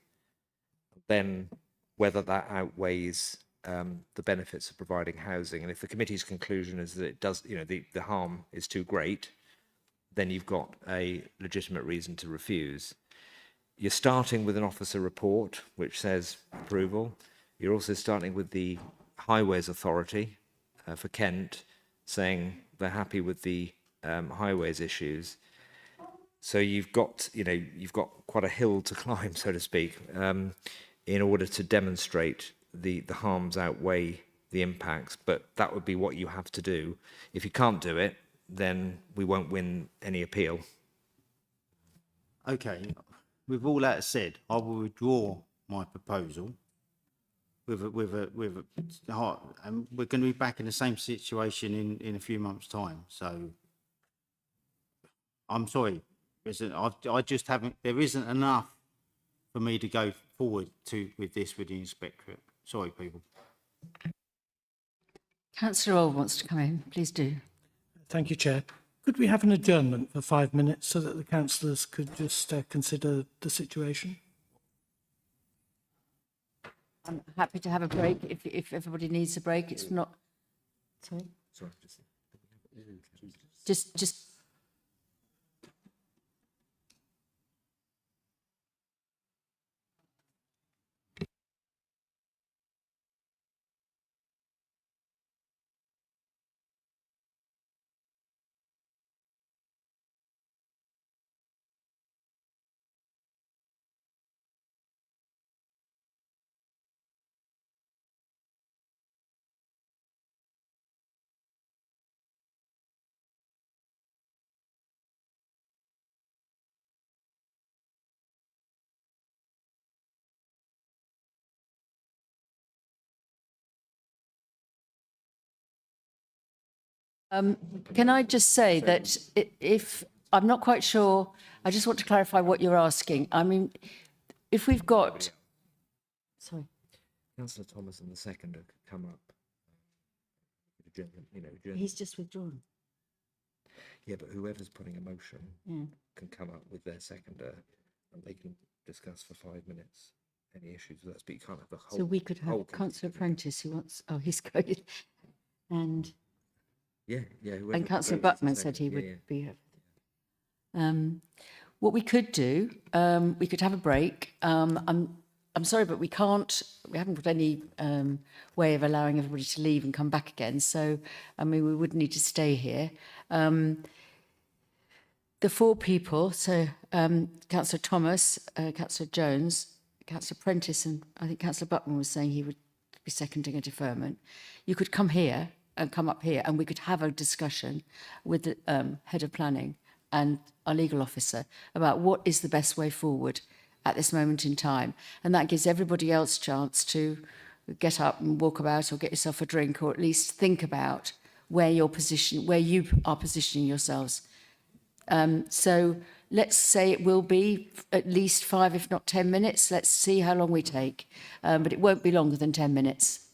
then whether that outweighs the benefits of providing housing. And if the committee's conclusion is that it does, the harm is too great, then you've got a legitimate reason to refuse. You're starting with an officer report, which says approval. You're also starting with the Highways Authority for Kent, saying they're happy with the highways issues. So you've got quite a hill to climb, so to speak, in order to demonstrate the harms outweigh the impacts, but that would be what you have to do. If you can't do it, then we won't win any appeal. Okay, with all that said, I will withdraw my proposal and we're going to be back in the same situation in a few months' time. So I'm sorry, I just haven't, there isn't enough for me to go forward with the inspectorate. Sorry, people. Councillor Old wants to come in. Please do. Thank you, Chair. Could we have an adjournment for 5 minutes so that the councillors could just consider the situation? I'm happy to have a break if everybody needs a break. It's not... Sorry? Sorry, Just... Can I just say that if I'm not quite sure, I just want to clarify what you're asking. I mean, if we've got... Sorry. Councillor Thomas and the seconder could come up. He's just withdrawn. Yeah, but whoever's putting a motion can come up with their seconder and they can discuss for 5 minutes any issues with us, but you can't have the whole... So we could have Councillor Prentice who wants... Oh, he's going... And... Yeah. And Councillor Buckman said he would be... What we could do, we could have a break. I'm sorry, but we haven't got any way of allowing everybody to leave and come back again. So, I mean, we would need to stay here. The 4 people, so Councillor Thomas, Councillor Jones, Councillor Prentice, and I think Councillor Buckman was saying he would be seconding a deferment. You could come here and come up here and we could have a discussion with the head of planning and our legal officer about what is the best way forward at this moment in time. And that gives everybody else a chance to get up and walk about or get yourself a drink or at least think about where you are positioning yourselves. So let's say it will be at least 5, if not 10 minutes. Let's see how long we take. But it won't be longer than 10 minutes.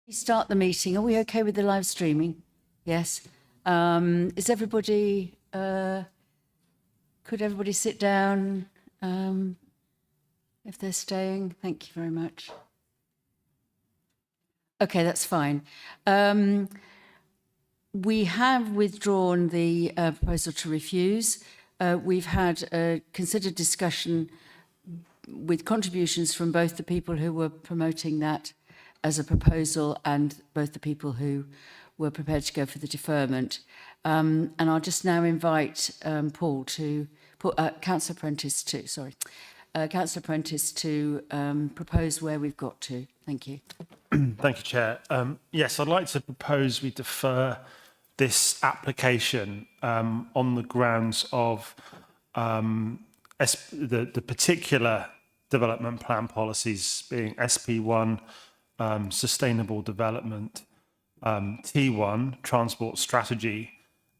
We start the meeting. Are we okay with the live streaming? Yes. Is everybody, could everybody sit down if they're staying? Thank you very much. Okay, that's fine. We have withdrawn the proposal to refuse. We've had a considered discussion with contributions from both the people who were promoting that as a proposal and both the people who were prepared to go for the deferment. And I'll just now invite Councillor Prentice to propose where we've got to. Thank you. Thank you, Chair. Yes, I'd like to propose we defer this application on the grounds of the particular development plan policies being SP1, sustainable development, T1, transport strategy,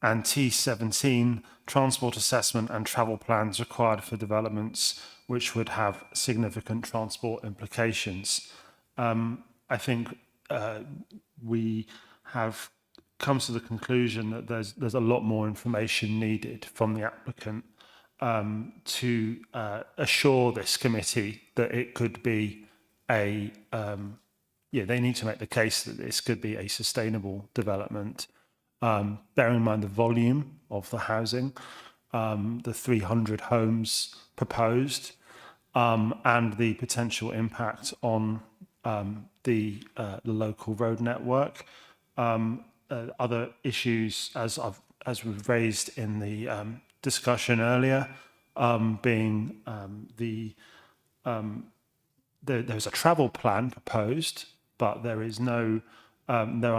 and T17, transport assessment and travel plans required for developments which would have significant transport implications. I think we have come to the conclusion that there's a lot more information needed from the applicant to assure this committee that it could be they need to make the case that this could be a sustainable development, bearing in mind the volume of the housing, the 300 homes proposed, and the potential impact on the local road network. Other issues, as we've raised in the discussion earlier, being there's a travel plan proposed, but there are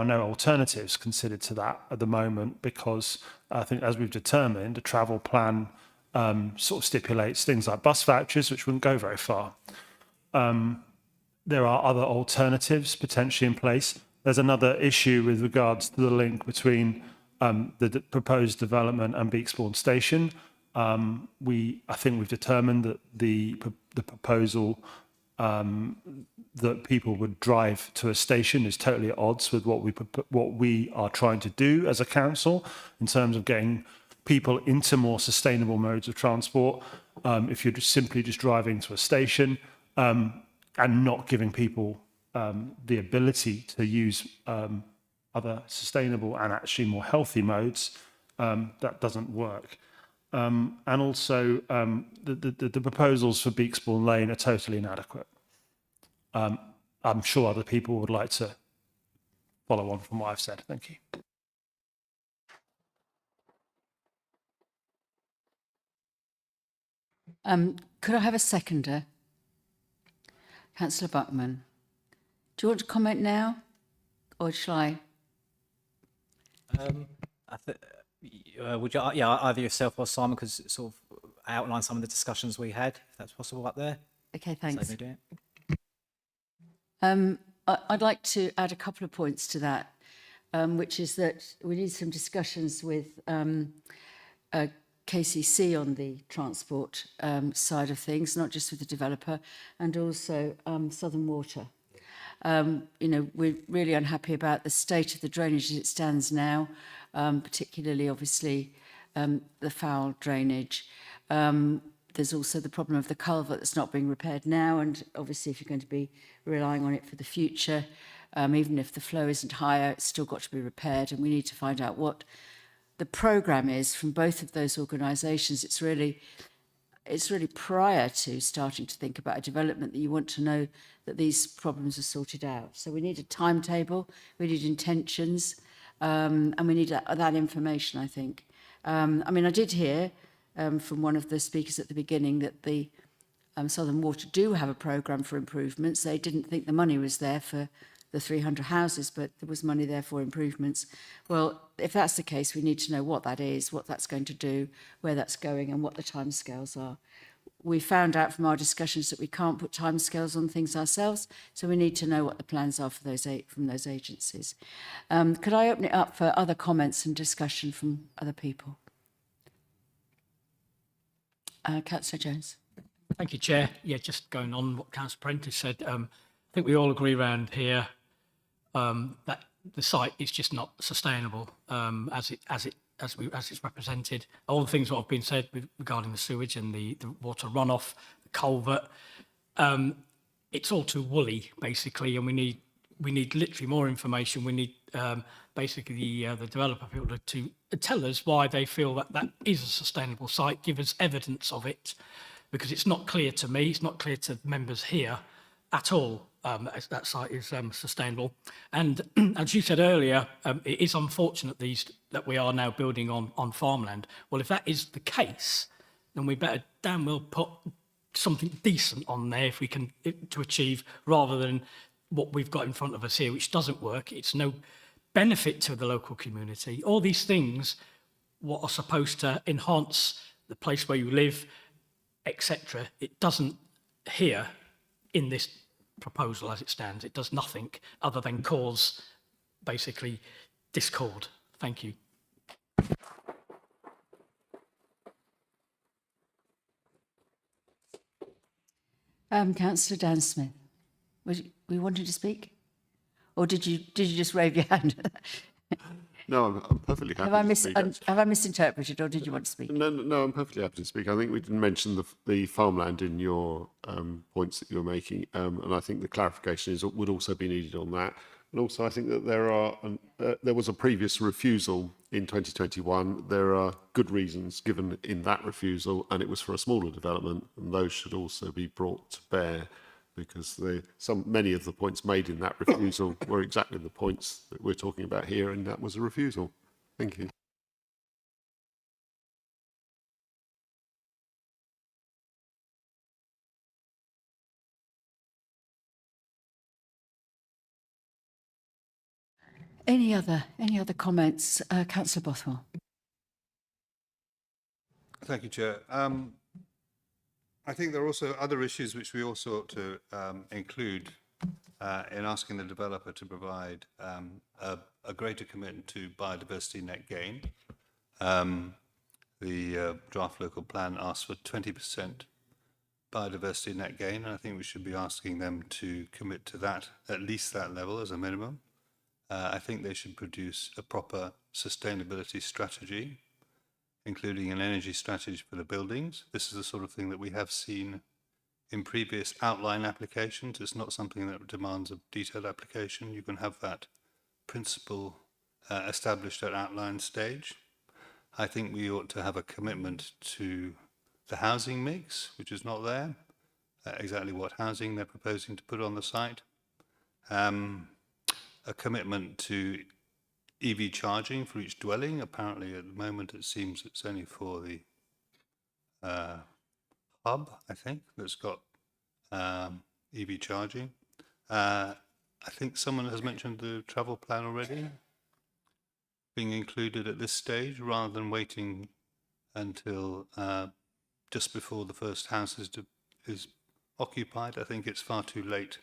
no alternatives considered to that at the moment, because I think, as we've determined, a travel plan sort of stipulates things like bus vouchers, which wouldn't go very far. There are other alternatives potentially in place. There's another issue with regards to the link between the proposed development and Beaksbourne Station. I think we've determined that the proposal that people would drive to a station is totally at odds with what we are trying to do as a council in terms of getting people into more sustainable modes of transport. If you're simply driving to a station and not giving people the ability to use other sustainable and actually more healthy modes, that doesn't work. And also, the proposals for Beaksbourne Lane are totally inadequate. I'm sure other people would like to follow on from what I've said. Thank you. Could I have a seconder? Councillor Buckman. Do you want to comment now, or shall I? Would you, either yourself or Simon could sort of outline some of the discussions we had, if that's possible up there. Okay, thanks. Save me doing I'd like to add a couple of points to that, which is that we need some discussions with KCC on the transport side of things, not just with the developer, and also Southern Water. We're really unhappy about the state of the drainage as it stands now, particularly, obviously, the foul drainage. There's also the problem of the culvert that's not being repaired now, and obviously if you're going to be relying on it for the future, even if the flow isn't higher, it's still got to be repaired, and we need to find out what the programme is from both of those organisations. It's really prior to starting to think about a development that you want to know that these problems are sorted out. So we need a timetable, we need intentions, and we need that information, I think. I did hear from one of the speakers at the beginning that the Southern Water do have a programme for improvements. They didn't think the money was there for the 300 houses, but there was money there for improvements. Well, if that's the case, we need to know what that is, what that's going to do, where that's going, and what the timescales are. We found out from our discussions that we can't put timescales on things ourselves, so we need to know what the plans are for from those agencies. Could I open it up for other comments and discussion from other people? Councillor Jones. Thank you, Chair. Yeah, just going on what Councillor Prentice said, I think we all agree around here that the site is just not sustainable as it's represented. All the things that have been said regarding the sewage and the water runoff, the culvert, it's all too woolly basically, and we need literally more information. We need basically the developer people to tell us why they feel that that is a sustainable site, give us evidence of it, because it's not clear to me, it's not clear to members here at all that site is sustainable. And as you said earlier, it is unfortunate that we are now building on farmland. Well, if that is the case, then we better damn well put something decent on there if we can to achieve, rather than what we've got in front of us here, which doesn't work. It's no benefit to the local community. All these things, what are supposed to enhance the place where you live, etc., it doesn't here in this proposal as it stands. It does nothing other than cause basically discord. Thank you. Councillor Dan Smith, were you wanting to speak, or did you just wave your hand? No, I'm perfectly happy to speak. Have I misinterpreted, or did you want to speak? No, I'm perfectly happy to speak. I think we didn't mention the farmland in your points that you're making, and I think the clarification would also be needed on that. And also, I think that there was a previous refusal in 2021. There are good reasons given in that refusal, and it was for a smaller development, and those should also be brought to bear, because many of the points made in that refusal were exactly the points that we're talking about here, and that was a refusal. Thank you. Any other comments? Councillor Bothwell. Thank you, Chair. I think there are also other issues which we also ought to include in asking the developer to provide a greater commitment to biodiversity net gain. The draft local plan asks for 20% biodiversity net gain, and I think we should be asking them to commit to that, at least that level as a minimum. I think they should produce a proper sustainability strategy, including an energy strategy for the buildings. This is the sort of thing that we have seen in previous outline applications. It's not something that demands a detailed application. You can have that principle established at outline stage. I think we ought to have a commitment to the housing mix, which is not there, exactly what housing they're proposing to put on the site. A commitment to EV charging for each dwelling. Apparently at the moment it seems it's only for the hub, I think, that's got EV charging. I think someone has mentioned the travel plan already being included at this stage rather than waiting until just before the first house is occupied. I think it's far too late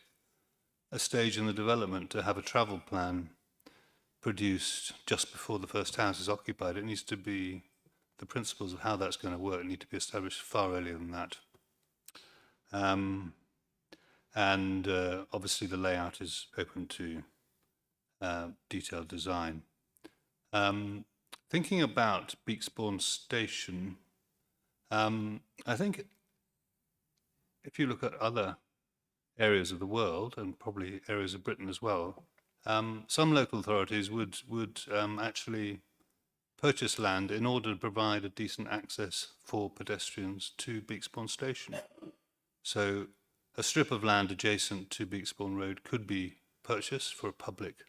a stage in the development to have a travel plan produced just before the first house is occupied. It needs to be, the principles of how that's going to work need to be established far earlier than that. Obviously the layout is open to detailed design. Thinking about Beaksbourne Station, I think if you look at other areas of the world, and probably areas of Britain as well, some local authorities would actually purchase land in order to provide a decent access for pedestrians to Beaksbourne Station. So a strip of land adjacent to Beaksbourne Road could be purchased for a public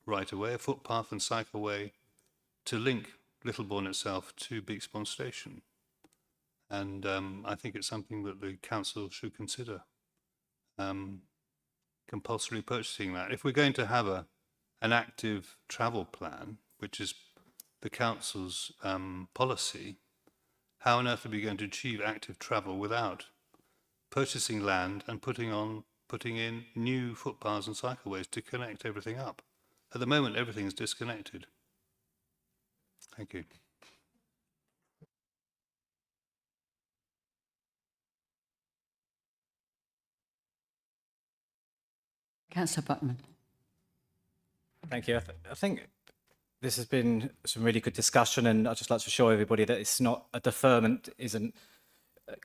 right-of-way, a footpath and cycleway to link Littlebourne itself to Beaksbourne Station. And I think it's something that the council should consider. Compulsory purchasing that. If we're going to have an active travel plan, which is the council's policy, how on earth are we going to achieve active travel without purchasing land and putting in new footpaths and cycleways to connect everything up? At the moment, everything is disconnected. Thank you. Councillor Buckman. Thank you. I think this has been some really good discussion, and I'd just like to assure everybody that it's not a deferment, isn't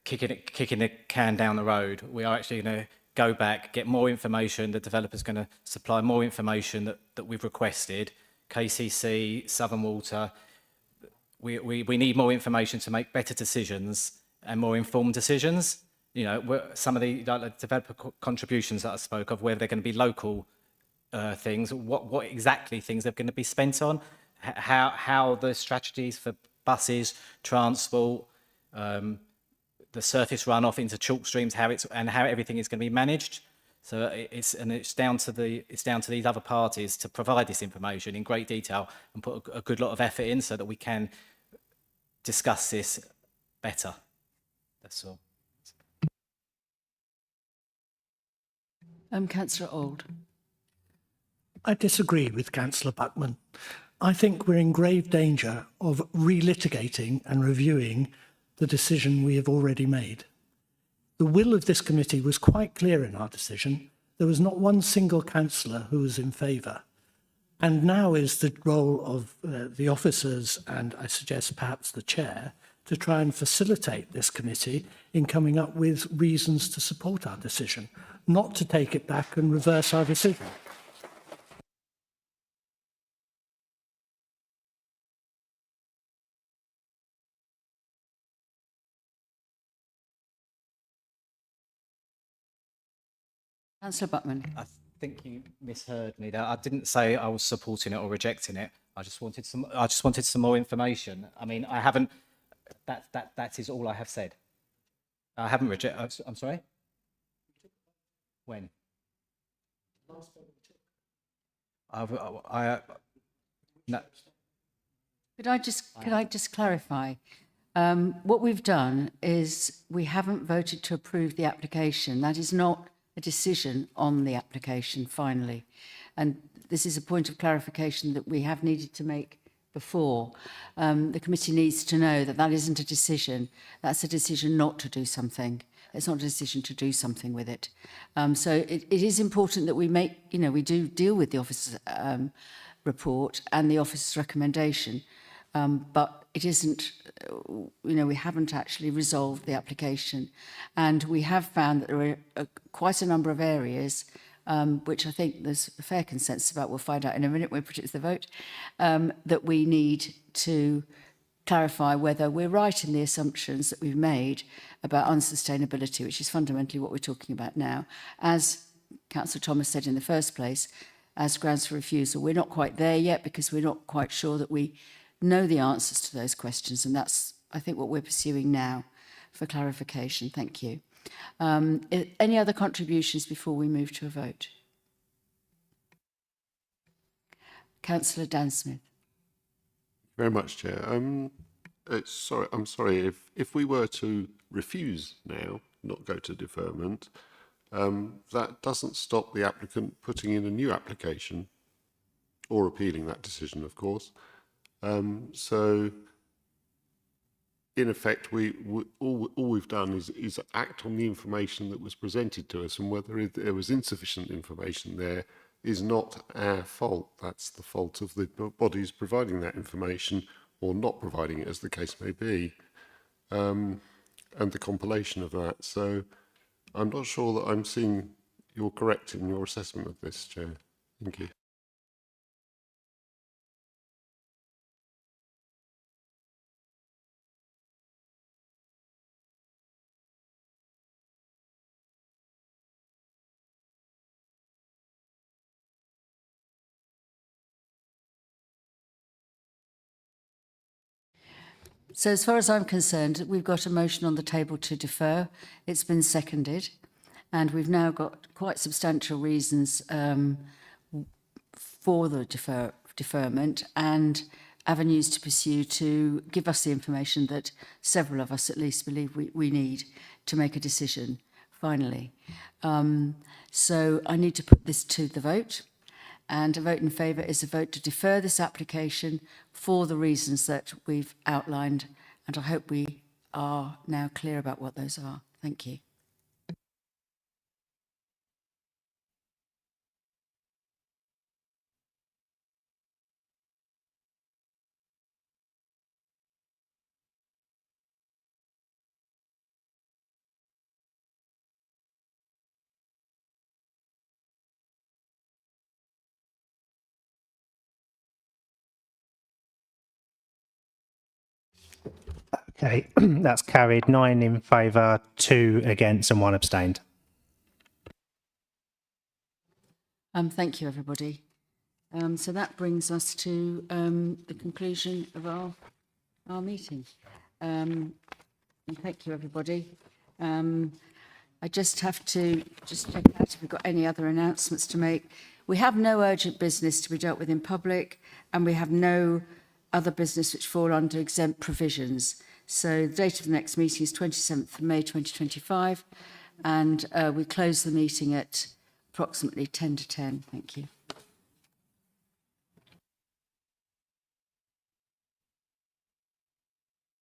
kicking the can down the road. We are actually going to go back, get more information. The developer's going to supply more information that we've requested. KCC, Southern Water. We need more information to make better decisions and more informed decisions. You know, some of the developer contributions that I spoke of, whether they're going to be local things, what exactly things they're going to be spent on, how the strategies for buses, transport, the surface runoff into chalk streams, how everything is going to be managed. So it's down to these other parties to provide this information in great detail and put a good lot of effort in so that we can discuss this better. That's all. Councillor Auld. I disagree with Councillor Buckman. I think we're in grave danger of relitigating and reviewing the decision we have already made. The will of this committee was quite clear in our decision. There was not one single councillor who was in favour. And now is the role of the officers, and I suggest perhaps the chair, to try and facilitate this committee in coming up with reasons to support our decision, not to take it back and reverse our decision. Councillor Buckman. I think you misheard me there. I didn't say I was supporting it or rejecting it. I just wanted some more information. I mean, I haven't. That is all I have said. I haven't rejected. I'm sorry. When? No. Could I just clarify? What we've done is we haven't voted to approve the application. That is not a decision on the application finally. And this is a point of clarification that we have needed to make before. The committee needs to know that that isn't a decision. That's a decision not to do something. It's not a decision to do something with it. So it is important that we make, we do deal with the officer's report and the officer's recommendation, but it isn't, we haven't actually resolved the application. And we have found that there are quite a number of areas which I think there's a fair consensus about, we'll find out in a minute when we put it to the vote, that we need to clarify whether we're right in the assumptions that we've made about unsustainability, which is fundamentally what we're talking about now. As Councillor Thomas said in the first place, as grounds for refusal, we're not quite there yet because we're not quite sure that we know the answers to those questions, and that's, I think, what we're pursuing now for clarification. Thank you. Any other contributions before we move to a vote? Councillor Dan Smith. Very much, Chair. I'm sorry. If we were to refuse now, not go to deferment, that doesn't stop the applicant putting in a new application or appealing that decision, of course. So, in effect, all we've done is act on the information that was presented to us, and whether there was insufficient information there is not our fault. That's the fault of the bodies providing that information or not providing it, as the case may be, and the compilation of that. So I'm not sure that I'm seeing you're correct in your assessment of this, Chair. Thank you. So as far as I'm concerned, we've got a motion on the table to defer. It's been seconded, and we've now got quite substantial reasons for the deferment and avenues to pursue to give us the information that several of us at least believe we need to make a decision finally. So I need to put this to the vote. And a vote in favour is a vote to defer this application for the reasons that we've outlined. And I hope we are now clear about what those are. Thank you. Okay, that's carried. 9 in favour, 2 against and 1 abstained. Thank you, everybody. So that brings us to the conclusion of our meeting. And thank you, everybody. I just have to check out if we've got any other announcements to make. We have no urgent business to be dealt with in public, and we have no other business which fall under exempt provisions. So the date of the next meeting is 27th of May 2025, and we close the meeting at approximately 10 to 10. Thank you.